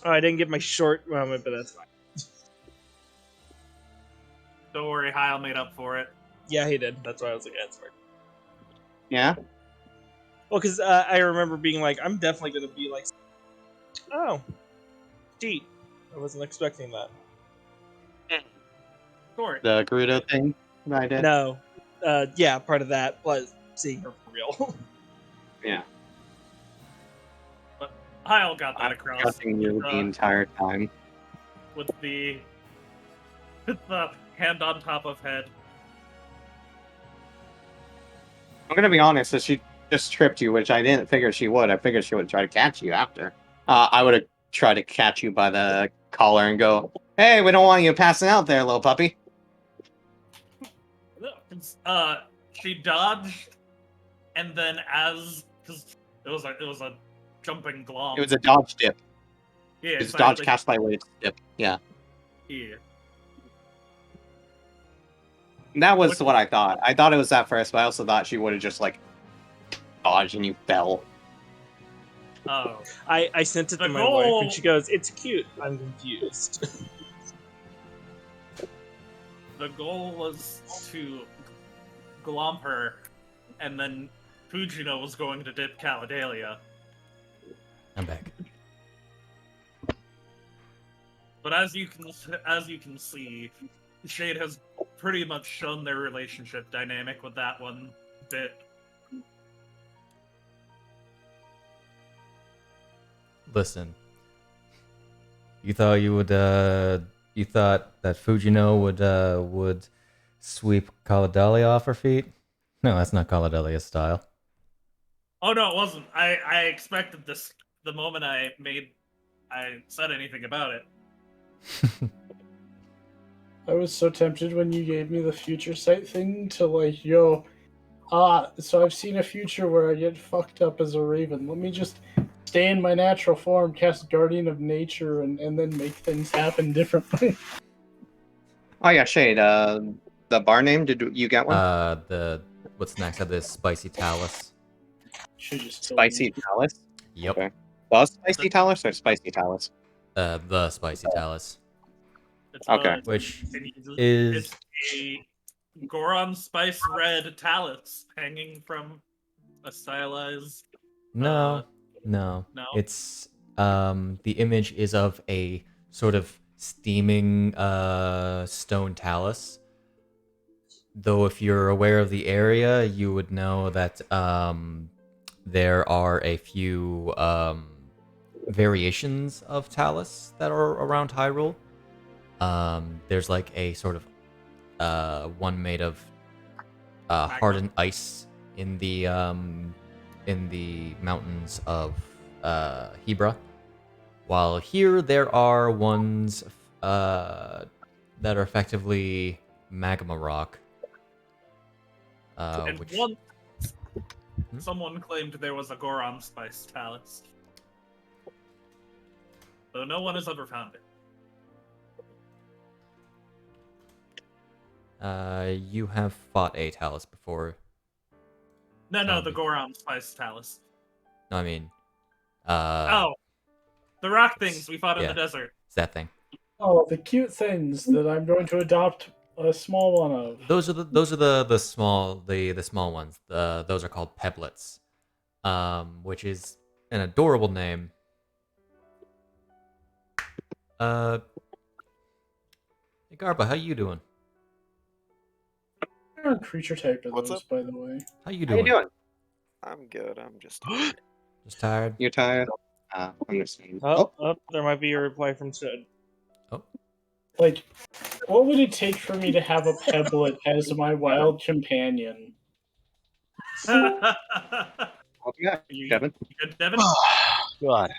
Oh, I didn't get my short moment, but that's fine. Don't worry, Hyle made up for it. Yeah, he did. That's why I was like, that's fine. Yeah? Well, because I remember being like, I'm definitely going to be like, oh, Deet. I wasn't expecting that. Sorry. The Gerudo thing that I did? No. Yeah, part of that was seeing her for real. Yeah. But Hyle got that I'm across trusting you the entire time. with the hand on top of head. I'm gonna be honest, if she just tripped you, which I didn't figure she would, I figured she would try to catch you after. I would have tried to catch you by the collar and go, "Hey, we don't want you passing out there, little puppy." She dodged, and then because it was a jumping glom. It was a dodge dip. Yeah, It's exactly. dodge cast by wave dip. Yeah. Yeah. That was what I thought. I thought it was that first, but I also thought she would have just like dodged and you fell. Oh. I sent it to The my goal- wife, and she goes, "It's cute." I'm confused. The goal was to glom her, and then Fujino was going to dip Caladelia. I'm back. But as you can see, Shade has pretty much shown their relationship dynamic with that one bit. Listen. You thought that Fujino would sweep Kaladalia off her feet? No, that's not Kaladalia's style. Oh no, it wasn't. I expected this the moment I said anything about it. I was so tempted when you gave me the future sight thing to like, so I've seen a future where I get fucked up as a raven. Let me just stay in my natural form, cast Guardian of Nature, and then make things happen differently. Oh yeah, Shade. The bar name? Did you get one? What's next? I have this Spicy Talus. Should just kill Spicy me. Palace. Yep. Okay. Was spicy talus or spicy talus? The spicy talus, It's Okay. which it's is a Goron spice red talus hanging from a stylized. no, No. it's the image is of a sort of steaming stone talus. Though if you're aware of the area, you would know that there are a few variations of talus that are around Hyrule. There's like a sort of one made of hardened ice in the mountains of Hebra, while here there are ones that are effectively magma rock. And Which once someone claimed there was a Goron spice talus, though no one has ever found it. you have fought a talus before. No, the Zombi. Goron spice talus. No, I mean, The rock things we fought in yeah. the desert. it's that thing. Oh, the cute things that I'm going to adopt a small one of. Those are the small ones. Those are called peblets, which is an adorable name. Hey Garba, how you doing? What creature type are What's those, up? by the way? How you How you doing? doing? I'm good. I'm just. Just tired? You tired? Understand. There might be a reply from Sid. Like, what would it take for me to have a pebblet as my wild companion? What you got, You Devon? good, Devon? God.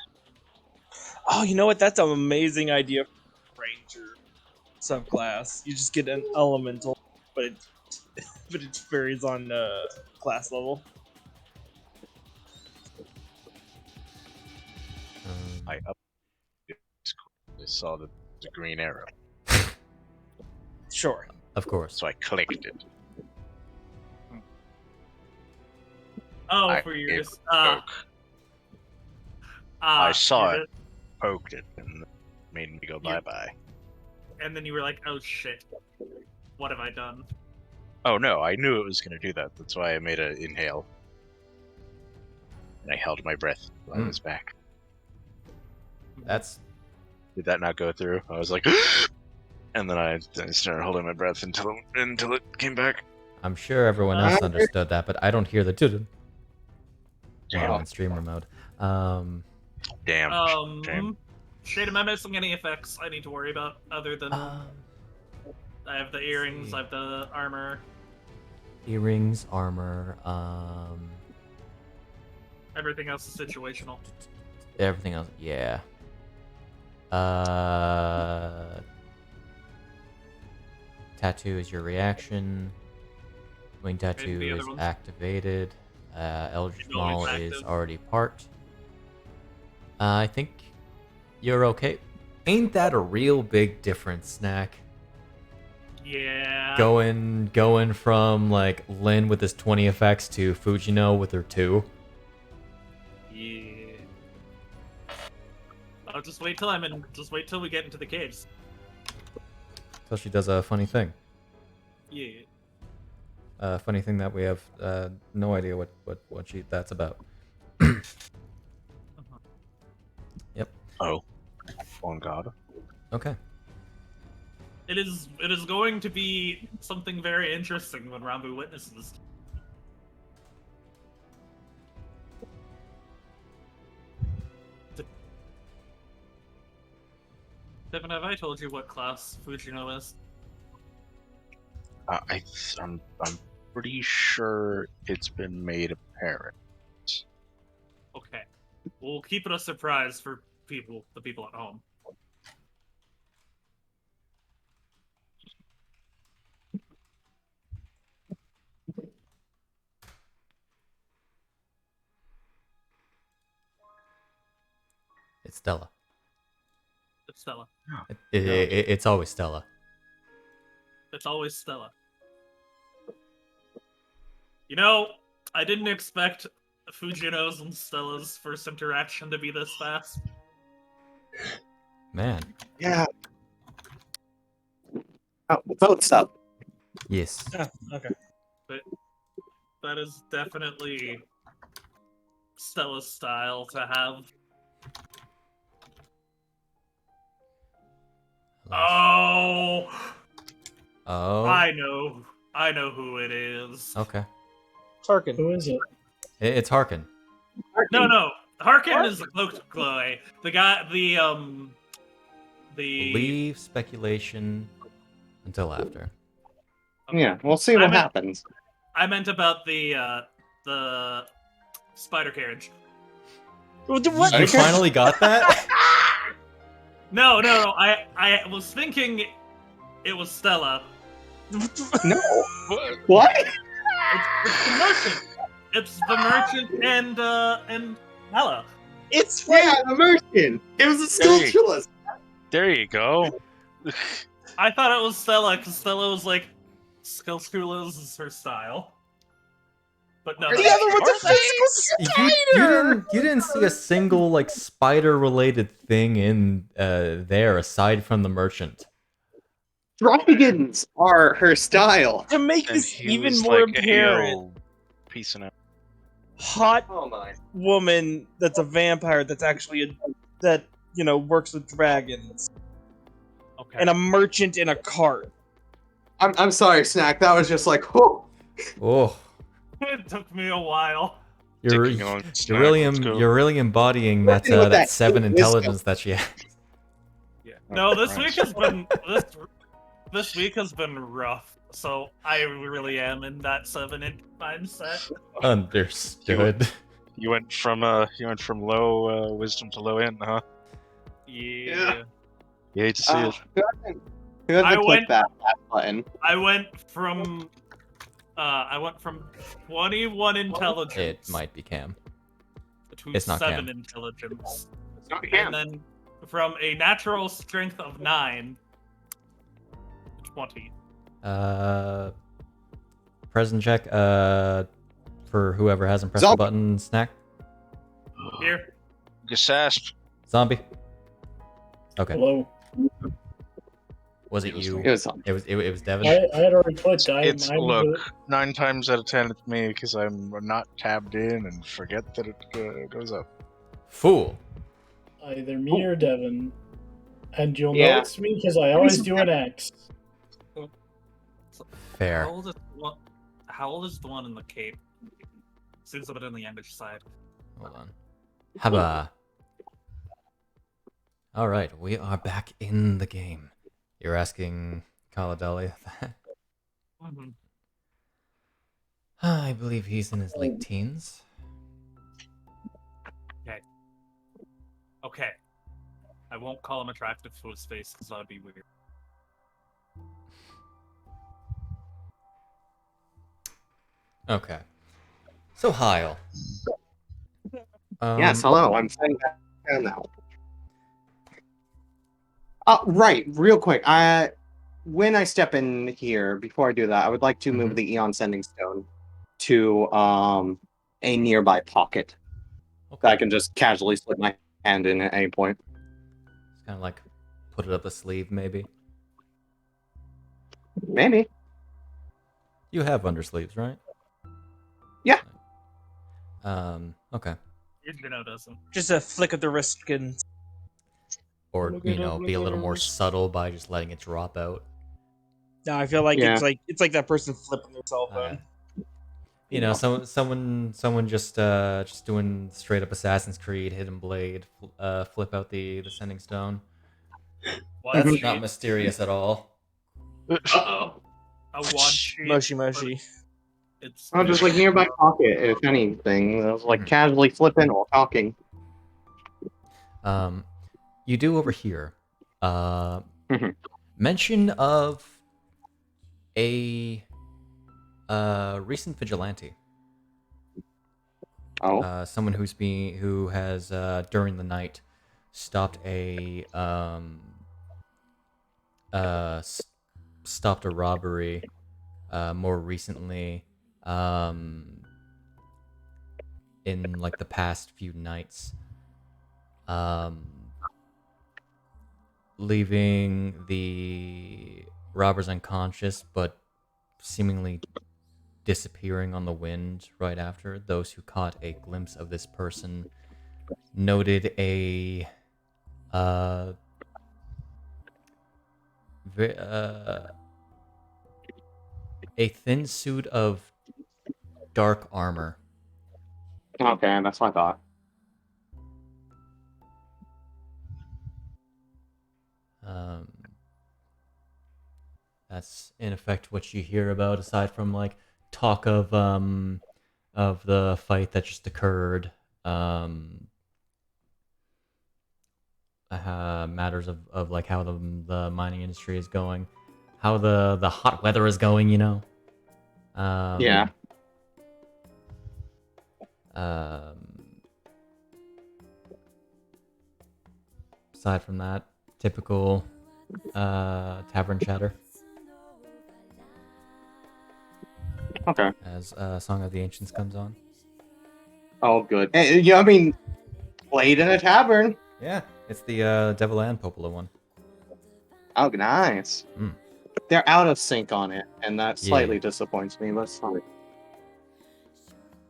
Oh, you know what? That's an amazing idea for Ranger subclass. You just get an elemental, but it varies on class level. I saw the green arrow, Sure. Of course. so I clicked it. Oh, I- for it yours. broke. I saw you it, poked it, and it made me go bye bye. did- And then you were like, oh shit. What have I done? Oh no, I knew it was gonna do that. That's why I made an inhale. And I held my breath while I was back. That's Did that not go through? I was like, and then I started holding my breath until it came back. I'm sure everyone else understood that, but I don't hear the tudun. Damn. On streamer mode. Damn. Shame. Shade, am I missing any effects I need to worry about other than I have the earrings, I have the armor, earrings, armor, everything else is situational. everything else, yeah. Tattoo is your reaction. Wing tattoo the other is ones? activated. Eldritch And no, it's Maul is active. already parked. I think you're okay. Ain't that a real big difference, Snak? Yeah. Going from like Lin with his 20 effects to Fujino with her 2. Yeah. I'll just wait till just wait till we get into the caves. So she does a funny thing. Yeah. Funny thing that we have no idea what that's about. Yep. Oh. On God. Okay. It is going to be something very interesting when Rambu witnesses. Devon, have I told you what class Fujino is? I'm pretty sure it's been made apparent. Okay. We'll keep it a surprise for the people at home. It's Stella. It's Stella. It's always Stella. It's always Stella. You know, I didn't expect Fujino's and Stella's first interaction to be this fast. Man. Yeah. Oh, vote's up. Yes. Ah, okay. But that is definitely Stella's style to have. Oh, Oh. I know who it is. Okay. Tarkin. Who is it? It's Harkin. No, Harkin is the cloaked guy. The guy, the Leave speculation until after. Yeah, we'll see what happens. I meant about the spider carriage. What? You finally got that? No. I was thinking it was Stella. No. What? It's the merchant. It's the merchant and Hella. It's Yeah, the merchant. It was a Skulltula. There you go. I thought it was Stella because Stella was like, Skulltulas is her style. But no, The other one's a physical spider. You didn't see a single like spider related thing in there aside from the merchant. Dragons are her style. To make And this he even was more like a apparent, heel piecing out. hot Oh my. woman that's a vampire that's actually works with dragons, Okay. and a merchant in a cart. I'm sorry, Snak. That was just like, whoa. Oh, It took me a while. you're Taking on you're Snak, really let's go. you're really embodying that Working with that that 7 wisdom. intelligence that she has. Yeah. No, this Christ. week has been this week has been rough. So I really am in that 7-inch mindset. Understood. You went from low wisdom to low end, huh? Yeah. You hate to see it. Who hasn't I clicked went- that button? I went from 21 intelligence It might be Cam. to It's not 7 Cam. intelligence. It's not And then from a natural strength of 9 to 20. Present check. For whoever hasn't pressed the Zombi. button, Snack. Here. Gasasp. Zombie. Okay. Hello. Was it you? It was It was Devon. I had already clicked. It's look. 9 times out of 10, it's me because I'm not tabbed in and forget that it goes up. Fool. Either me or Devon. And you'll Yeah. know it's me because I always do an X. Fair. How old is the one in the cape? Seems a bit on the youngish side. Hold on. Haba. All right, we are back in the game. You're asking Caladelia that? Mm-hmm. I believe he's in his late teens. Okay. I won't call him attractive to his face because that would be weird. Okay. So Hyle. yes, hello. I'm sitting back down now. Right, real quick. When I step in here, before I do that, I would like to move the Eon Sending Stone to a nearby pocket that I can just casually slip my hand in at any point. It's kind of like put it up the sleeve, maybe. Maybe. You have undersleeves, right? Yeah. Okay. Fujino doesn't. Just a flick of the wrist can. Or, Look you at know, it, be a look at little more it. subtle by just letting it drop out. No, I feel like Yeah. it's like that person flipping their cell phone. You know, someone just doing straight up Assassin's Creed, hidden blade, flip out the sending stone. One That's sheet, not mysterious at all. Uh-oh. a one sheet. Moshi moshi. It's Oh, just like nearby pocket, if anything. I was like casually flipping while talking. You do overhear Mhm. mention of a recent vigilante. Oh. Someone who has during the night stopped a stopped a robbery. More recently, in like the past few nights, leaving the robbers unconscious, but seemingly disappearing on the wind right after. Those who caught a glimpse of this person noted a thin suit of dark armor. Okay, that's what I thought. That's in effect what you hear about, aside from like talk of the fight that just occurred. Matters of like how the mining industry is going, how the hot weather is going, you know. Yeah. Aside from that, typical tavern chatter. Okay. As Song of the Ancients comes on. Oh, good. Yeah, I mean, played in a tavern. Yeah, it's the Devil and Popola one. Oh, nice. Mm. They're out of sync on it, and that slightly Yeah. disappoints me. But fine.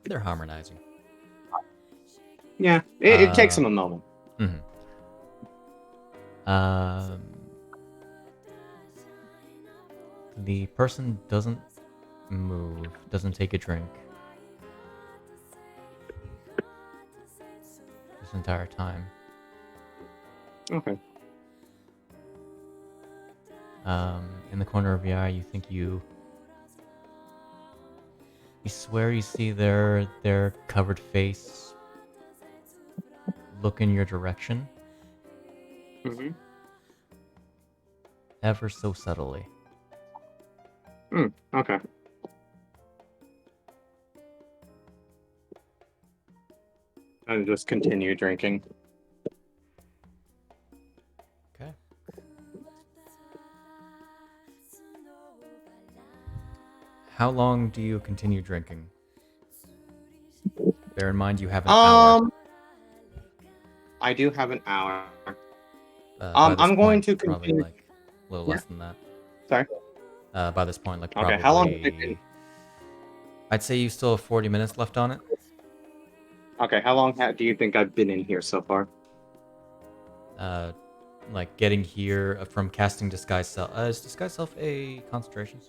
They're harmonizing. Yeah, it takes them a moment. Mm-hmm. The person doesn't move, doesn't take a drink this entire time. Okay. In the corner of your eye, you think you swear you see their covered face look in your direction, Mm-hmm. ever so subtly. Okay. And just continue drinking. Okay. How long do you continue drinking? Bear in mind you have an hour. I do have an hour. By this I'm going point, to probably continue. like a little less than that. Sorry. By this point, like probably. Okay, how long has it been? I'd say you still have 40 minutes left on it. Okay, how long do you think I've been in here so far? Like getting here from casting Disguise Self. Is Disguise Self a concentration?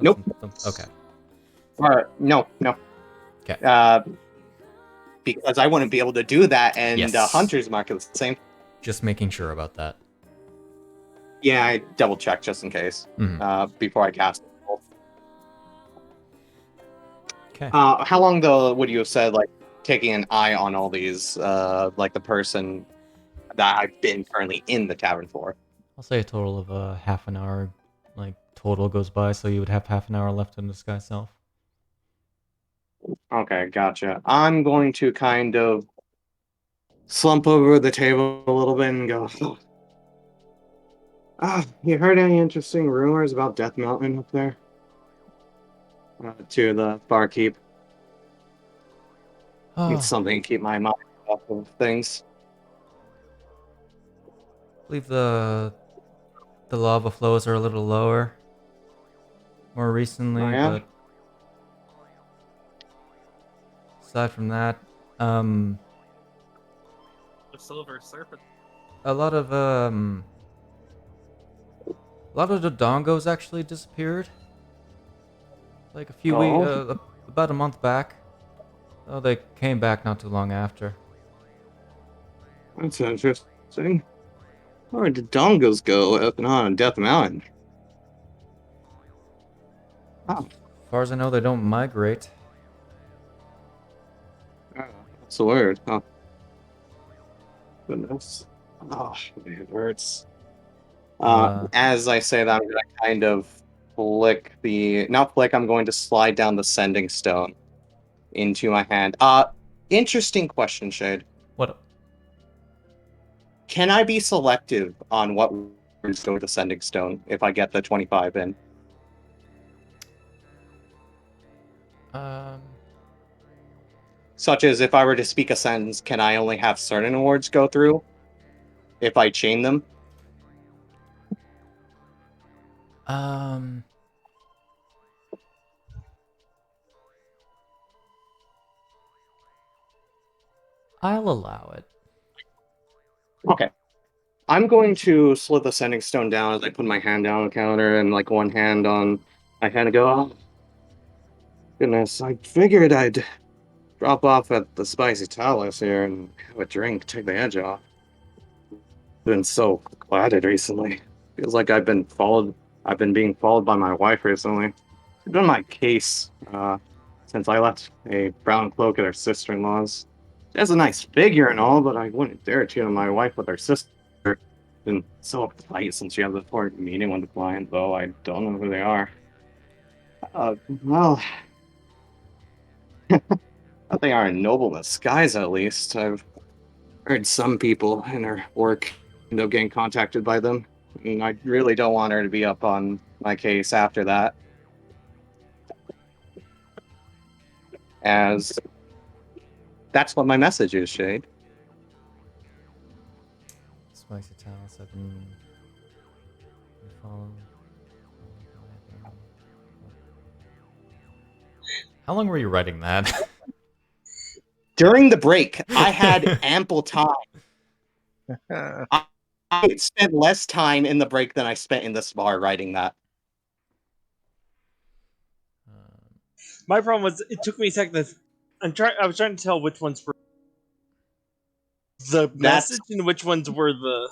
Nope. Okay. No. Okay. Because I wouldn't be able to do that, and Yes. Hunter's Mark is the same. Just making sure about that. Yeah, I double checked just in case before I cast. Okay. How long though would you have said, like, taking an eye on all these, like the person that I've been currently in the tavern for? I'll say a total of half an hour, like total goes by, so you would have half an hour left in Disguise Self. Okay, gotcha. I'm going to kind of slump over the table a little bit and go, you heard any interesting rumors about Death Mountain up there? To the barkeep. It's something to keep my mind off of things. I believe the lava flows are a little lower more recently, Oh, yeah? but aside from that, The Silver Serpent. a lot of the dongos actually disappeared. Like a few weeks, about a month back. Oh, they came back not too long after. That's interesting. Where did Dongos go up and on Death Mountain? Oh, As far as I know, they don't migrate. that's the word. Oh, goodness. Oh, it hurts. As I say that, I'm going to kind of flick I'm going to slide down the sending stone into my hand. Interesting question, Shade. What? Can I be selective on what words go to sending stone if I get the 25 in? Such as if I were to speak a sentence, can I only have certain words go through if I chain them? I'll allow it. Okay. I'm going to slow the sending stone down as I put my hand down on the counter and like one hand on my head and go, oh, goodness, I figured I'd drop off at the Spicy Talus here and have a drink, take the edge off. Been so clatted recently. Feels like I've been being followed by my wife recently. She's been my case since I left a brown cloak at her sister-in-law's. She has a nice figure and all, but I wouldn't dare cheat on my wife with her sister. Been so uptight since she had the important meeting with the client, though I don't know who they are. Well, they are noble in disguise, at least. I've heard some people in her work end up getting contacted by them, and I really don't want her to be up on my case after that. As that's what my message is, Shade. Spicy Talus, I've been following. How long were you writing that? During the break, I had ample time. I spent less time in the break than I spent in this bar writing that. My problem was it took me a second. I was trying to tell which ones were the message and which ones were the.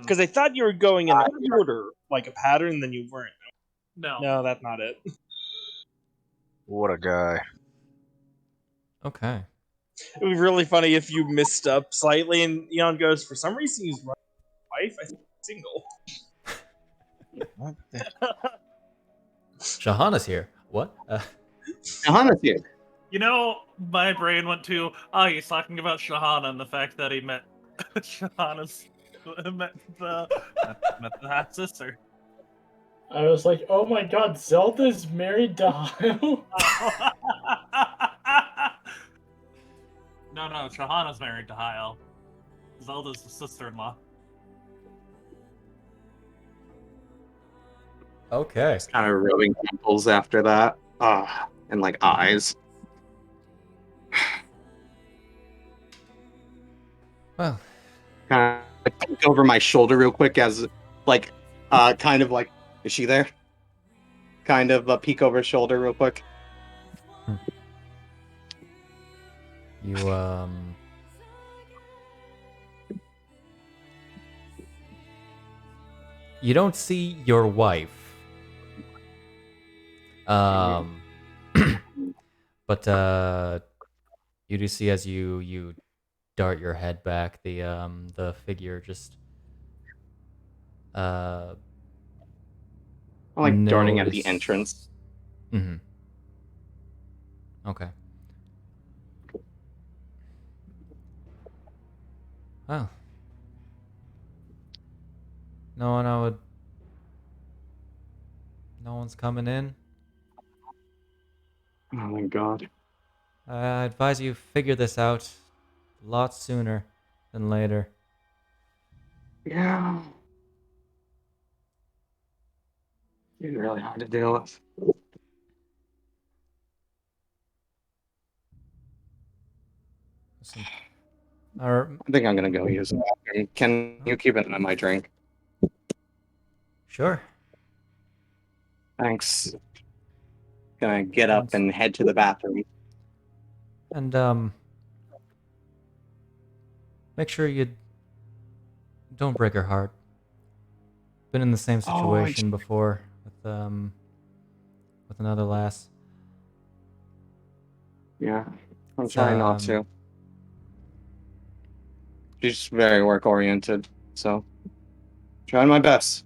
Because I thought you were going in order, like a pattern, then you weren't. No, that's not it. What a guy. Okay. It would be really funny if you missed up slightly and Eon goes, for some reason he's running wife, I think single. What the? Shahana's here. What? Shahana's here. You know, my brain went to, he's talking about Shahana and the fact that he met Shahana's met the half sister. I was like, oh my god, Zelda's married to Hyle? No, Shahana's married to Hyle. Zelda's the sister-in-law. Okay. Just kind of rubbing temples after that. And like eyes. Well, Kind of like look over my shoulder real quick as like kind of like, is she there? Kind of peek over his shoulder real quick. you you don't see your wife. But you do see as you dart your head back, the figure just I'm like darting at the entrance. Mm-hmm. Okay. Well. No one's coming in. Oh my god. I advise you figure this out a lot sooner than later. Yeah. It's really hard to deal with. Listen, I think I'm gonna go use the bathroom. Can you keep it in my drink? Sure. Thanks. Gonna get up and head to the bathroom. And make sure you don't break her heart. Been in the same situation before with another lass. Yeah, I'm trying not to. She's very work oriented, so trying my best.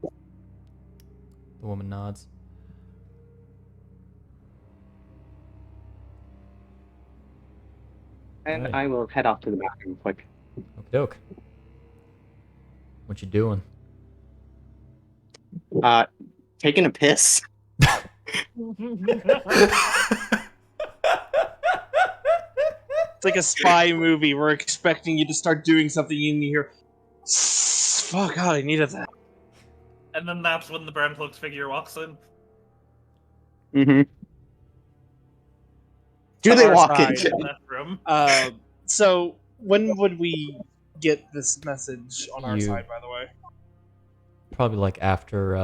The woman nods. And Right. I will head off to the bathroom quick. Okie doke. What you doing? Taking a piss. It's like a spy movie. We're expecting you to start doing something, and you hear, "Fuck God, I needed that." And then that's when the brown cloaked figure walks in. Mm-hmm. Do To they our walk side. into? That room. So when would we get this message on our You- side? By the way, Probably like after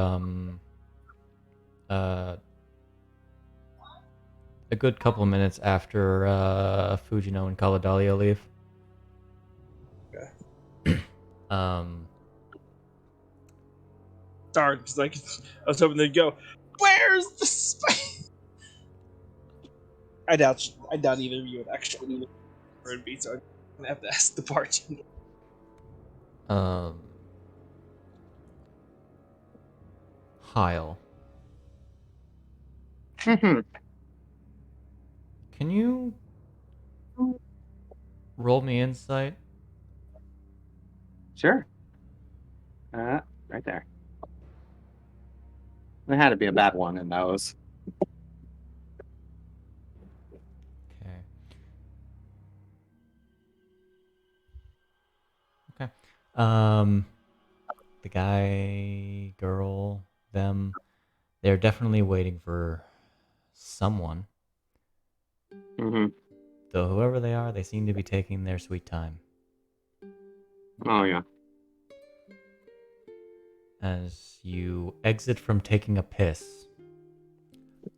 a good couple of minutes after Fujino and Caladalia leave. Okay. Um, darn, because I was hoping they'd go, "Where's the space?" I doubt either of you would actually or it'd be, so I'm gonna have to ask the bartender. Hyle, Mhm. can you roll me insight? Sure. Right there. There had to be a bad one in those. Okay. Okay. The guy, girl, them, they're definitely waiting for someone. Mm-hmm. Though whoever they are, they seem to be taking their sweet time. Oh yeah. As you exit from taking a piss,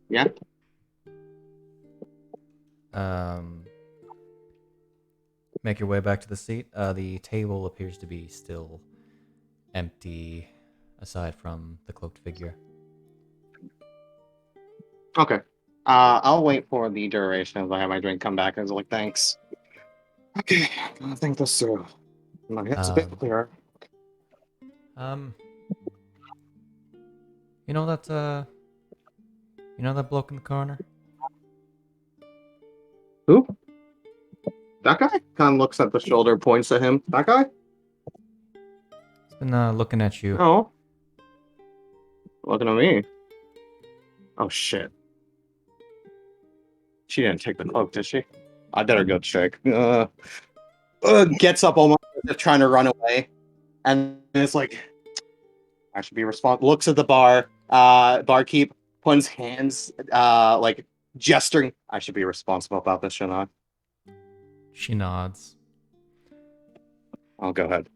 Yeah. make your way back to the seat. The table appears to be still empty, aside from the cloaked figure. Okay. I'll wait for the duration as I have my drink come back. And I was like, thanks. Okay, I think this through. My head's a bit clearer. You know that bloke in the corner? Who? That guy? Kind of looks at the shoulder, points at him. That guy? He's been looking at you. Oh. Looking at me. Oh shit. She didn't take the cloak, did she? I better go check. Gets up almost as if trying to run away. And it's like, I should be responsible. Looks at the barkeep, puts hands, like gesturing. I should be responsible about this, shouldn't I? She nods. I'll go ahead.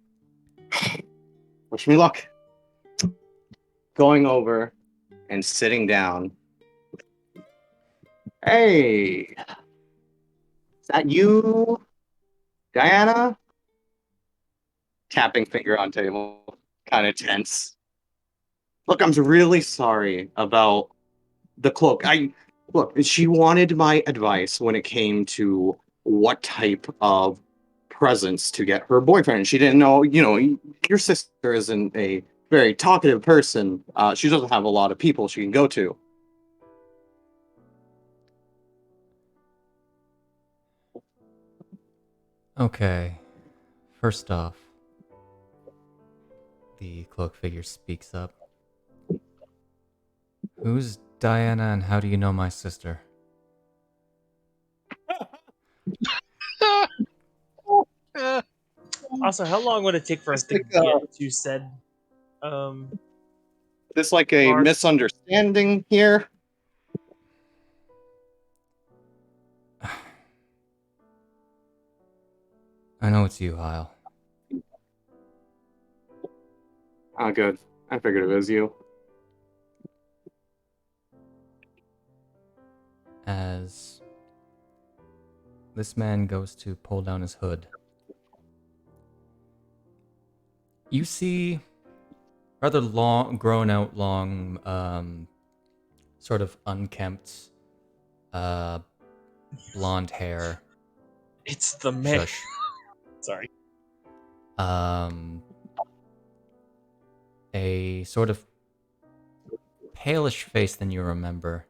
Wish me luck. Going over and sitting down. Hey, is that you, Diana? Tapping finger on table, kind of tense. Look, I'm really sorry about the cloak. Look, she wanted my advice when it came to what type of presents to get her boyfriend. She didn't know, your sister isn't a very talkative person. She doesn't have a lot of people she can go to. Okay. First off, the cloak figure speaks up. Who's Diana and how do you know my sister? Also, how long would it take for us to get to said? This like a Mars. misunderstanding here. I know it's you, Hyle. Oh, good. I figured it was you. As this man goes to pull down his hood, you see rather long, grown out, long, sort of unkempt, blonde hair. It's the man. Shush. Sorry. A sort of palish face than you remember.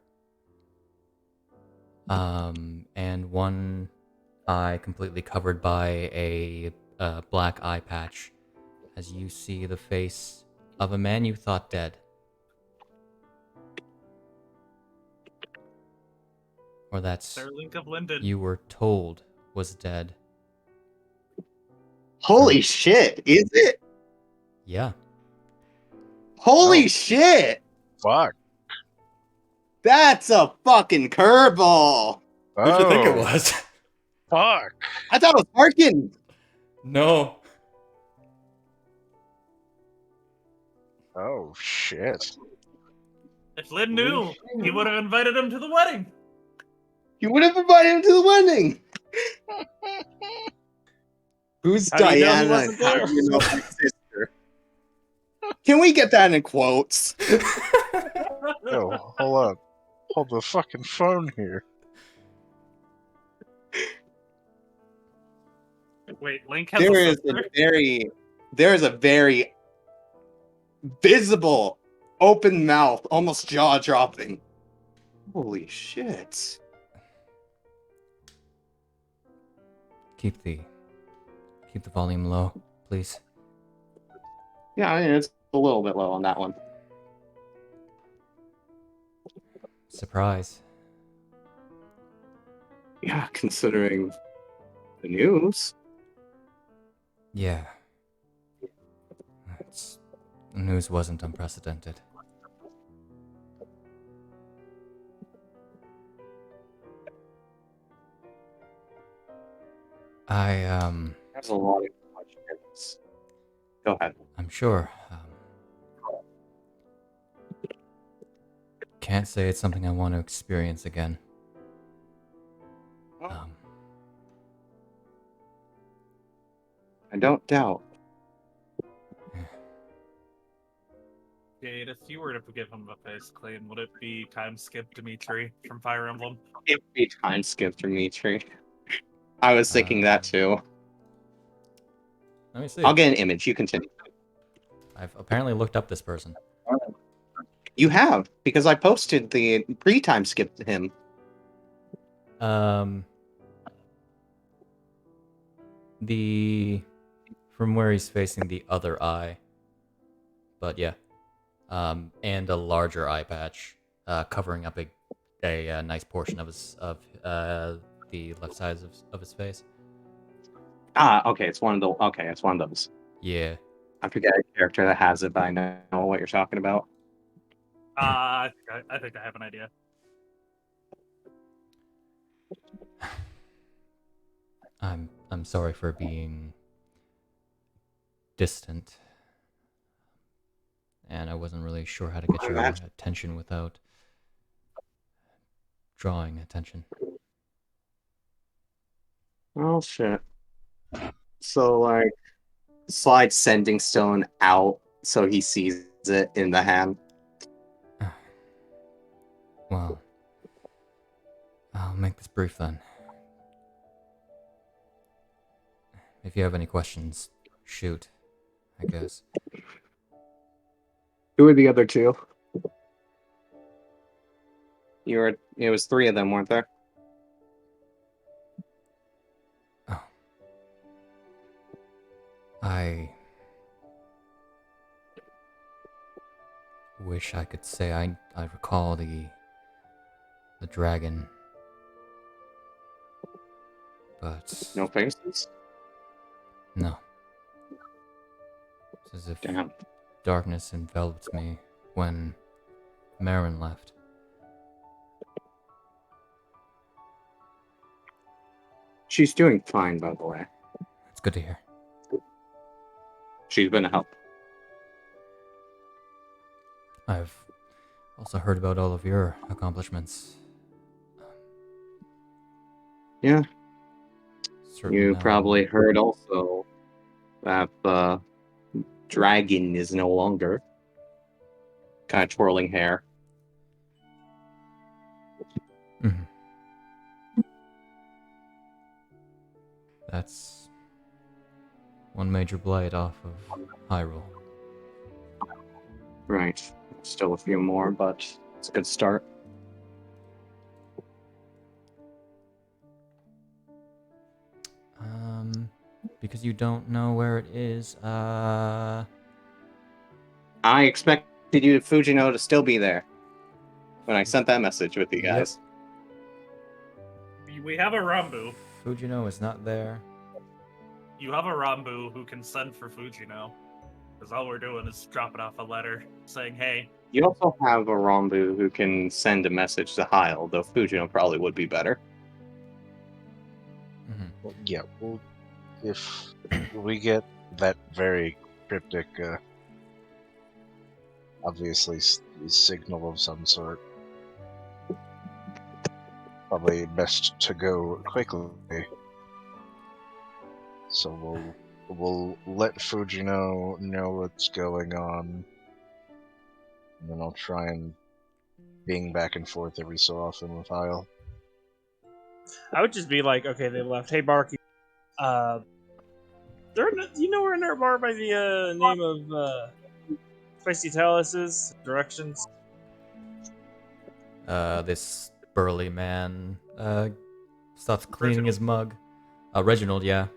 And one eye completely covered by a black eye patch, as you see the face of a man you thought dead. Or that's Their Link of Linden. you were told was dead. Holy shit! Is it? Yeah. Holy Oh. shit! Fuck. That's a fucking curveball. Who'd you think it Oh, was? fuck. I thought it was Harkin. No. Oh, shit. If Lynn knew, he would have invited him to the wedding. You would have invited him to the wedding. Who's How do you know he Diana? wasn't How there? do you know my sister? Can we get that in quotes? Yo, hold up. Hold the fucking phone here. Wait, Link has There a is sister? a very visible open mouth, almost jaw dropping. Holy shit. Keep the volume low, please. Yeah, I mean, it's a little bit low on that one. Surprise. Yeah, considering the news. Yeah. The news wasn't unprecedented. There's a lot of questions. Go ahead. I'm sure. Can't say it's something I want to experience again. I don't doubt. Jade, if you were to give him a face clean, would it be time skip Dimitri from Fire Emblem? It would be time skip Dimitri. I was thinking that too. Let me see. I'll get an image. You continue. I've apparently looked up this person. You have, because I posted the pre-time skip to him. From where he's facing the other eye. But yeah. And a larger eye patch, covering up a nice portion of the left side of his face. Ah, okay, it's one of the. Okay, it's one of those. Yeah. I forget a character that has it, but I know what you're talking about. I think I have an idea. I'm sorry for being distant, and I wasn't really sure how to get your attention without drawing attention. Oh shit. So like, slide sending stone out so he sees it in the hand. Well, I'll make this brief then. If you have any questions, shoot, I guess. Who are the other two? It was three of them, weren't there? Oh. I wish I could say I recall the dragon. But no faces? No. It's as if Damn. darkness enveloped me when Marin left. She's doing fine, by the way. It's good to hear. She's been a help. I've also heard about all of your accomplishments. Yeah. Certainly You now. probably heard also that the dragon is no longer. Kind of twirling hair. Mm-hmm. That's one major blight off of Hyrule. Right. Still a few more, but it's a good start. Because you don't know where it is, I expected you, Fujino, to still be there when I sent that message with you guys. We have a Rambu. Fujino is not there. You have a Rambu who can send for Fujino. Because all we're doing is dropping off a letter saying, hey. You also have a Rambu who can send a message to Hyle, though Fujino probably would be better. Well, yeah, well, if we get that very cryptic, obviously signal of some sort, probably best to go quickly. So we'll let Fujino know what's going on, and then I'll try and ping back and forth every so often with Hyle. I would just be like, okay, they left. Hey, Barky. You know where in our bar by the name of Spicy Talus is? Directions. This burly man starts cleaning his mug. Reginald, yeah.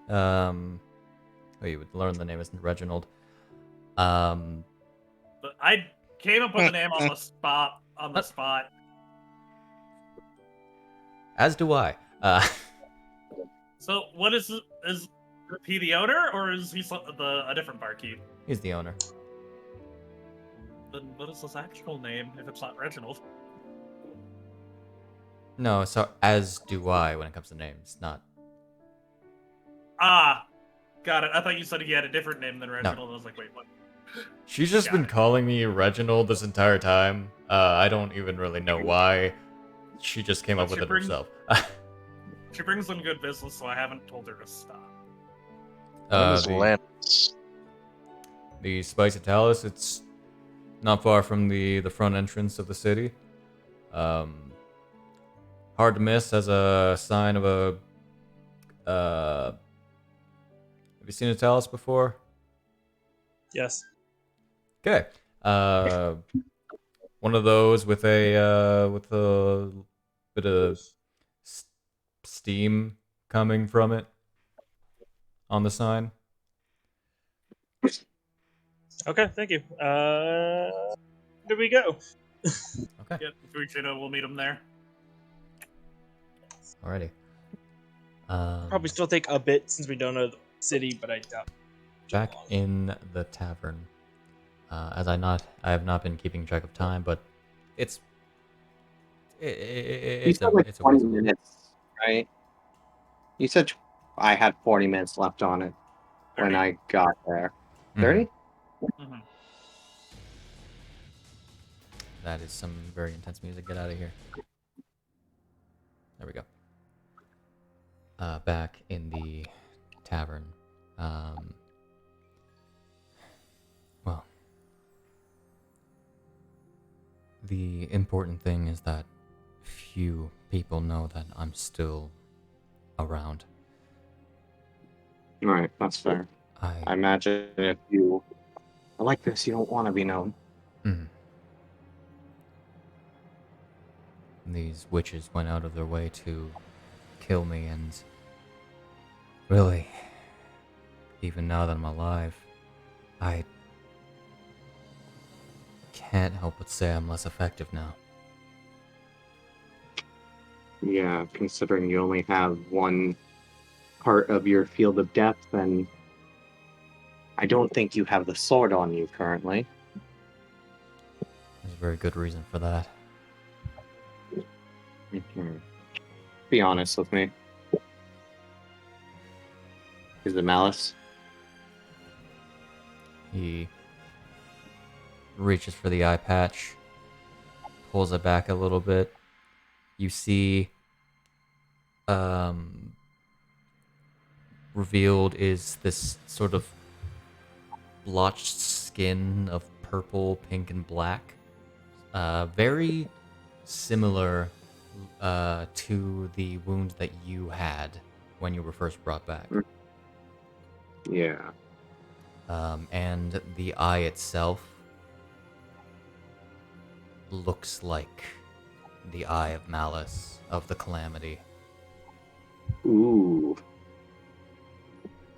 You would learn the name isn't Reginald. But I came up with a name on the spot. As do I. So what is he the owner, or is he a different barkeep? He's the owner. Then what is his actual name if it's not Reginald? No, so as do I when it comes to names, not. Ah, got it. I thought you said he had a different name than Reginald. No. I was like, wait, what? She's just been calling me Reginald this entire time. I don't even really know why. She just came up with it herself. She brings in good business, so I haven't told her to stop. The Spicy Talus, it's not far from the front entrance of the city. Hard to miss as a sign of a... have you seen a Talus before? Yes. Okay. One of those with a bit of steam coming from it on the sign. Okay, thank you. There we go. Okay. Yep, Fujino, we'll meet him there. Alrighty. Probably still take a bit since we don't know the city, but I doubt. Back in the tavern. As I have not been keeping track of time, but it's You said like 20 minutes, right? You said I had 40 minutes left on it 30. When I got there. 30? Mm-hmm. That is some very intense music. Get out of here. There we go. Back in the tavern. Well, the important thing is that few people know that I'm still around. Right, that's fair. I imagine if you are like this, you don't want to be known. Mm. These witches went out of their way to kill me, and really, even now that I'm alive, I can't help but say I'm less effective now. Yeah, considering you only have one part of your field of depth, and I don't think you have the sword on you currently. There's a very good reason for that. Mm-hmm. Be honest with me. Is it malice? He reaches for the eye patch, pulls it back a little bit. You see, revealed is this sort of blotched skin of purple, pink, and black. Very similar to the wound that you had when you were first brought back. Yeah. And the eye itself looks like the eye of malice, of the calamity. Ooh.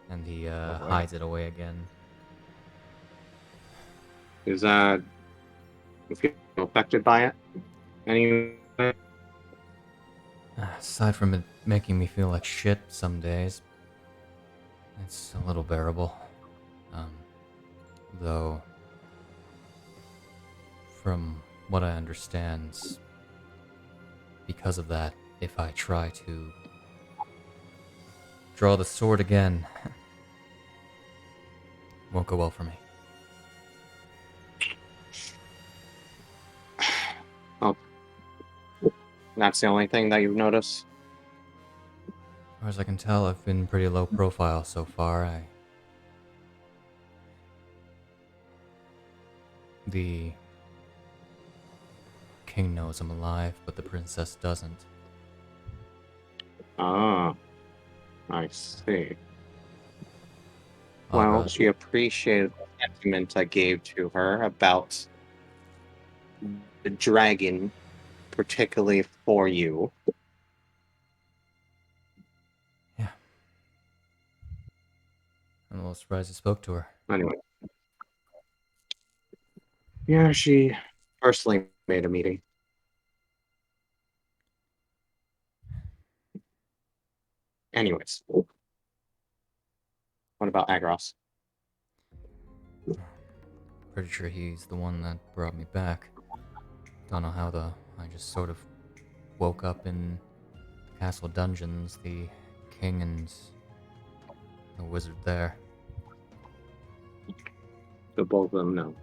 And he hides it away again. Is that... you feel affected by it? Anyway? aside from it making me feel like shit some days, it's a little bearable. Though, from what I understand, because of that, if I try to draw the sword again, won't go well for me. Oh. That's the only thing that you've noticed? As far as I can tell, I've been pretty low profile so far. The king knows I'm alive, but the princess doesn't. Ah, I see. Oh, Well, God. she appreciated the sentiment I gave to her about the dragon, particularly for you. Yeah. I'm a little surprised I spoke to her. Anyway. Yeah, she personally made a meeting. Anyways. What about Agros? Pretty sure he's the one that brought me back. Don't know how though. I just sort of woke up in castle dungeons, the king and the wizard there. The both of them know.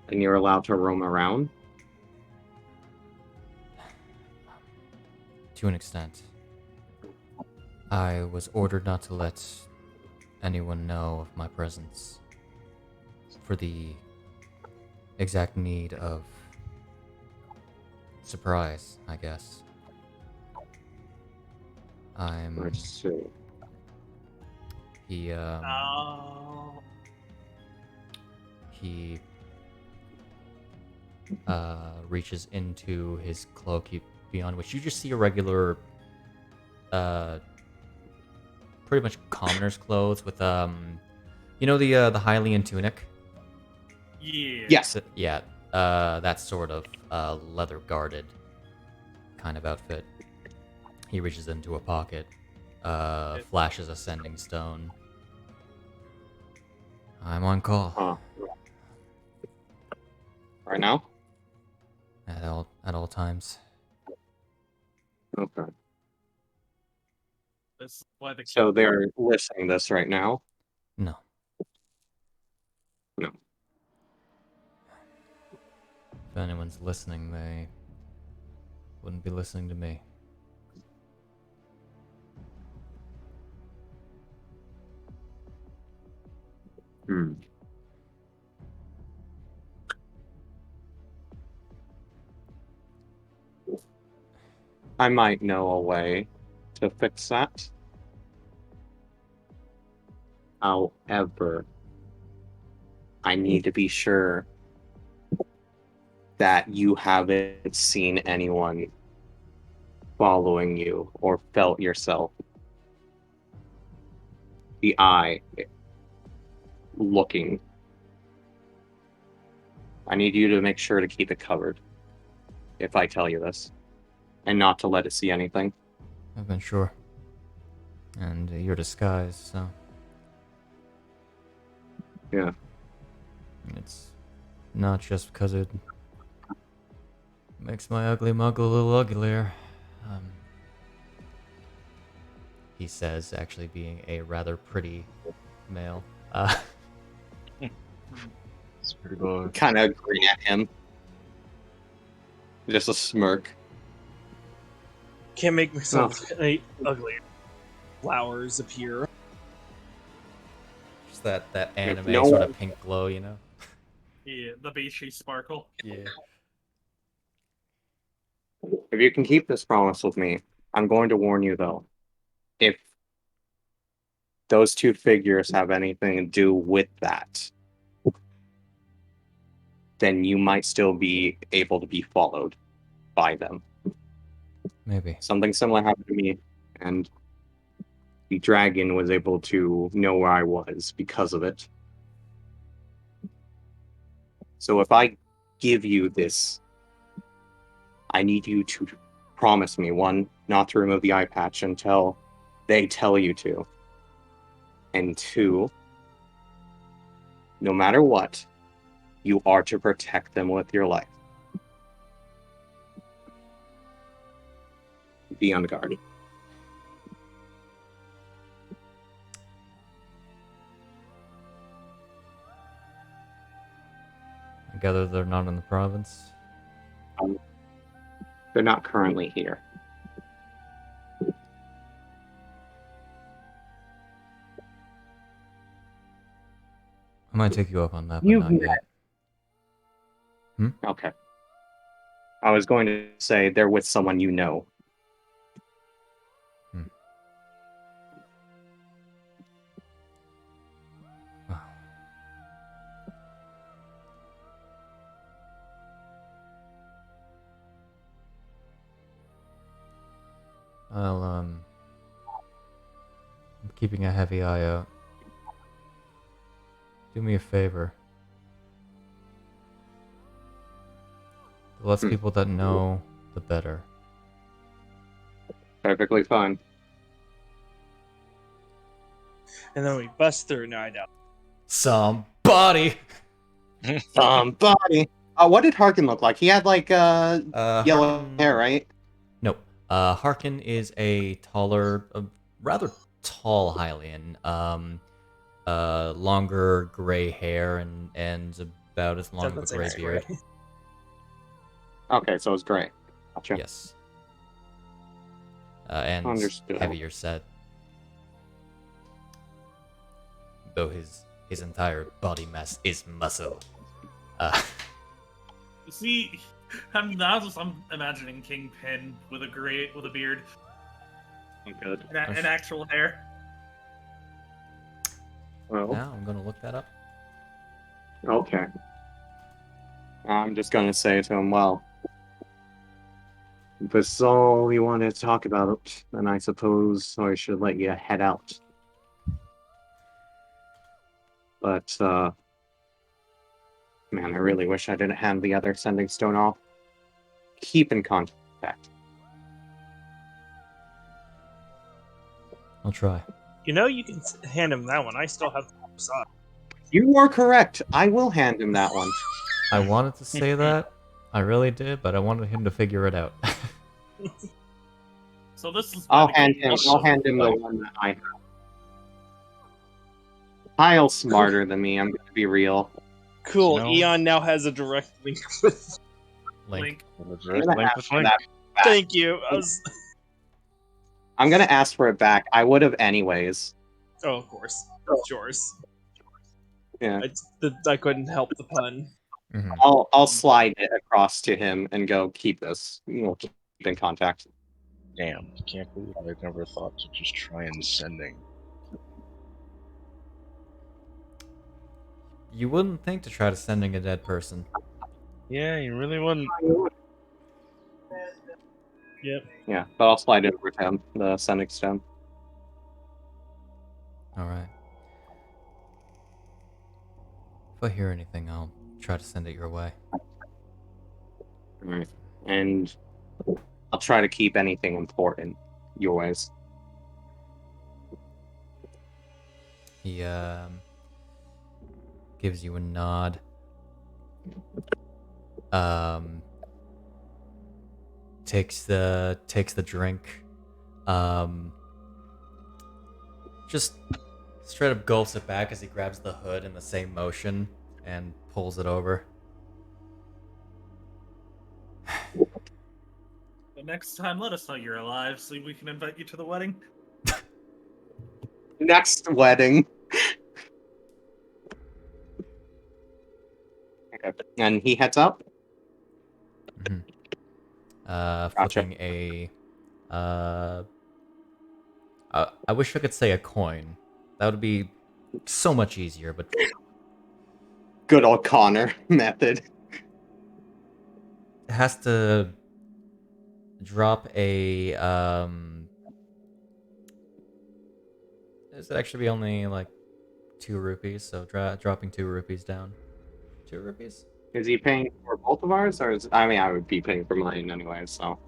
And you're allowed to roam around? To an extent. I was ordered not to let anyone know of my presence. For the exact need of surprise, I guess. Let's see. He reaches into his cloak, beyond which you just see a regular, pretty much commoner's clothes with, you know the Hylian tunic? Yeah. Yes. Yeah, that sort of, leather-guarded kind of outfit. He reaches into a pocket, flashes a sending stone. I'm on call. Huh. Right now? At all times. Okay. This is why the So they're listening to this right now? No. No. If anyone's listening, they wouldn't be listening to me. Hmm. I might know a way to fix that. However, I need to be sure that you haven't seen anyone following you or felt yourself. The eye looking. I need you to make sure to keep it covered if I tell you this, and not to let it see anything. I've been sure. And you're disguised, so Yeah. it's not just because it makes my ugly mug a little uglier. He says, actually being a rather pretty male. It's pretty good. Kind of grin at him. Just a smirk. Can't make myself any ugly. Flowers appear. Just that anime no sort one- of pink glow, you know? Yeah, the Bisht sparkle. Yeah. If you can keep this promise with me, I'm going to warn you though. If those two figures have anything to do with that, then you might still be able to be followed by them. Maybe. Something similar happened to me, and the dragon was able to know where I was because of it. So if I give you this, I need you to promise me, one, not to remove the eye patch until they tell you to. And two, no matter what, you are to protect them with your life. Be on guard. I gather they're not in the province. They're not currently here. I might take you up on that, but You've not met. yet. Okay. I was going to say they're with someone you know. I'm keeping a heavy eye out. Do me a favor. The less people that know, the better. Perfectly fine. And then we bust through. No, I doubt. Somebody! Somebody! What did Harkin look like? He had like yellow Harkin... hair, right? Nope. Harkin is a taller, rather tall Hylian. Longer gray hair and about as long as a gray beard. Okay, so it's gray. Gotcha. Yes. And Understood. heavier set. Though his entire body mass is muscle. See, I'm imagining Kingpin with a beard. Good. And actual hair. Well, Now I'm gonna look that up. okay. I'm just gonna say to him, well, if this is all we wanted to talk about, then I suppose I should let you head out. But, man, I really wish I didn't hand the other sending stone off. Keep in contact. I'll try. You know, you can hand him that one. I still have the other side. You are correct. I will hand him that one. I wanted to say that. I really did, but I wanted him to figure it out. So this is. I'll hand him the one that I have. Hyle's smarter than me, I'm gonna be real. Cool. No. Eon now has a direct link with. Link. Thank you. I'm gonna ask for it back. I would have anyways. Oh, of course. Yours. Yeah. I couldn't help the pun. Mm-hmm. I'll slide it across to him and go, keep this. We'll keep in contact. Damn, can't believe I never thought to just try and sending. You wouldn't think to try to sending a dead person. Yeah, you really wouldn't. Yep. Yeah, but I'll slide it over to him, the sending stone. Alright. If I hear anything, I'll try to send it your way. Alright. And I'll try to keep anything important your ways. He gives you a nod. Takes the drink. Just straight up gulps it back as he grabs the hood in the same motion and pulls it over. The next time, let us know you're alive so we can invite you to the wedding. Next wedding. Okay. And he heads up? Mm-hmm. Gotcha. Flipping a... I wish I could say a coin. That would be so much easier, but... Good old Connor method. It has to drop a... This actually be only like 2 rupees, so dropping 2 rupees down. 2 rupees? Is he paying for both of ours, or is... I mean, I would be paying for mine anyway, so...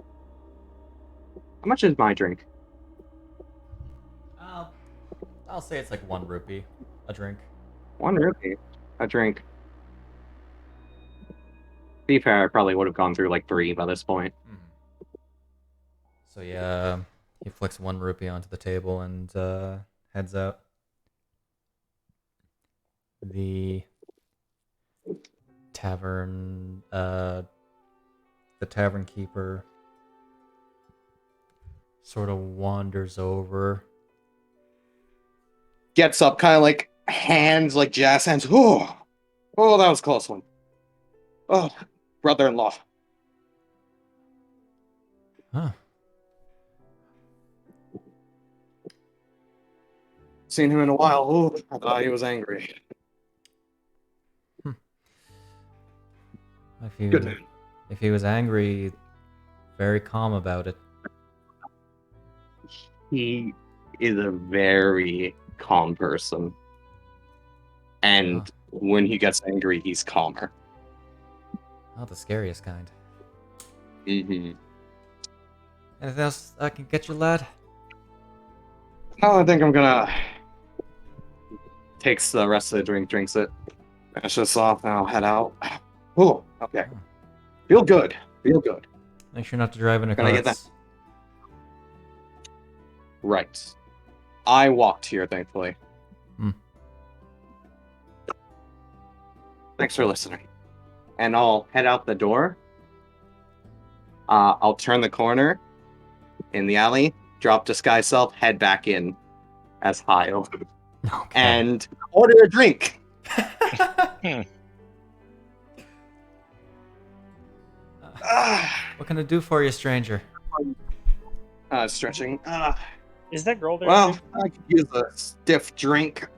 How much is my drink? I'll say it's like 1 rupee a drink. 1 rupee a drink. To be fair, I probably would have gone through like 3 by this point. So yeah, he flicks 1 rupee onto the table and heads out. The tavern keeper sort of wanders over. Gets up, kind of like hands, like jazz hands. Oh, that was a close one. Oh, brother-in-law. Huh. Seen him in a while. Oh, I thought he was angry. If he was angry, very calm about it. He is a very calm person. And when he gets angry, he's calmer. Oh, the scariest kind. Mm-hmm. Anything else I can get you, lad? Oh, I think I'm gonna... Takes the rest of the drink, drinks it. Finish this off, and I'll head out. Oh, okay. Feel good. Feel good. Make sure not to drive in a car. Can I get that? Right. I walked here, thankfully. Thanks for listening. And I'll head out the door. I'll turn the corner in the alley, drop disguise self, head back in as Hyle. Okay. And order a drink. What can I do for you, stranger? Stretching. Is that girl there? Well, I could use a stiff drink.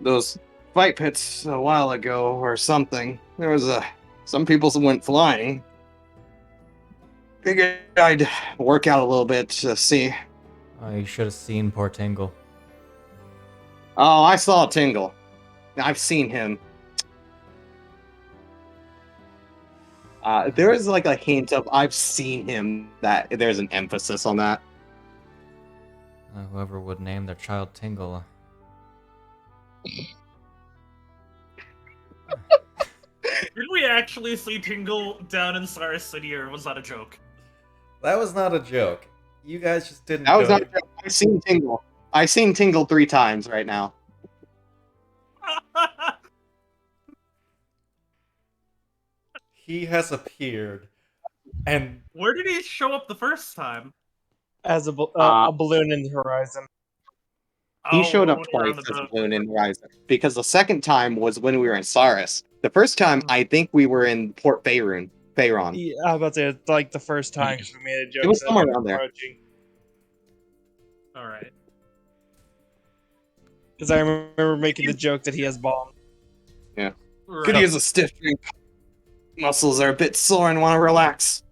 Those fight pits a while ago or something. There was some people went flying. Figured I'd work out a little bit to see. Oh, you should have seen poor Tingle. Oh, I saw Tingle. I've seen him. There is like a hint of I've seen him, that there's an emphasis on that. Whoever would name their child Tingle. Did we actually see Tingle down in Cyrus City, or was that a joke? That was not a joke. You guys just didn't. That was not a joke. I've seen Tingle. I've seen Tingle 3 times right now. He has appeared, and where did he show up the first time? As a balloon in the horizon. He showed up twice as a balloon in Horizon. Because the second time was when we were in Saris. The first time, I think we were in Port Featherune. Yeah, I was about to say, it's like the first time because we made a joke. It was somewhere around there. Alright. Because I remember making the joke that he has bombs. Yeah. Right. Could use a stiff drink. Muscles are a bit sore and want to relax.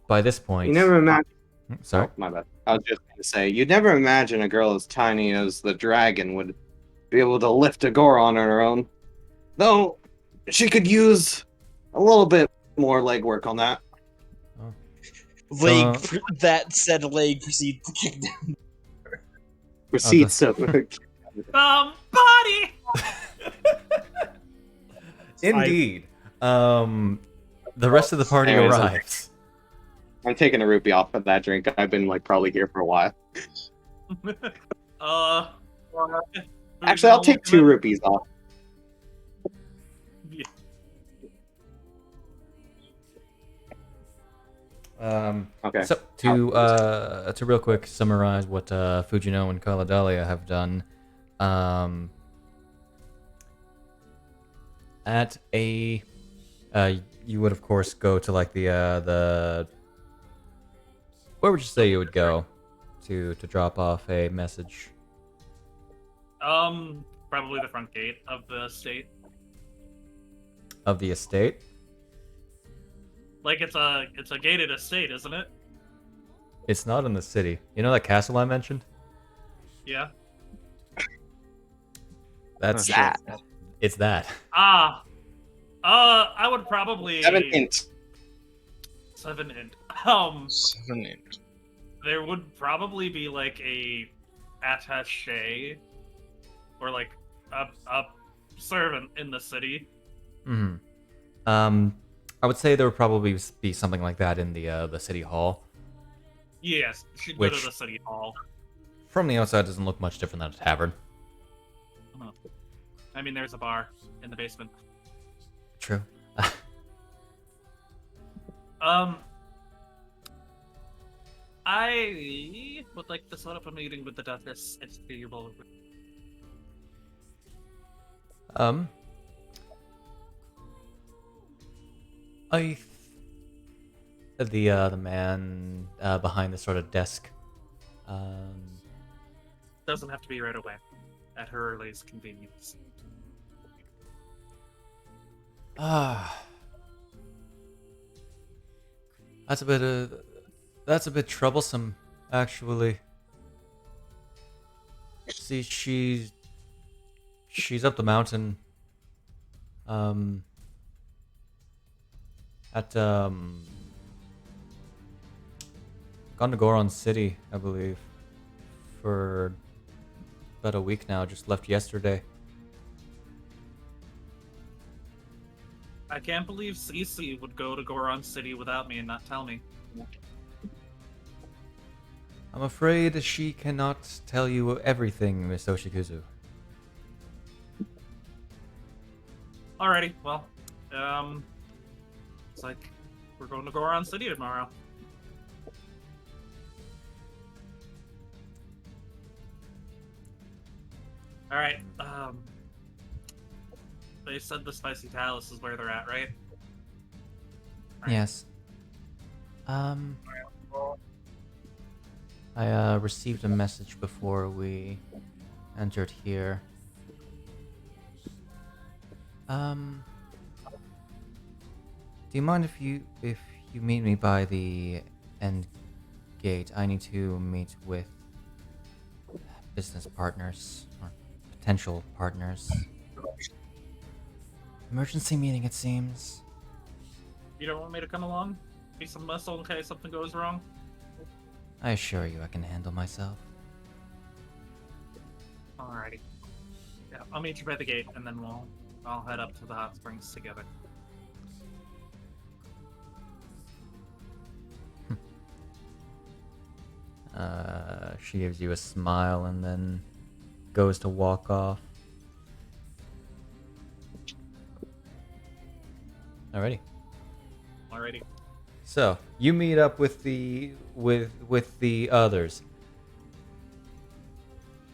By this point, You never imagine. Sorry. Oh, my bad. I was just going to say, you'd never imagine a girl as tiny as the dragon would be able to lift a Goron on her own. Though, she could use a little bit more legwork on that. That said leg proceeds to kick down. Proceeds to... Body! Indeed. The rest of the party Anyways, arrives. I'm taking a rupee off of that drink. I've been probably here for a while. Actually, I'll take 2 rupees off. Okay. So to real quick summarize what Fujino and Caladalia have done, at a you would of course go to like the where would you say you would go to drop off a message? Probably the front gate of the estate. Of the estate? Like it's a gated estate, isn't it? It's not in the city. You know that castle I mentioned? Yeah. That's that. It's that. Ah. I would probably 7 int. 7 int. 7 int. There would probably be like a attaché or like a servant in the city. Hmm. I would say there would probably be something like that in the city hall. Yes, she'd go to Which- the city hall. From the outside, doesn't look much different than a tavern. I mean, there's a bar in the basement. True. I would like to set up a meeting with the Duchess if feasible. I the man behind the sort of desk. Doesn't have to be right away. At her earliest convenience. That's a bit troublesome, actually. See, she's up the mountain, at Gondogoron City, I believe, for about a week now. Just left yesterday. I can't believe Cece would go to Goron City without me and not tell me. I'm afraid she cannot tell you everything, Miss Hoshikuzu. Alrighty, well, it's like we're going to Goron City tomorrow. Alright, they said the Spicy Talus is where they're at, right? Yes. I received a message before we entered here. Do you mind if you meet me by the end gate? I need to meet with business partners or potential partners. Emergency meeting, it seems. You don't want me to come along? Be some muscle in case something goes wrong? I assure you I can handle myself. Alrighty. Yeah, I'll meet you by the gate, and then I'll head up to the hot springs together. She gives you a smile and then goes to walk off. Alrighty. Alrighty. So you meet up with the others.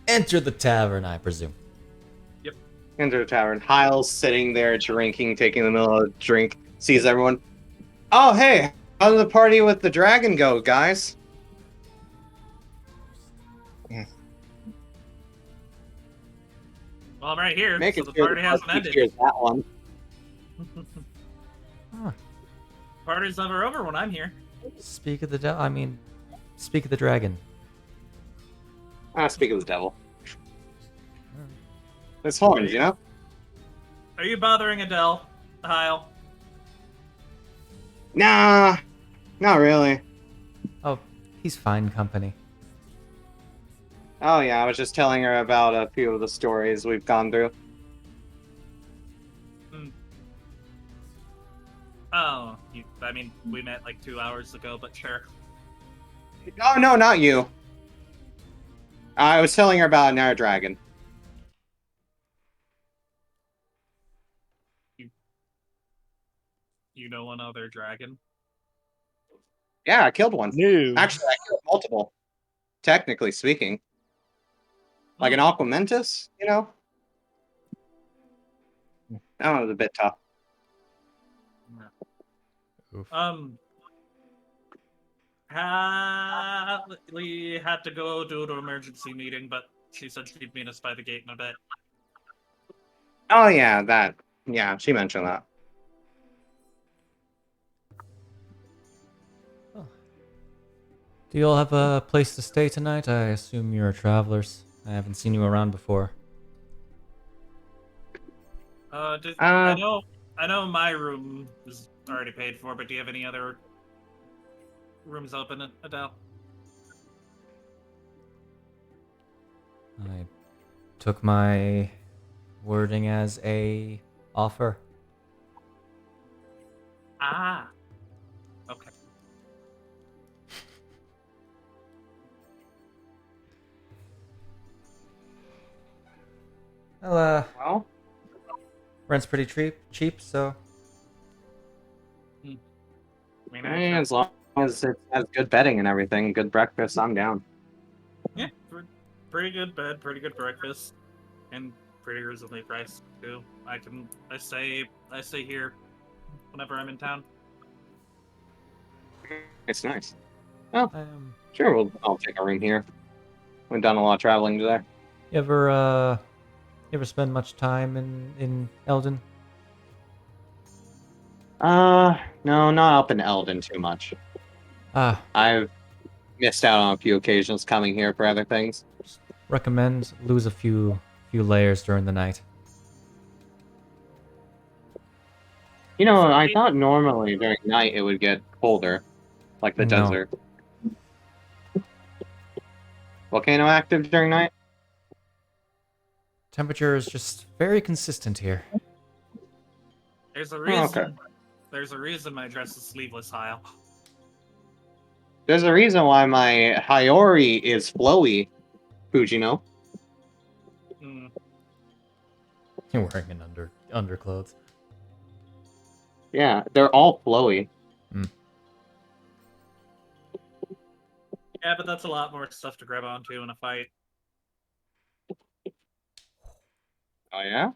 Enter the tavern, I presume. Yep. Enter the tavern. Hyle's sitting there drinking, taking the middle of a drink, sees everyone. Oh, hey, how did the party with the dragon go, guys? Well, I'm right here, Making so the sure party hasn't ended. hears that one. Huh. Party's never over when I'm here. Speak of the speak of the dragon. Speak of the devil. It's horns, you know? Are you bothering Adele, Hyle? Nah, not really. Oh, he's fine company. Oh yeah, I was just telling her about a few of the stories we've gone through. Oh, I mean, we met like 2 hours ago, but sure. Oh no, not you. I was telling her about another dragon. You know another dragon? Yeah, I killed one. No. Actually, I killed multiple. Technically speaking. Like an Aquamentus, you know? That one was a bit tough. Oof. We had to go do an emergency meeting, but she said she'd meet us by the gate in a bit. Oh yeah, that. Yeah, she mentioned that. Do you all have a place to stay tonight? I assume you're travelers. I haven't seen you around before. I I know my room is already paid for, but do you have any other rooms open, Adele? I took my wording as a offer. Ah. Okay. Well, Well, rent's pretty cheap, so I mean, as long as it has good bedding and everything, good breakfast, I'm down. yeah, pretty good bed, pretty good breakfast, and pretty reasonably priced too. I stay here whenever I'm in town. It's nice. Oh, you sure, I'll take a room here. We've done a lot of traveling today. ever spend much time in Eldon? No, not up in Eldon too much. Ah, I've missed out on a few occasions coming here for other things. recommend lose a few layers during the night. You know, I thought normally during night it would get colder, like the No. desert. Volcano active during night? Temperature is just very consistent here. There's a reason. okay. There's a reason my dress is sleeveless, Hyle. There's a reason why my Hiyori is flowy, Fujino. Mm. You're wearing an underclothes. Yeah, they're all flowy. Yeah, but that's a lot more stuff to grab onto in a fight. Oh yeah?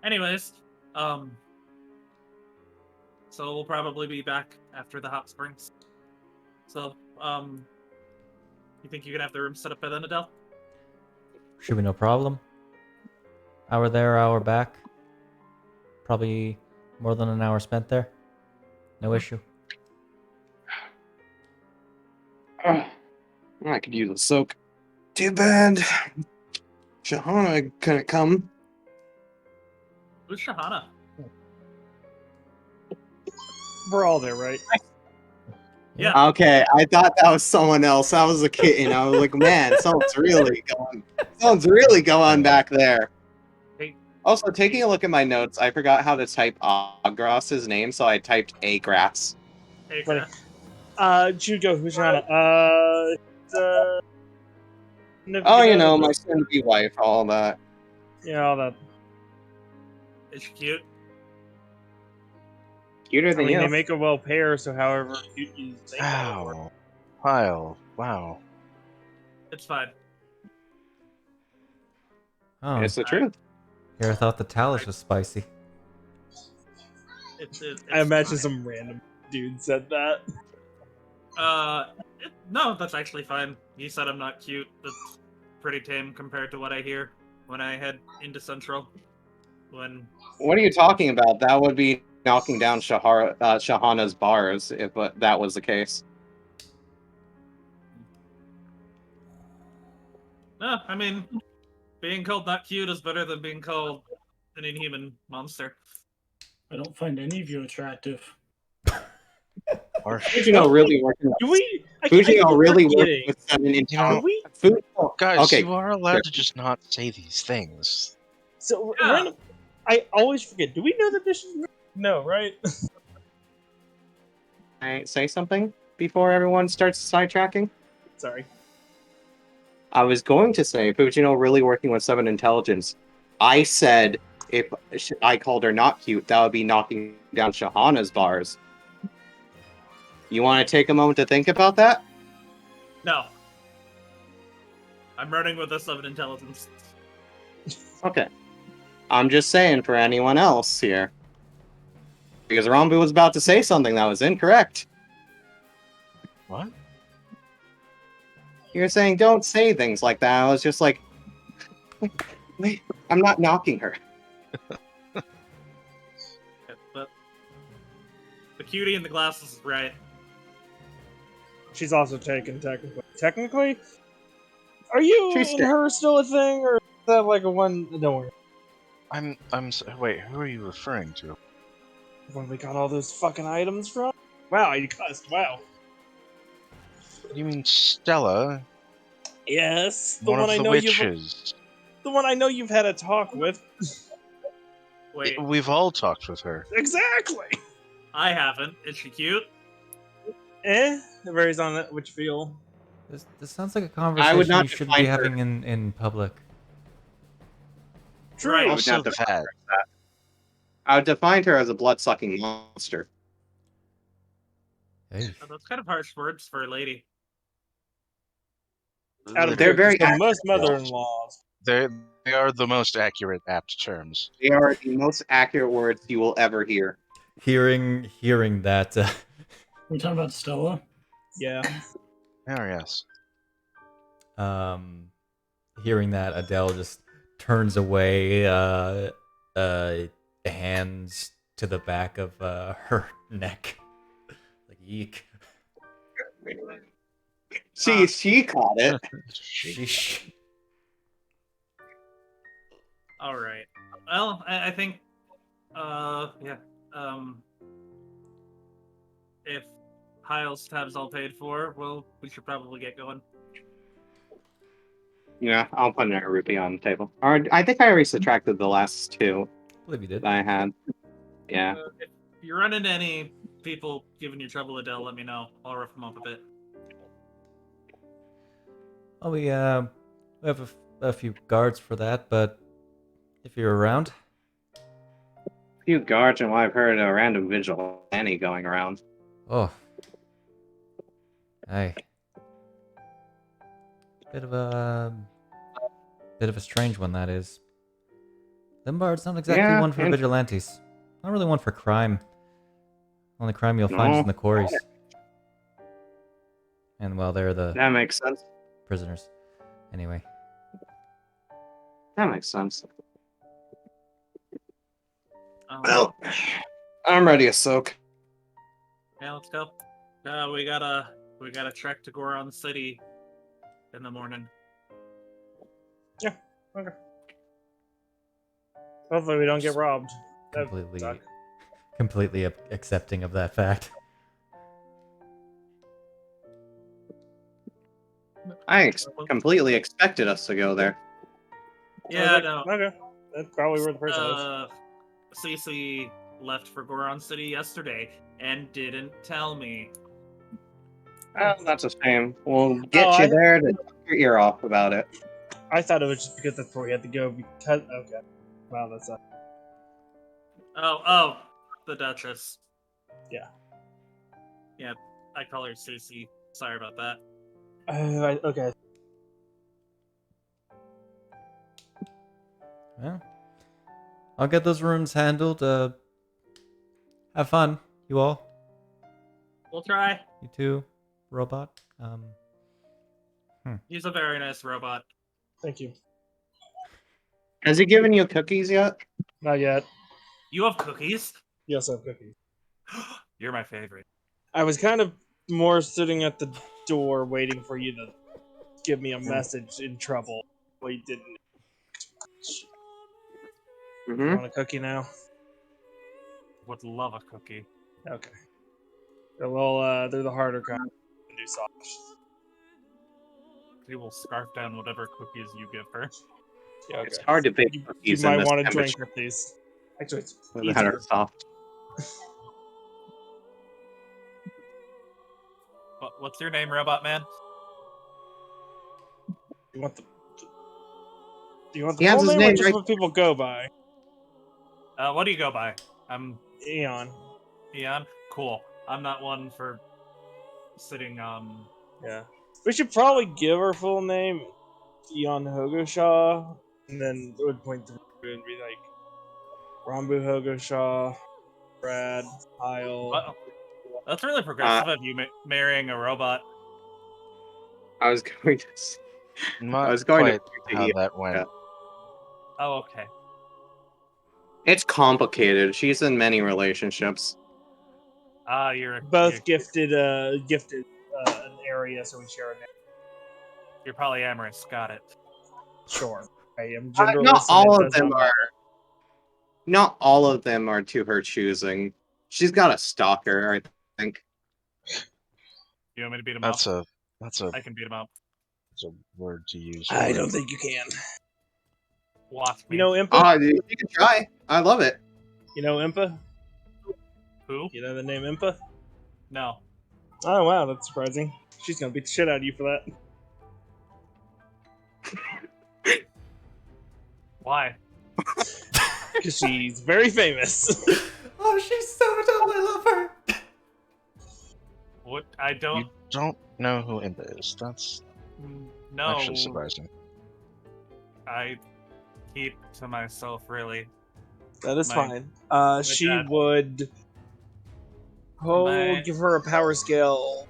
Anyways, so we'll probably be back after the hot springs. So, you think you can have the room set up by then, Adele? Should be no problem. Hour there, hour back. Probably more than an hour spent there. No issue. I could use a soak. Too bad Shahana couldn't come. Who's Shahana? We're all there, right? Yeah. Okay, I thought that was someone else. That was a kitten. I was like, man, someone's really going back there. Hey. Also, taking a look at my notes, I forgot how to type Agras's name, so I typed A-Grass. Hey, Funny. Chris. Jugo, Hujana. Oh, you know, my soon-to-be wife, all that. Yeah, all that. Is she cute? Cuter I than mean, you. they make a well pair, so however cute you think. Wow. Hyle, wow. It's fine. Oh, It's the truth. here I thought the talus was spicy. It's I imagine fine. some random dude said that. No, that's actually fine. You said I'm not cute. That's pretty tame compared to what I hear when I head into Central. What are you talking about? That would be knocking down Shahana's bars if that was the case. No, I mean, being called not cute is better than being called an inhuman monster. I don't find any of you attractive. Fujino really working. Do we? Fujino really working working with 7 in You know, guys, Okay. you are allowed to just not say these things. So Yeah. random. I always forget. Do we know that this is no, right? Can I say something before everyone starts sidetracking? Sorry. I was going to say Fujino really working with 7 intelligence. I said if I called her not cute, that would be knocking down Shahana's bars. You want to take a moment to think about that? No. I'm running with a 7 intelligence. Okay. I'm just saying for anyone else here. Because Rambu was about to say something that was incorrect. What? You were saying don't say things like that. I was just like, wait, I'm not knocking her. But the cutie in the glasses is right. She's also taken technically. Technically, are you She's and her still a thing, or that like a one? Don't worry. Wait, who are you referring to? When we got all those fucking items from? Wow, you cussed. Wow. You mean Stella, Yes, the one one of I the know witches? the one I know you've had a talk with. Wait, We've all talked with her. Exactly. I haven't. Is she cute? It varies on which feel. This sounds like a I would conversation not you shouldn't be define her. having in public. True. Right. I would Also not the define fat. her as that. I would define her as a blood-sucking monster. Hey. That's kind of harsh words for a lady. Out of They're very the most accurate. mother-in-laws. They are the most accurate, apt terms. They are the most accurate words you will ever hear. Hearing that, We're talking about Stella. Yeah. Oh yes. hearing that, Adele just turns away, hands to the back of her neck, like eek. She caught it. Sheesh. All right. Well, I think, yeah. If Hyle's tab's all paid for, well, we should probably get going. Yeah, I'll put a rupee on the table. Or I think I already subtracted the last two I believe you did. that I had. Yeah. If you run into any people giving you trouble, Adele, let me know. I'll rough them up a bit. Oh, we have a few guards for that, but if you're around, A few guards and what I've heard a random vigilante going around. oh, hey, bit of a strange one that is. Limbard's not exactly Yeah, one for and- vigilantes. Not really one for crime. Only crime you'll find is in the quarries. And well, they're the That makes sense. prisoners. Anyway, That makes sense. Um, Well, I'm ready to soak. Yeah, let's go. We gotta trek to Goron City in the morning. Okay. Hopefully we don't get robbed. That'd completely, suck. accepting of that fact. I completely expected us to go there. Yeah, no. Okay. That's probably where the person is. Cece left for Goron City yesterday and didn't tell me. Oh, that's a shame. We'll get Oh, you I- there to talk your ear off about it. I thought it was just because that's where we had to go. Because okay. Wow, that's Oh, the Duchess. Yeah. Yeah, I call her Cece. Sorry about that. okay. Well, I'll get those rooms handled. Have fun, you all. We'll try. You too, robot. He's a very nice robot. Thank you. Has he given you cookies yet? Not yet. You have cookies? Yes, I have cookies. You're my favorite. I was kind of more sitting at the door waiting for you to give me a message in trouble. Well, you didn't. Mm-hmm. Want a cookie now? Would love a cookie. Okay. Well, they're the harder kind. Do soft. She will scarf down whatever cookies you give her. Yeah, okay. It's hard to bake You cookies in might this want to join temperature. with these. Actually, it's That easier. are soft. What's your name, Robot Man? You want the? Do you want He the has full his name or name just right- what people go by? What do you go by? I'm Eon. Eon. Cool. I'm not one for sitting. Yeah. We should probably give her full name, Eon Hogo-sha, and then it would point to Rambu and be like, Rambu Hogo-sha, Brad, Hyle. Well, that's really progressive of you marrying a robot. I was going to. Not I was going quite to. how that went. Yeah. Oh, okay. It's complicated. She's in many relationships. You're Both gifted an area, so we share a name. You're polyamorous. Got it. Sure. I am genderless. Not and all it of does them not are. matter. Not all of them are to her choosing. She's got a stalker, I think. You want me to beat him That's up? a I can beat him up. word to use. I for don't it. think you can. Watch me. You know Impa? Ah, you can try. I love it. You know Impa? Who? You know the name Impa? No. Oh wow, that's surprising. She's gonna beat the shit out of you for that. Why? Because she's very famous. Oh, she's so dumb. I love her. What? I don't. You don't know who Impa is. That's No. actually surprising. I keep to myself, really. That is My- fine. She dad- would. Give her a power scale.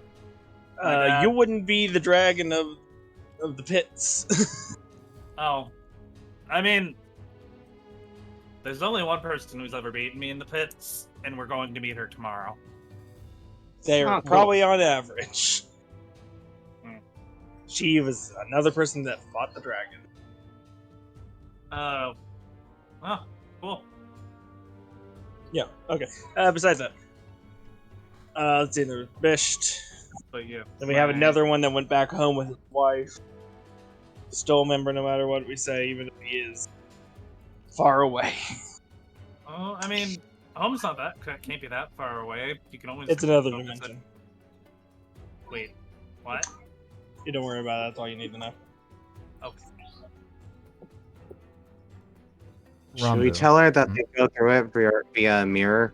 My dad- You wouldn't be the dragon of the pits. Oh. I mean, there's only one person who's ever beaten me in the pits, and we're going to meet her tomorrow. They're Oh, cool. probably on average. Hmm. She was another person that fought the dragon. Oh, cool. Yeah, okay. Besides that, let's see, there's Bisht. But yeah. Then we have another one that went back home with his wife. Still a member no matter what we say, even if he is far away. Oh, I mean, home's not that. Can't be that far away. You can always. It's another go dimension. visit. Wait, what? You don't worry about it, that's all you need to know. Okay. Should we Rambu. tell her that they go through it via a mirror?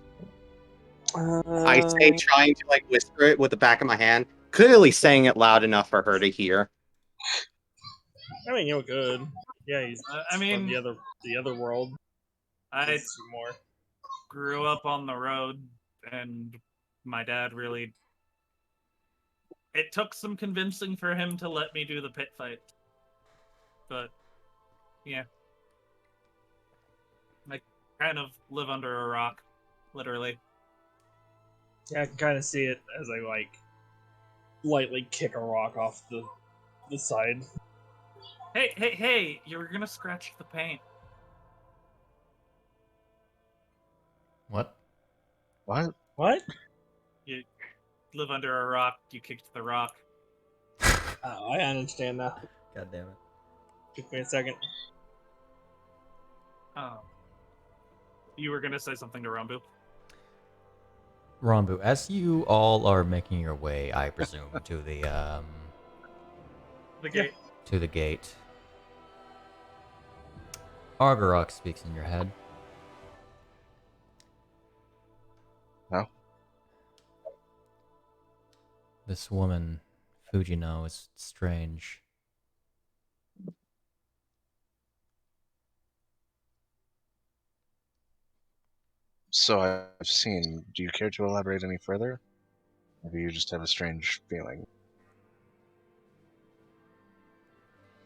I say trying to like whisper it with the back of my hand, clearly saying it loud enough for her to hear. I mean, you're good. Yeah, he's I mean, from the other world. I There's more. grew up on the road, and my dad really. It took some convincing for him to let me do the pit fight. But, yeah. I kind of live under a rock, literally. Yeah, I can kind of see it as I like lightly kick a rock off the side. Hey! You were gonna scratch the paint. What? What? What? You live under a rock, you kicked the rock. Oh, I understand now. God damn it. Took me a second. Oh. You were gonna say something to Rambu? Rambu, as you all are making your way, I presume, to the The gate. to the gate, Argarok speaks in your head. No? This woman, Fujino, is strange. So I've seen. Do you care to elaborate any further? Or do you just have a strange feeling?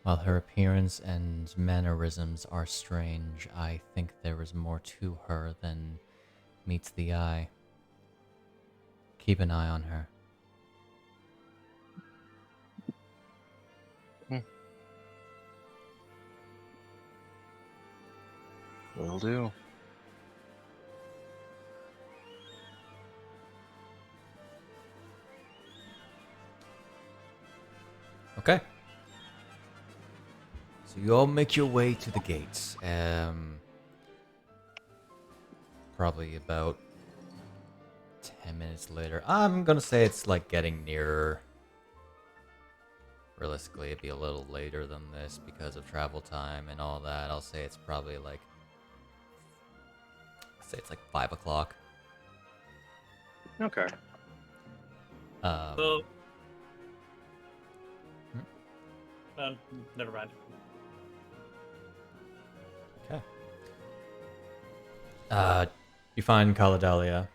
While her appearance and mannerisms are strange, I think there is more to her than meets the eye. Keep an eye on her. Will do. Okay. So you all make your way to the gates. Probably about 10 minutes later. I'm gonna say it's like getting nearer. Realistically, it'd be a little later than this because of travel time and all that. I'll say it's probably like... say it's like 5 o'clock. Okay. So. Never mind. Okay. You find Caladalia,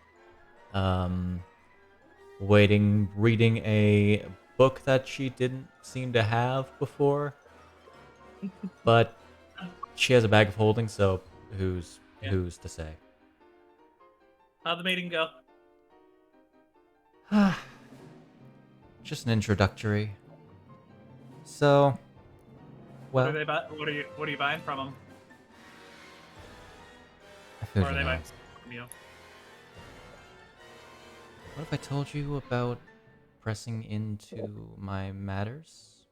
reading a book that she didn't seem to have before, but she has a bag of holding, so who's to say? How'd the meeting go? Just an introductory. So, What Well, are they what are you buying from them? Or are they Fujino, buying from you? what if I told you about pressing into my matters?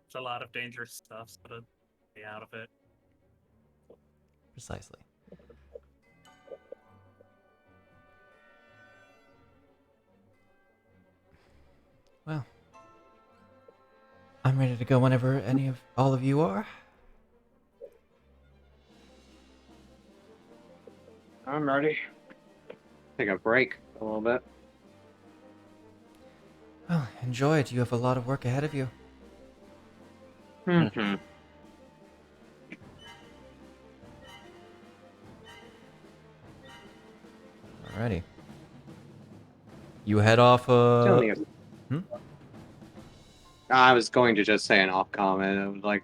It's a lot of dangerous stuff, so to stay out of it. Precisely. Well, I'm ready to go whenever all of you are. I'm ready. Take a break a little bit. Well, enjoy it. You have a lot of work ahead of you. Mm-hmm. Alrighty. You head off, Still need- Hmm? I was going to just say an off comment. It was like,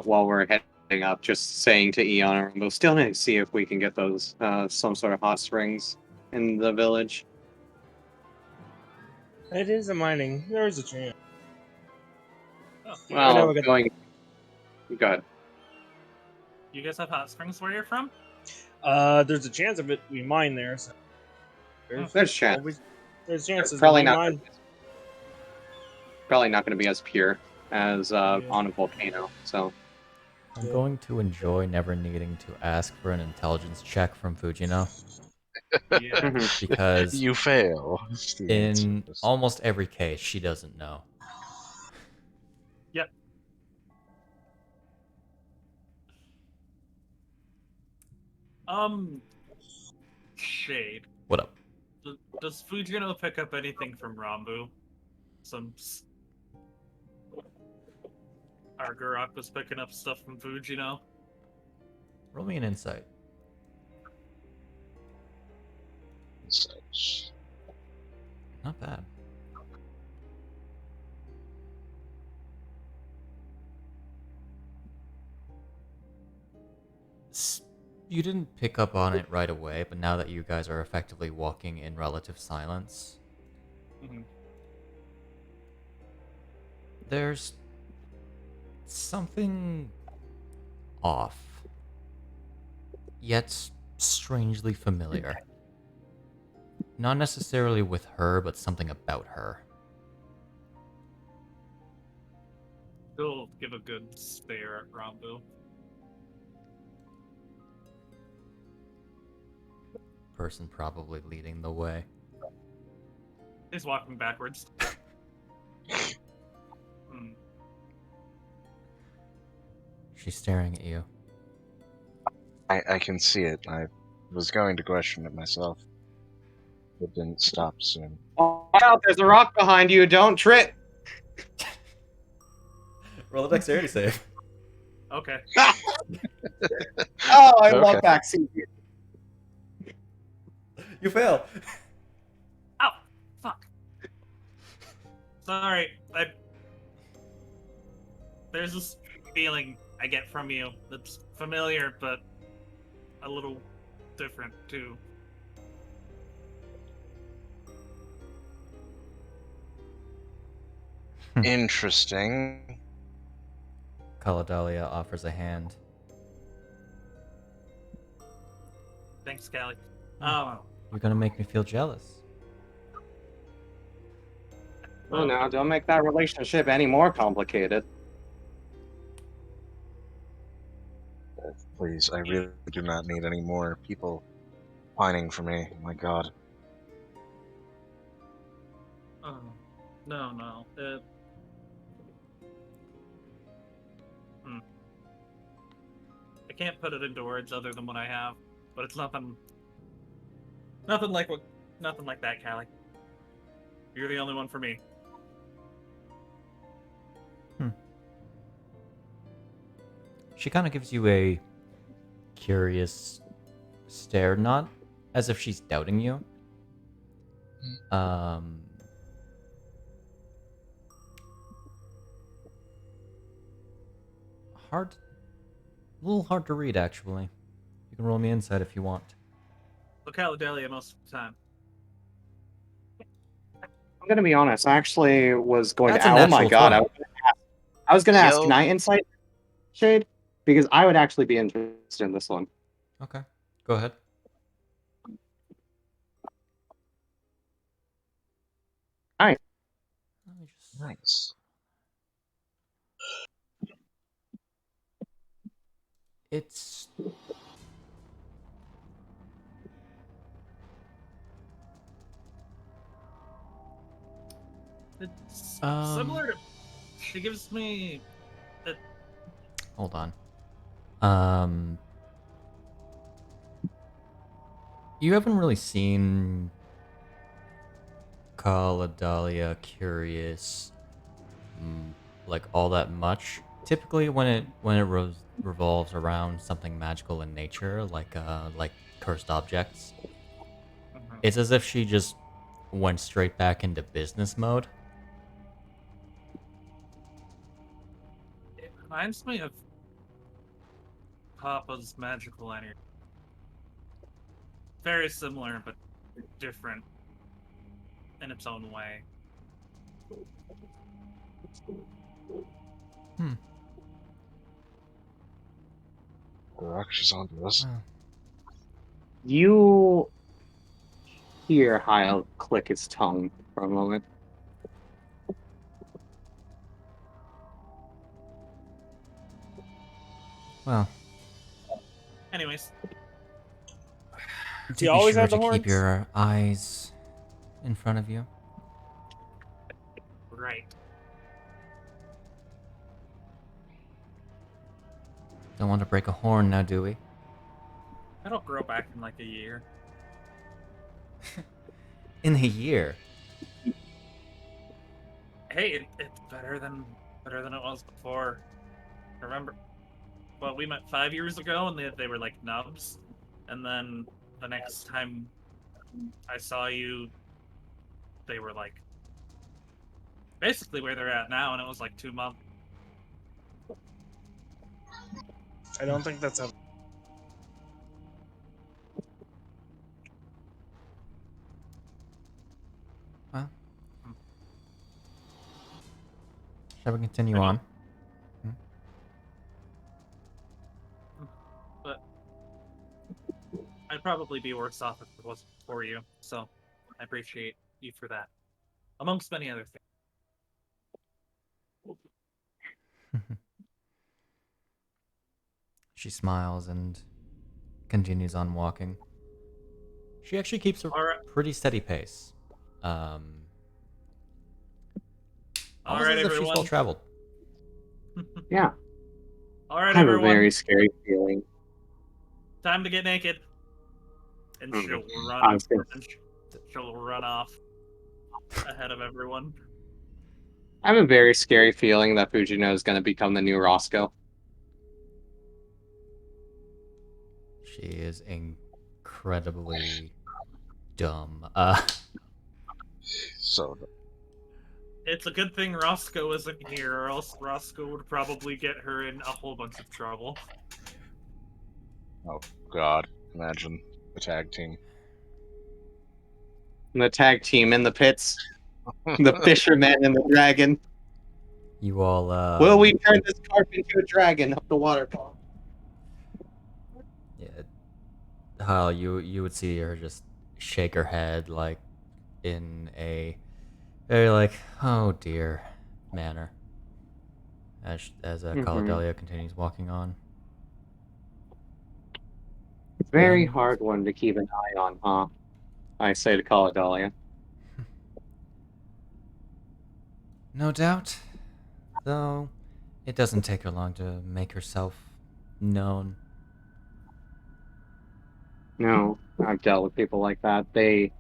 while we're heading up, just saying to Eon and Rambu, still need to see if we can get those, some sort of hot springs in the village. It is a mining. There is a chance. Oh, Well, we got- going... Go ahead. you guys have hot springs where you're from? There's a chance of it. We mine there, so There's a chance. always, there's chances. Probably we not. mine. Probably not going to be as pure as on a volcano. So I'm going to enjoy never needing to ask for an intelligence check from Fujino. Yeah. Because You fail. in almost every case, she doesn't know. Yep. Shade. What up? Does Fujino pick up anything from Rambu? Argurok was picking up stuff from Fujino. Roll me an insight. Not bad. You didn't pick up on it right away, but now that you guys are effectively walking in relative silence, Mhm. there's something off, yet strangely familiar. Not necessarily with her, but something about her. He'll give a good stare at Rambu. Person probably leading the way. He's walking backwards. She's staring at you. I can see it. I was going to question it myself. It didn't stop soon. oh, out! There's a rock behind you. Don't trip. Roll a dexterity save. Okay. Oh, I love Okay. backseat. You fail. Ow! Fuck. Sorry. There's this feeling I get from you that's familiar, but a little different, too. Interesting. Caladalia offers a hand. Thanks, Callie. Oh. You're gonna make me feel jealous. Oh, no, don't make that relationship any more complicated. Please, I really do not need any more people pining for me. My God. Oh. No. I can't put it into words other than what I have, but it's nothing like that, Callie. You're the only one for me. She kind of gives you a curious stare, not as if she's doubting you. A little hard to read, actually. You can roll me insight if you want. Look, Caladelia most of the time. I'm gonna be honest. I actually was going That's to. a Oh my natural god! 20. I was gonna ask. Yo. Can I insight shade? Because I would actually be interested in this one. Okay, go ahead. Alright. Let me just... Nice. It's... It's Um, similar to. She gives me. Hold on. You haven't really seen Caledalia Curious like all that much. Typically, when it revolves around something magical in nature, like cursed objects, it's as if she just went straight back into business mode. It reminds me of Papa's magical energy. Very similar, but different in its own way. She's onto us. Wow. You hear Hyle click his tongue for a moment. Well, Anyways, do be always sure had to the keep horns? your eyes in front of you. right. Don't want to break a horn now, do we? I don't grow back in like a year. In a year. Hey, it's better than it was before. Remember? Well, we met 5 years ago, and they were like nubs, and then the next time I saw you, they were like basically where they're at now, and it was like 2 months. I don't think that's how. Well, shall we continue I know. on? But I'd probably be worse off if it wasn't for you, so I appreciate you for that, amongst many other things. She smiles and continues on walking. She actually keeps a Alright. pretty steady pace. All Almost right, as if she's everyone. well traveled. Yeah. All right, I have everyone. a very scary feeling. Time to get naked. And Mhm. she'll I run. was gonna- She'll run off ahead of everyone. I have a very scary feeling that Fujino is going to become the new Roscoe. She is incredibly dumb. So It's a good thing Roscoe isn't here, or else Roscoe would probably get her in a whole bunch of trouble. oh god, imagine the tag team. And the tag team in the pits. The fisherman and the dragon. You all, Will we turn this carp into a dragon up the waterfall? Yeah, Hyle, you would see her just shake her head like in a very like, oh dear manner as Caledalia continues walking on. Very And- hard one to keep an eye on, huh? I say to Caledalia. No doubt, though it doesn't take her long to make herself known. No, I've dealt with people like that. They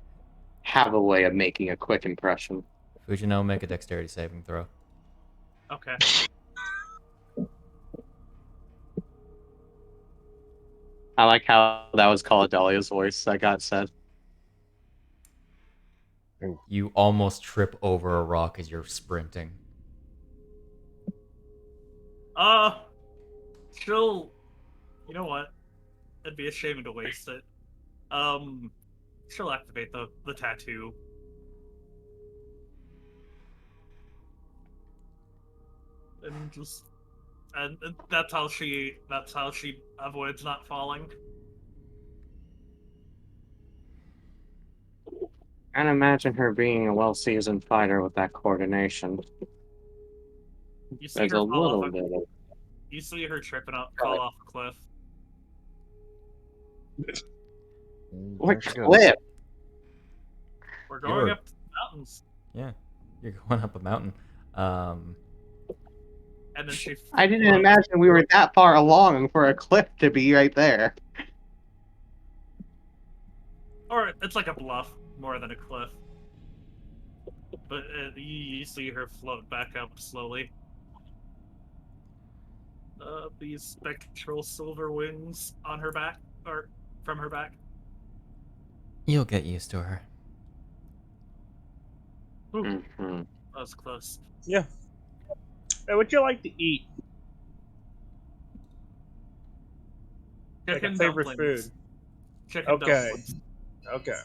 have a way of making a quick impression. Fujino, make a dexterity saving throw. Okay. I like how that was Caledalia's voice that got said. You almost trip over a rock as you're sprinting. She'll. You know what? It'd be a shame to waste it. She'll activate the tattoo. and that's how she avoids not falling. Can't imagine her being a well-seasoned fighter with that coordination. You see There's her a fall little off. bit of You see her tripping up, fall off a cliff. what There she goes. cliff? We're going You're- up to the mountains, Yeah, you're going up a mountain. and then she. I didn't imagine we were that far along for a cliff to be right there. Or it's like a bluff more than a cliff. But you see her float back up slowly. These spectral silver wings on her back, or from her back. You'll get used to her. Ooh, Mhm. that was close. Yeah. Hey, what'd you like to eat? Like a Chicken favorite dumplings. food. Chicken Okay. dumplings. Okay.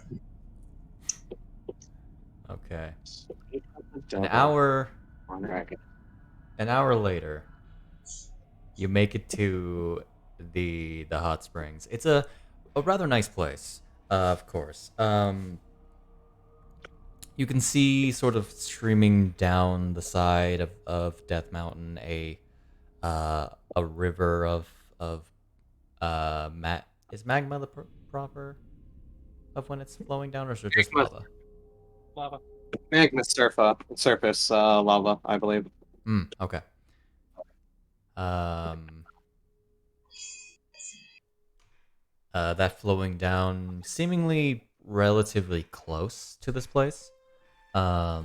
Okay. An Double hour on dragon. An hour later, you make it to the hot springs. It's a rather nice place, of course. You can see sort of streaming down the side of Death Mountain a river of is magma the proper of when it's flowing down, or is it just lava? Lava. Magma surface lava, I believe. Okay. That flowing down, seemingly relatively close to this place. Nope.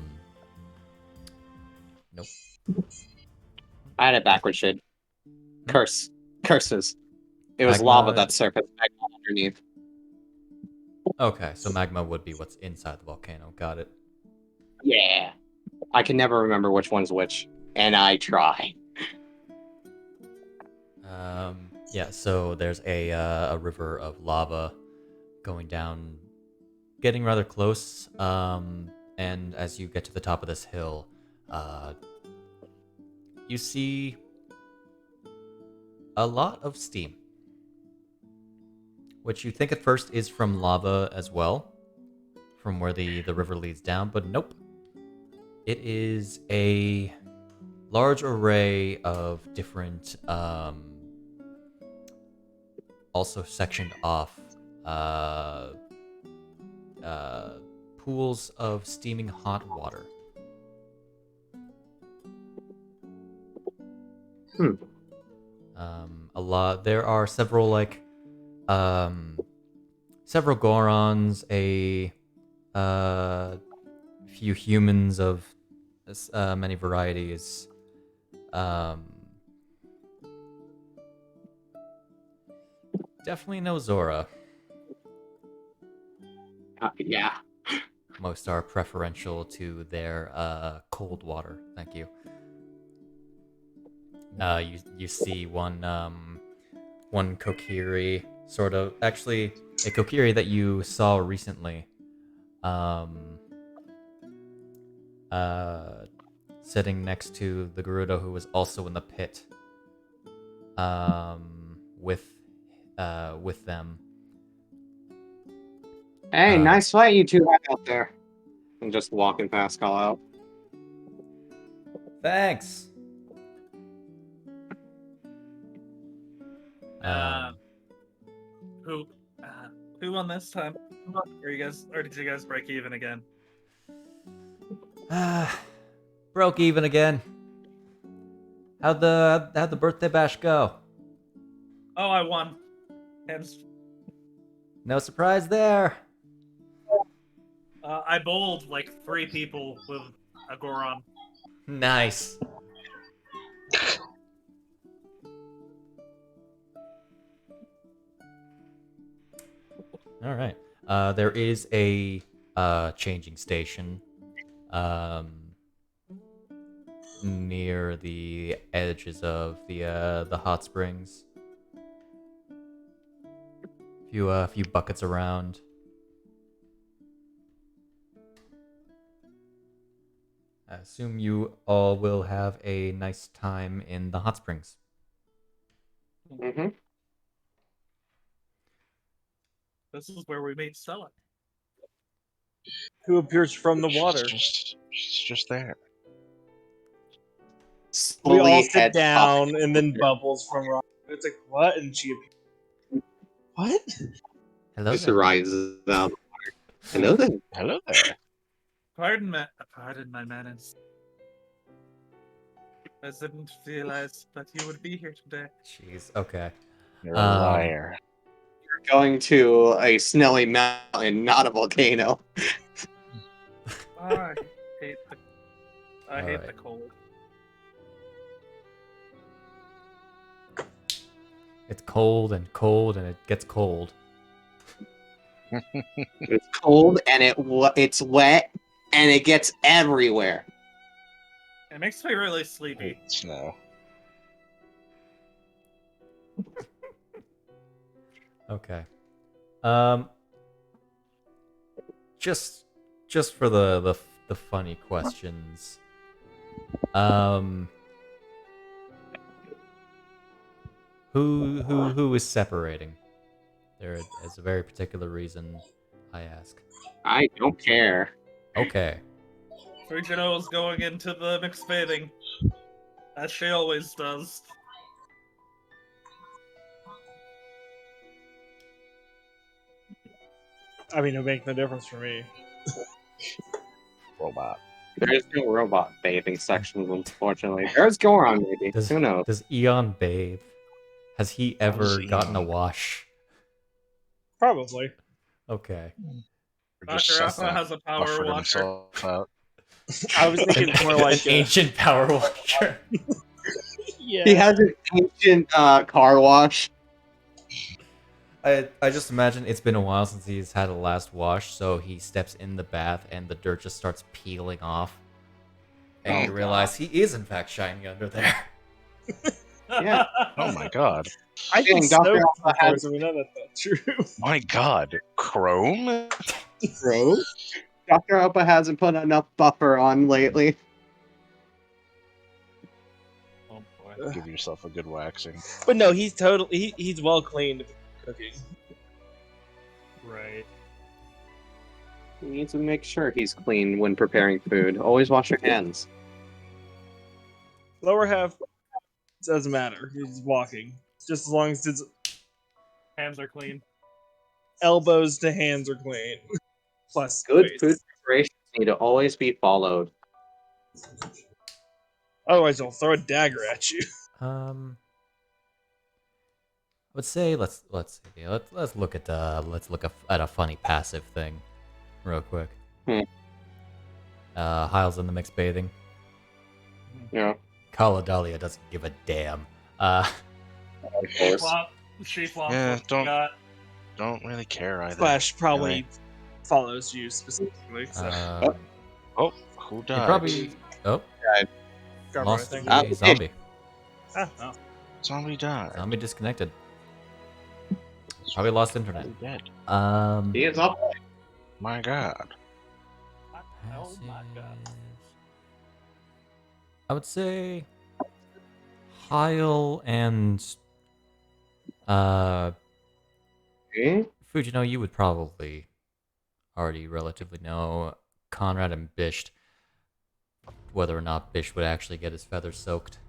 I had it backwards, shit. Curses. It was Magma- lava that surfaced magma underneath. Okay, so magma would be what's inside the volcano. Got it. Yeah. I can never remember which one's which, and I try. Yeah, so there's a river of lava going down, getting rather close. And as you get to the top of this hill, you see a lot of steam, which you think at first is from lava as well, from where the river leads down, but nope. It is a large array of different, also sectioned off, pools of steaming hot water. There are several several Gorons, a few humans of many varieties. Definitely no Zora. Yeah. Most are preferential to their cold water. Thank you. You see one Kokiri, sort of, actually a Kokiri that you saw recently, sitting next to the Gerudo, who was also in the pit, with them. Hey, nice fight you two had out there. I'm just walking past, call out. Thanks. Who won this time? Or did you guys break even again? Broke even again. How'd the birthday bash go? Oh, I won. No surprise there. I bowled like 3 people with a Goron. Nice. All right. There is a changing station near the edges of the hot springs. Few buckets around. assume you all will have a nice time in the hot springs. Mm-hmm. This is where we meet Stella. Who appears from the water. She's just there. We all Slowly sit head down, popping. and then bubbles from rock. It's like, what? And she appears. What? Hello Just there. rises out. Hello there. Hello there. Pardon my manners. I didn't realize that you would be here today. Jeez. Okay. You're a liar. You're going to a snowy mountain, not a volcano. I hate the Alright. the cold. It's cold and it gets cold. It's cold and it's wet and it gets everywhere. It makes me really sleepy. Snow. Okay. Just for the funny questions. Who is separating? There is a very particular reason I ask. I don't care. Okay. Fujino is going into the mixed bathing, as she always does. I mean, it'll make no difference for me. Robot. There's no robot bathing sections, unfortunately. There's Goron, maybe. Who knows? Does Eon bathe? Has he ever does gotten a Eon? wash? Probably. Okay. Or just Dr. set Alpha has a power buffered washer. himself out. I was thinking more like An ancient power washer. yeah. He has an ancient car wash. I just imagine it's been a while since he's had a last wash, so he steps in the bath and the dirt just starts peeling off. And you realize he is in fact shiny under there. Yeah. Oh my god. I think Dang, Dr. Snow Alpha before, has- so we know that's true. My god. Chrome? Bro. Dr. Alpha hasn't put enough buffer on lately. Oh boy. Give yourself a good waxing. But no, he's totally he's well cleaned cooking. Right. You need to make sure he's clean when preparing food. Always wash your hands. Lower half doesn't matter. He's walking. Just as long as his Hands are clean. elbows to hands are clean. Plus Good waist. food preparations need to always be followed. Otherwise, he'll throw a dagger at you. I would say let's see. Let's look at at a funny passive thing, real quick. Hyle's in the mixed bathing. Yeah. Dahlia doesn't give a damn. Of course. She flops Yeah, what you got. don't really care either. Flash probably Really. follows you specifically. So. Oh, who He died? probably Garbo, I lost think. a zombie. Ah, Zombie died. Zombie disconnected. Probably lost internet. Dead. He is up. My god. Oh my god. I would say Hyle and Fujino, you would probably already relatively know Conrad and Bisht, whether or not Bisht would actually get his feathers soaked.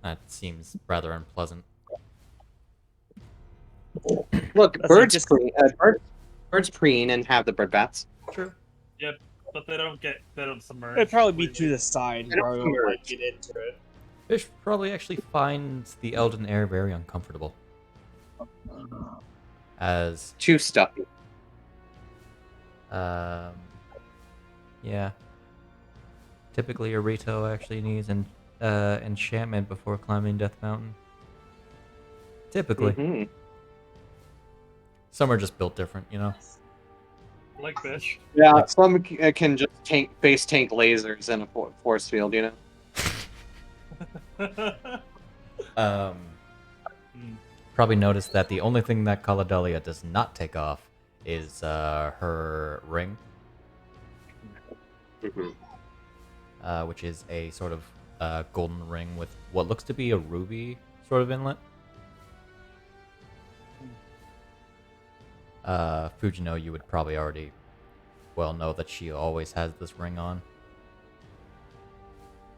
That seems rather unpleasant. Look, That's birds just- birds preen and have the bird baths. True. Yep, but they don't submerge. It'd probably be to the side. I don't Probably remember. won't get into it. Bisht probably actually finds the Elden air very uncomfortable. As Too stuffy. yeah. Typically, a Rito actually needs an enchantment before climbing Death Mountain. Typically. Mhm. Some are just built different, you know? Like Bish. Yeah, some can just base tank lasers in a force field, you know? Probably noticed that the only thing that Dahlia does not take off is her ring. which is a sort of golden ring with what looks to be a ruby sort of inlet. Fujino, you would probably already know that she always has this ring on,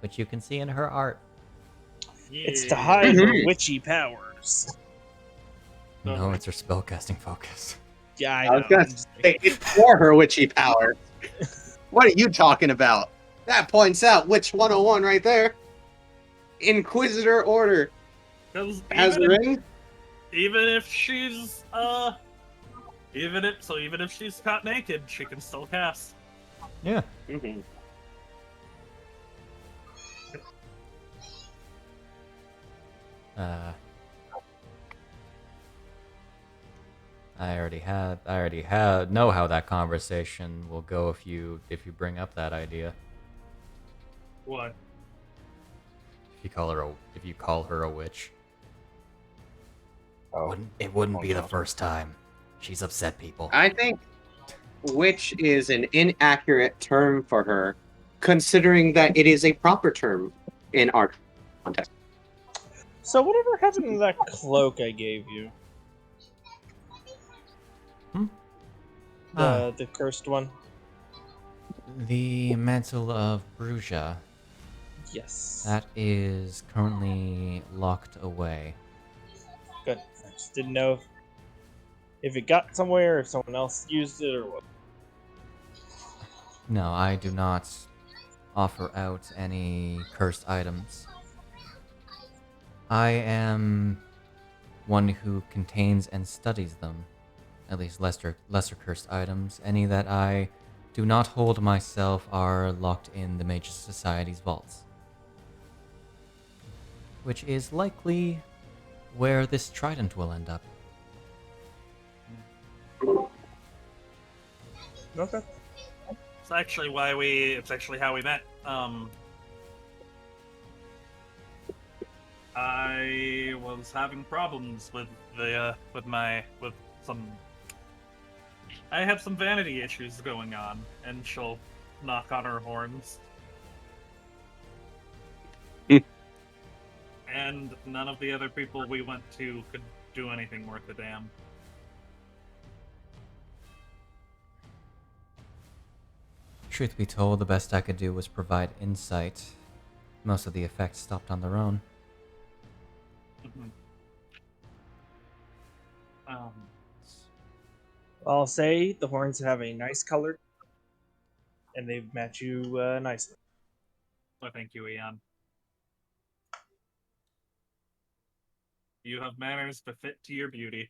which you can see in her art. It's to hide her witchy powers. No, it's her spellcasting focus. Yeah, I I was know. gonna say, it's for her witchy power. What are you talking about? That points out Witch 101 right there. Inquisitor Order. Has a ring? Even if she's even if she's caught naked, she can still cast. Yeah. I already know how that conversation will go if you bring up that idea. What? If you call her a witch. Oh, It wouldn't be the first time. She's upset people. I think witch is an inaccurate term for her, considering that it is a proper term in our context. So whatever happened to that cloak I gave you? The cursed one? The Mantle of Bruja. Yes. That is currently locked away. Good. I just didn't know if it got somewhere, if someone else used it, or what. No, I do not offer out any cursed items. I am one who contains and studies them. At least lesser cursed items. Any that I do not hold myself are locked in the Mages Society's vaults. Which is likely where this trident will end up. Okay. It's actually how we met. I was having problems with some. I have some vanity issues going on, and she'll knock on her horns. And none of the other people we went to could do anything worth a damn. Truth be told, the best I could do was provide insight. Most of the effects stopped on their own. I'll say the horns have a nice color, and they match you nicely. Well, thank you, Eon. You have manners befit to your beauty.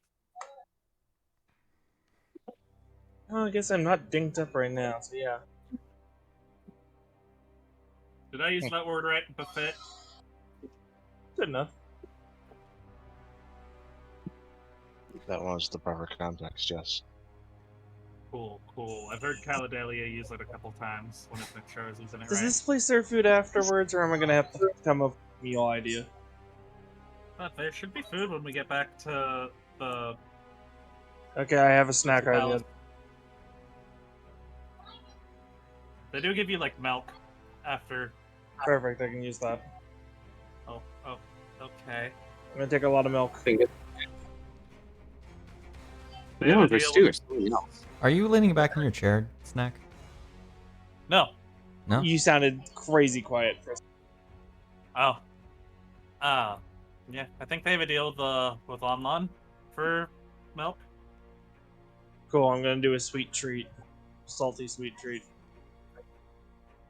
Well, I guess I'm not dinked up right now, so yeah. Did I use that word right? Befit? Good enough. That was the proper context, yes. Cool. I've heard Caladelia use it a couple times when it's been shows using it Does right. this place serve food afterwards, or am I gonna have to come up with a meal idea? But there should be food when we get back to the... Okay, I have a snack idea. palace. They do give you, like, milk after... Perfect, I can use that. Oh, okay. I'm gonna take a lot of milk. No, there's stew or something else. Are you leaning back in your chair, Snak? No. No? You sounded crazy quiet for a second. Oh. Yeah, I think they have a deal with Onlon for milk. Cool, I'm gonna do a sweet treat. Salty sweet treat.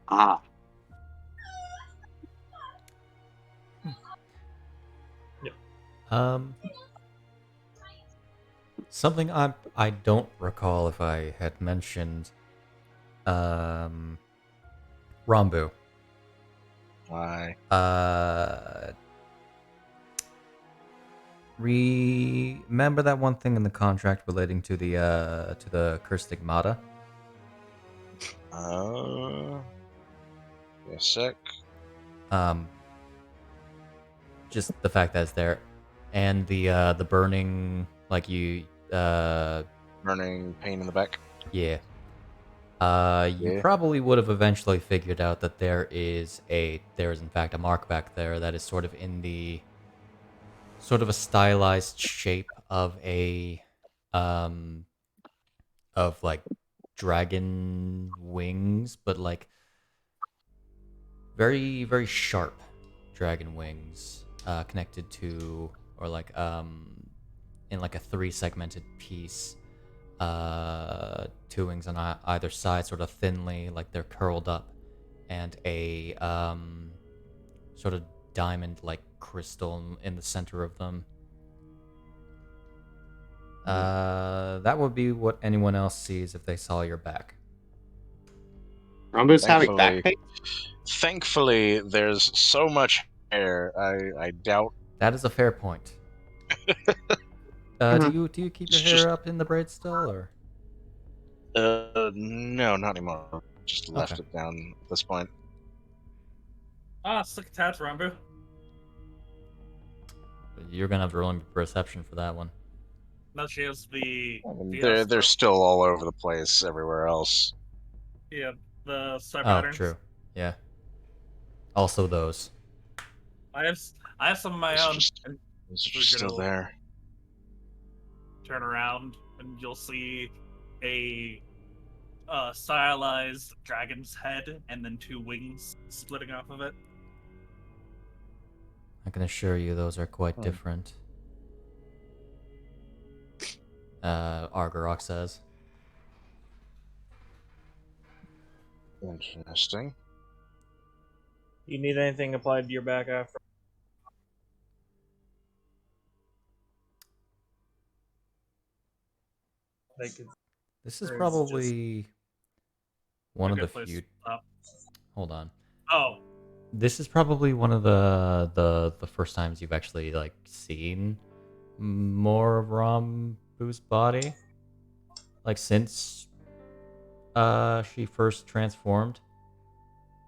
Ah. Yep. Something I don't recall if I had mentioned. Rambu. Why? Remember that one thing in the contract relating to the cursed stigmata? Yes, sick. Just the fact that it's there, and the burning, like you Burning pain in the back. yeah. You probably would have eventually figured out that there is in fact a mark back there that is sort of in the sort of a stylized shape of of like dragon wings, but like very, very sharp dragon wings, connected to, or like in like a 3-segmented piece, 2 wings on either side, sort of thinly, like they're curled up, and a sort of diamond-like crystal in the center of them. That would be what anyone else sees if they saw your back. Rambu's having back pain? Thankfully, there's so much hair. I doubt. That is a fair point. Do you keep your hair up in the braid still, or? No, not anymore. Just left it down at this point. Slick tats, Rambu. You're gonna have to roll in perception for that one. No, she has the. They're still all over the place everywhere else. Yeah, the star patterns. Oh, true. Yeah. Also those. I have some of my own. Those are still there. Turn around and you'll see a stylized dragon's head and then 2 wings splitting off of it. I can assure you those are quite different. Argorok says. Interesting. You need anything applied to your back after? This is probably one of the few. Hold on. Oh. This is probably one of the first times you've actually like seen more of Rambu's body, like since she first transformed.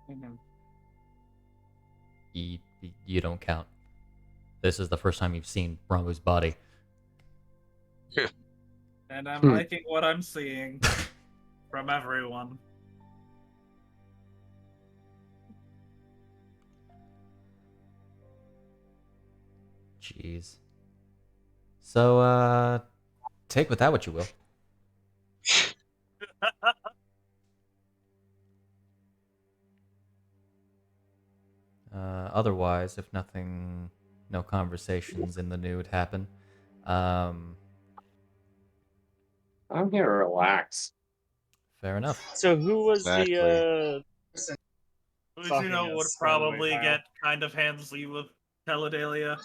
Mm-hmm. You don't count. This is the first time you've seen Rambu's body. And I'm liking what I'm seeing from everyone. Jeez. So, take with that what you will. Otherwise, if nothing, no conversations in the nude happen. I'm here to relax. Fair enough. So who was the person? Fujino would probably get kind of handsy with Teledalia.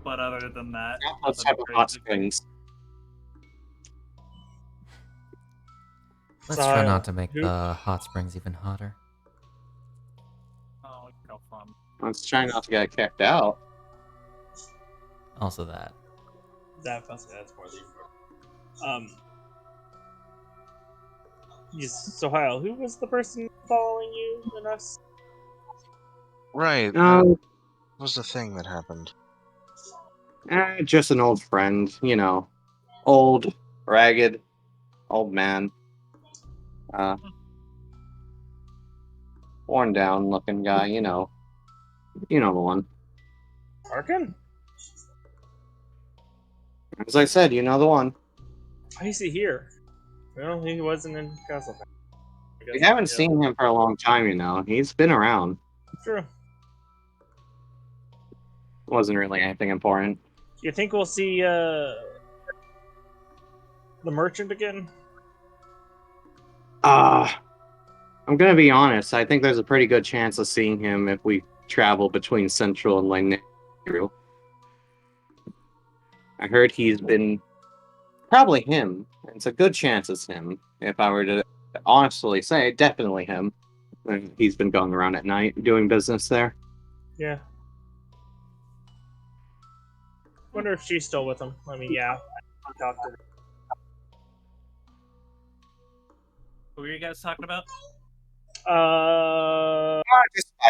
But other than that, let's have hot springs. Let's try not to make the hot springs even hotter. Oh, no fun. Let's try not to get kicked out. Also that. That's more than yes, so Hyle, who was the person following you and us? Right. What was the thing that happened? Just an old friend, you know. Old, ragged, old man. Worn down looking guy, you know. You know the one. Arkin? As I said, you know the one. Why is he here? Well, he wasn't in Castle. We haven't seen him for a long time, you know. He's been around. True. Wasn't really anything important. You think we'll see the merchant again? I'm gonna be honest. I think there's a pretty good chance of seeing him if we travel between Central and Hyrule. I heard he's been probably him. It's a good chance it's him. If I were to honestly say, definitely him. He's been going around at night doing business there. Yeah. Wonder if she's still with him. I mean, yeah. I talked to her. Who were you guys talking about?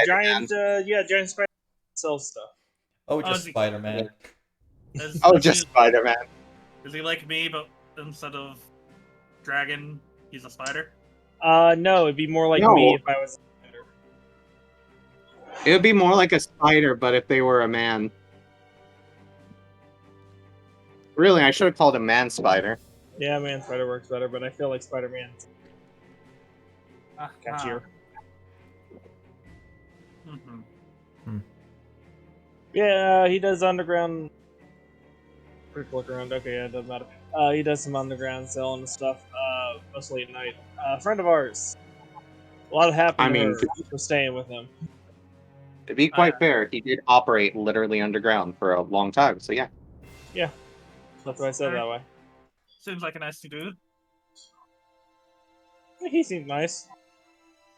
Giant Spider sells stuff. Oh, just Spider-Man. Just Spider-Man. Is he like me, but instead of dragon, he's a spider? No, it'd be more like No. me if I was a spider. It would be more like a spider, but if they were a man. Really, I should have called him man spider. Yeah, man spider works better, but I feel like Spider-Man's catchier. Mm-hmm. Yeah, he does underground. Quick look around. Okay, yeah, it doesn't matter. He does some underground selling stuff, mostly at night. A friend of ours. A lot happened to her for staying with him. To be quite fair, he did operate literally underground for a long time, so yeah. Yeah, that's why I said it that way. Seems like a nice dude. He seemed nice.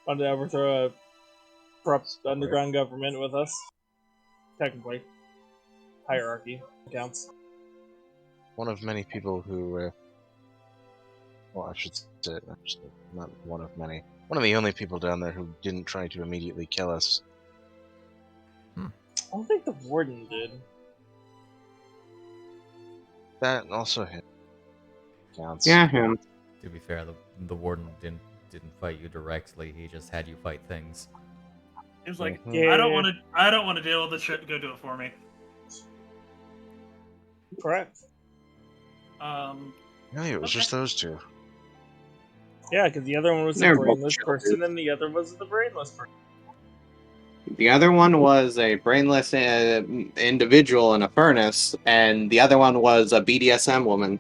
Wanted to overthrow a corrupt underground government with us. Technically. Hierarchy counts. One of many people who, well, I should say, actually, not one of many. One of the only people down there who didn't try to immediately kill us. I don't think the warden did. That also hit. Counts. Yeah, him. To be fair, the warden didn't fight you directly. He just had you fight things. He was like, Yeah. I don't want to deal with this shit. Go do it for me. Correct. No, it was just those two. Yeah, because the other one was They're a both brainless children. person, and the other was the brainless person. The other one was a brainless individual in a furnace, and the other one was a BDSM woman.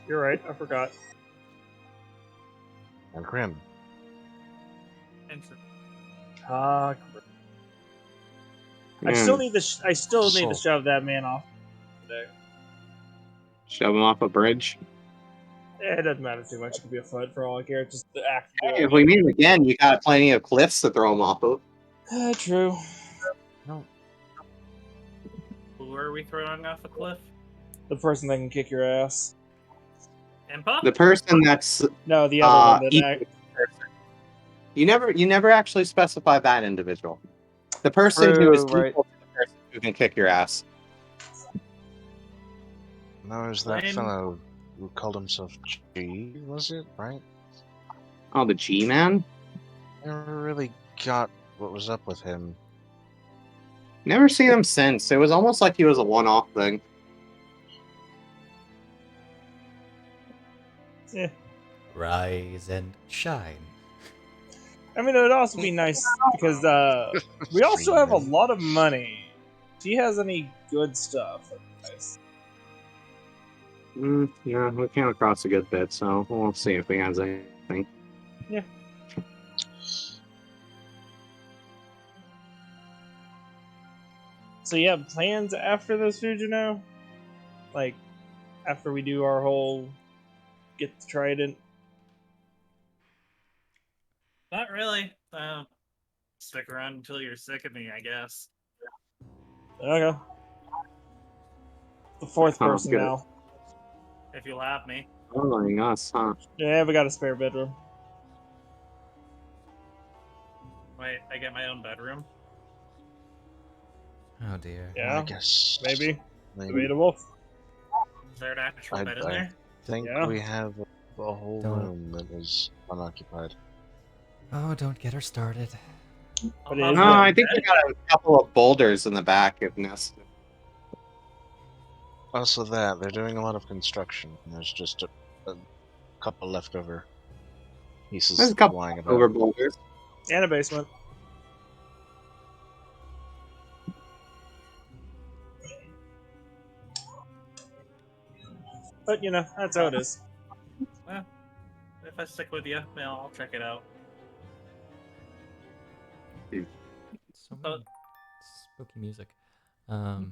You're right, I forgot. And Grim. Ah, I still need to. I still need to Soul. shove that man off today. Shove him off a bridge. Yeah, it doesn't matter too much. It could be a foot for all I care. Just the act. Hey, if we meet him again, you got plenty of cliffs to throw him off of. True. No. Who are we throwing off a cliff? The person that can kick your ass. Impa? The person that's No, the other one that. equal person. You never actually specify that individual. The person who is True, right. equal to the person who can kick your ass. No, it was that Lame. fellow who called himself G, was it? Right? Oh, the G-Man? Never really got what was up with him. Never seen him since. It was almost like he was a one-off thing. Yeah. Rise and shine. I mean, it would also be nice because we also have a lot of money. If he has any good stuff, that'd be nice. Yeah, we came across a good bit, so we'll see if he has anything. Yeah. So you have plans after this, Fujino? Like, after we do our whole get the trident? Not really. Stick around until you're sick of me, I guess. Okay. The fourth Oh, person good. now. If you'll have me. Following us, huh? Yeah, we got a spare bedroom. Wait, I get my own bedroom? Oh dear. Yeah, I guess. maybe. Maybe. Debatable. Is there an actual I- bed in I- there? think Yeah. we have a whole Don't- room that is unoccupied. Oh, don't get her started. But I'll it is No, have I a think bed. we got a couple of boulders in the back if necessary. Also that, they're doing a lot of construction. There's just a couple leftover pieces There's a couple lying about. over boulders. And a basement. But, you know, that's how it is. Well, if I stick with you, I'll check it out. So many spooky music. So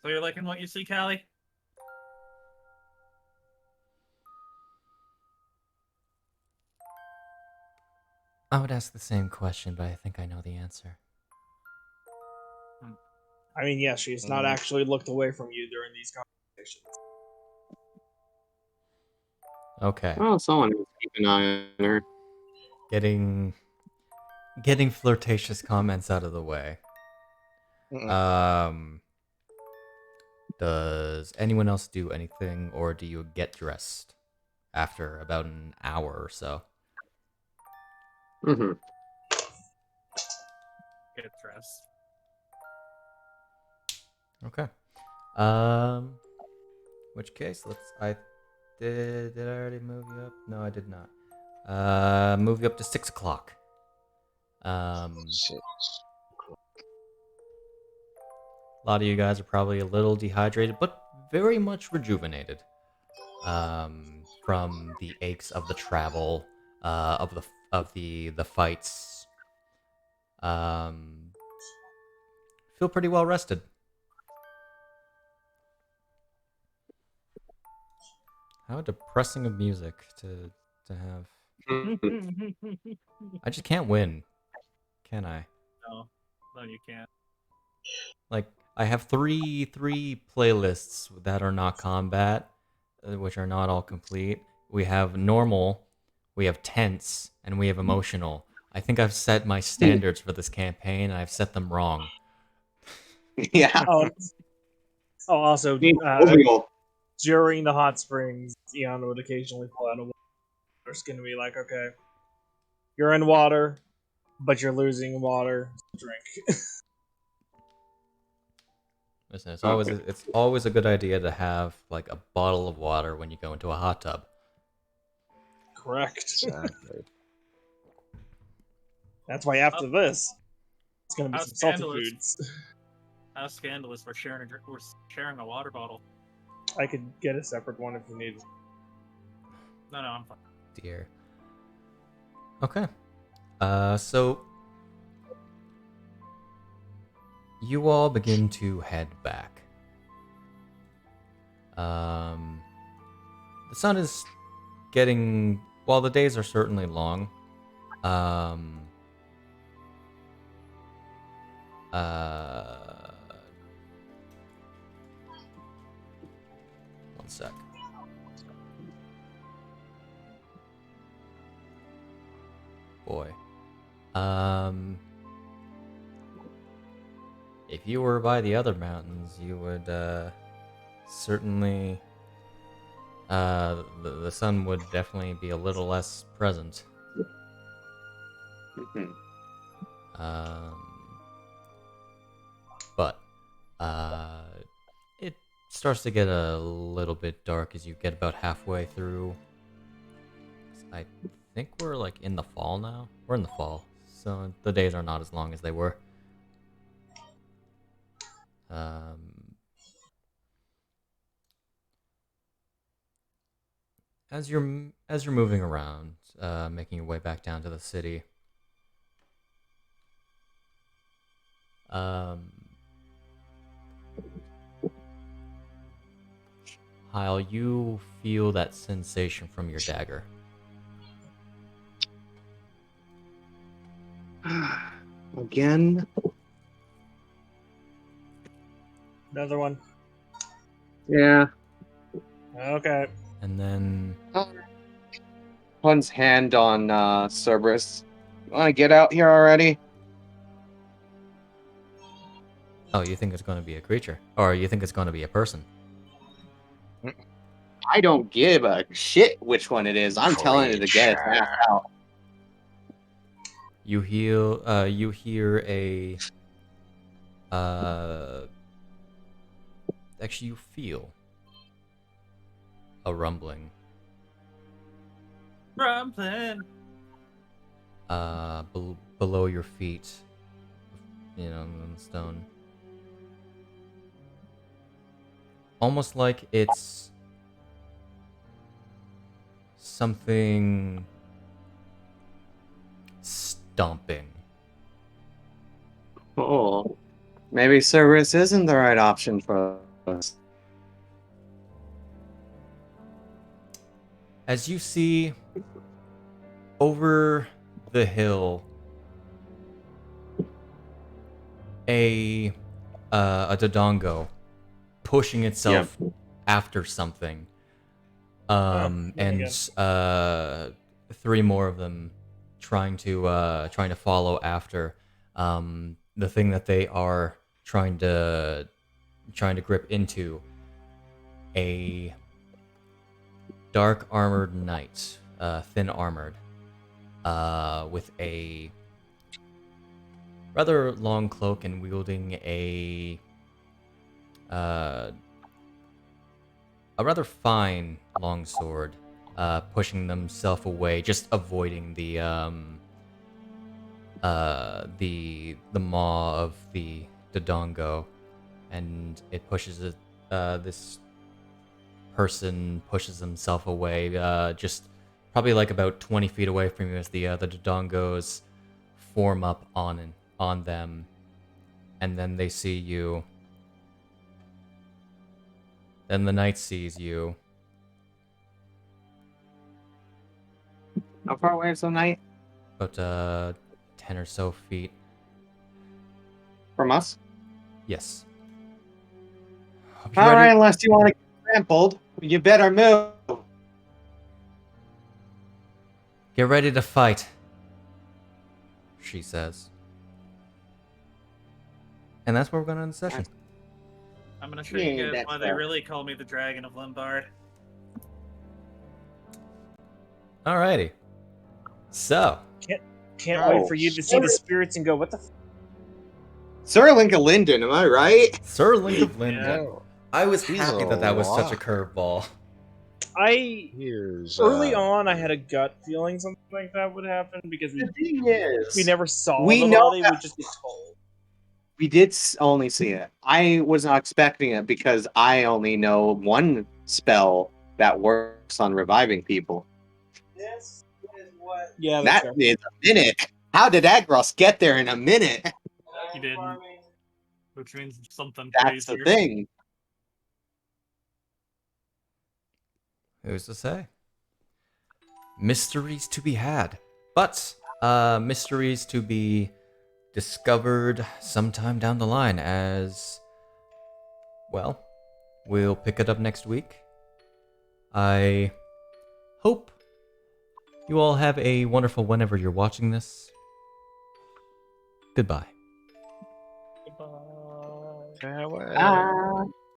you're liking what you see, Callie? I would ask the same question, but I think I know the answer. I mean, yeah, she's not actually looked away from you during these conversations. Okay. Well, someone needs to keep an eye on her. Getting flirtatious comments out of the way. Mm-mm. Does anyone else do anything, or do you get dressed after about an hour or so? Mm-hmm. Get dressed. Okay. Which case, did I already move you up? No, I did not. Move you up to 6 o'clock. A 6. lot of you guys are probably a little dehydrated, but very much rejuvenated. From the aches of the travel, of the fights. Feel pretty well rested. How depressing of music to have. I just can't win, can I? No, you can't. Like, I have three playlists that are not combat, which are not all complete. We have normal, we have tense, and we have emotional. I think I've set my standards for this campaign, and I've set them wrong. Yeah. Also, Overall. during the hot springs, Eon would occasionally pull out a water. There's going to be like, okay, you're in water, but you're losing water. Drink. Listen, it's always a good idea to have like a bottle of water when you go into a hot tub. Correct. Exactly. That's why after this, it's going to be How some salty scandalous. foods. How scandalous! We're sharing a water bottle. I could get a separate one if you need. No, I'm fine. Dear. Okay. So you all begin to head back. The sun is getting, while the days are certainly long, one sec. Boy. If you were by the other mountains, you would, certainly, the sun would definitely be a little less present. But, it starts to get a little bit dark as you get about halfway through. I think we're, like, in the fall now. We're in the fall, so the days are not as long as they were. As you're moving around, making your way back down to the city, Hyle, you feel that sensation from your dagger. Again? Another one. Yeah. Okay. And then One's hand on Cerberus. Want to get out here already? oh, you think it's going to be a creature, or you think it's going to be a person? I don't give a shit which one it is. I'm telling it to get its ass out. You hear a actually you feel a rumbling below your feet, on the stone, almost like it's something stomping. Oh, maybe Cerberus isn't the right option for us. As you see over the hill, a Dodongo pushing itself after something, and three more of them trying to follow after the thing that they are trying to trying to grip into a dark armored knight, thin armored, with a rather long cloak and wielding a rather fine longsword, pushing themselves away, just avoiding the maw of the Dodongo, and it pushes it. This person pushes himself away, just probably like about 20 feet away from you as the Dodongos form up on them, and then they see you. Then the knight sees you. How far away is the knight? About 10 or so feet. From us? Yes. Hope you're Alright, ready. unless you want to get trampled, you better move. Get ready to fight, she says. And that's where we're going to end the session. I'm gonna show you Yeah, guys that's why they fair. really call me the Dragon of Limbard. Alrighty. So, Can't Oh, wait for you to see the spirits and go, what the f? Sir Lincoln Linden, am I right? Sir Link of Linden. Yeah. I was He's happy a that was such a lot. curveball. Here's Early on, I had a gut feeling something like that would happen because The thing is, we never saw we the know body, that- we just get told. we did only see it. I was not expecting it because I only know one spell that works on reviving people. This is what. Yeah, that's That fair. is a minute. How did Agros get there in a minute? He didn't. Which means something That's the crazier. thing. Who's to say? Mysteries to be had. But, mysteries to be discovered sometime down the line as, well, we'll pick it up next week. I hope you all have a wonderful whenever you're watching this. Goodbye. Goodbye. farewell. Ah.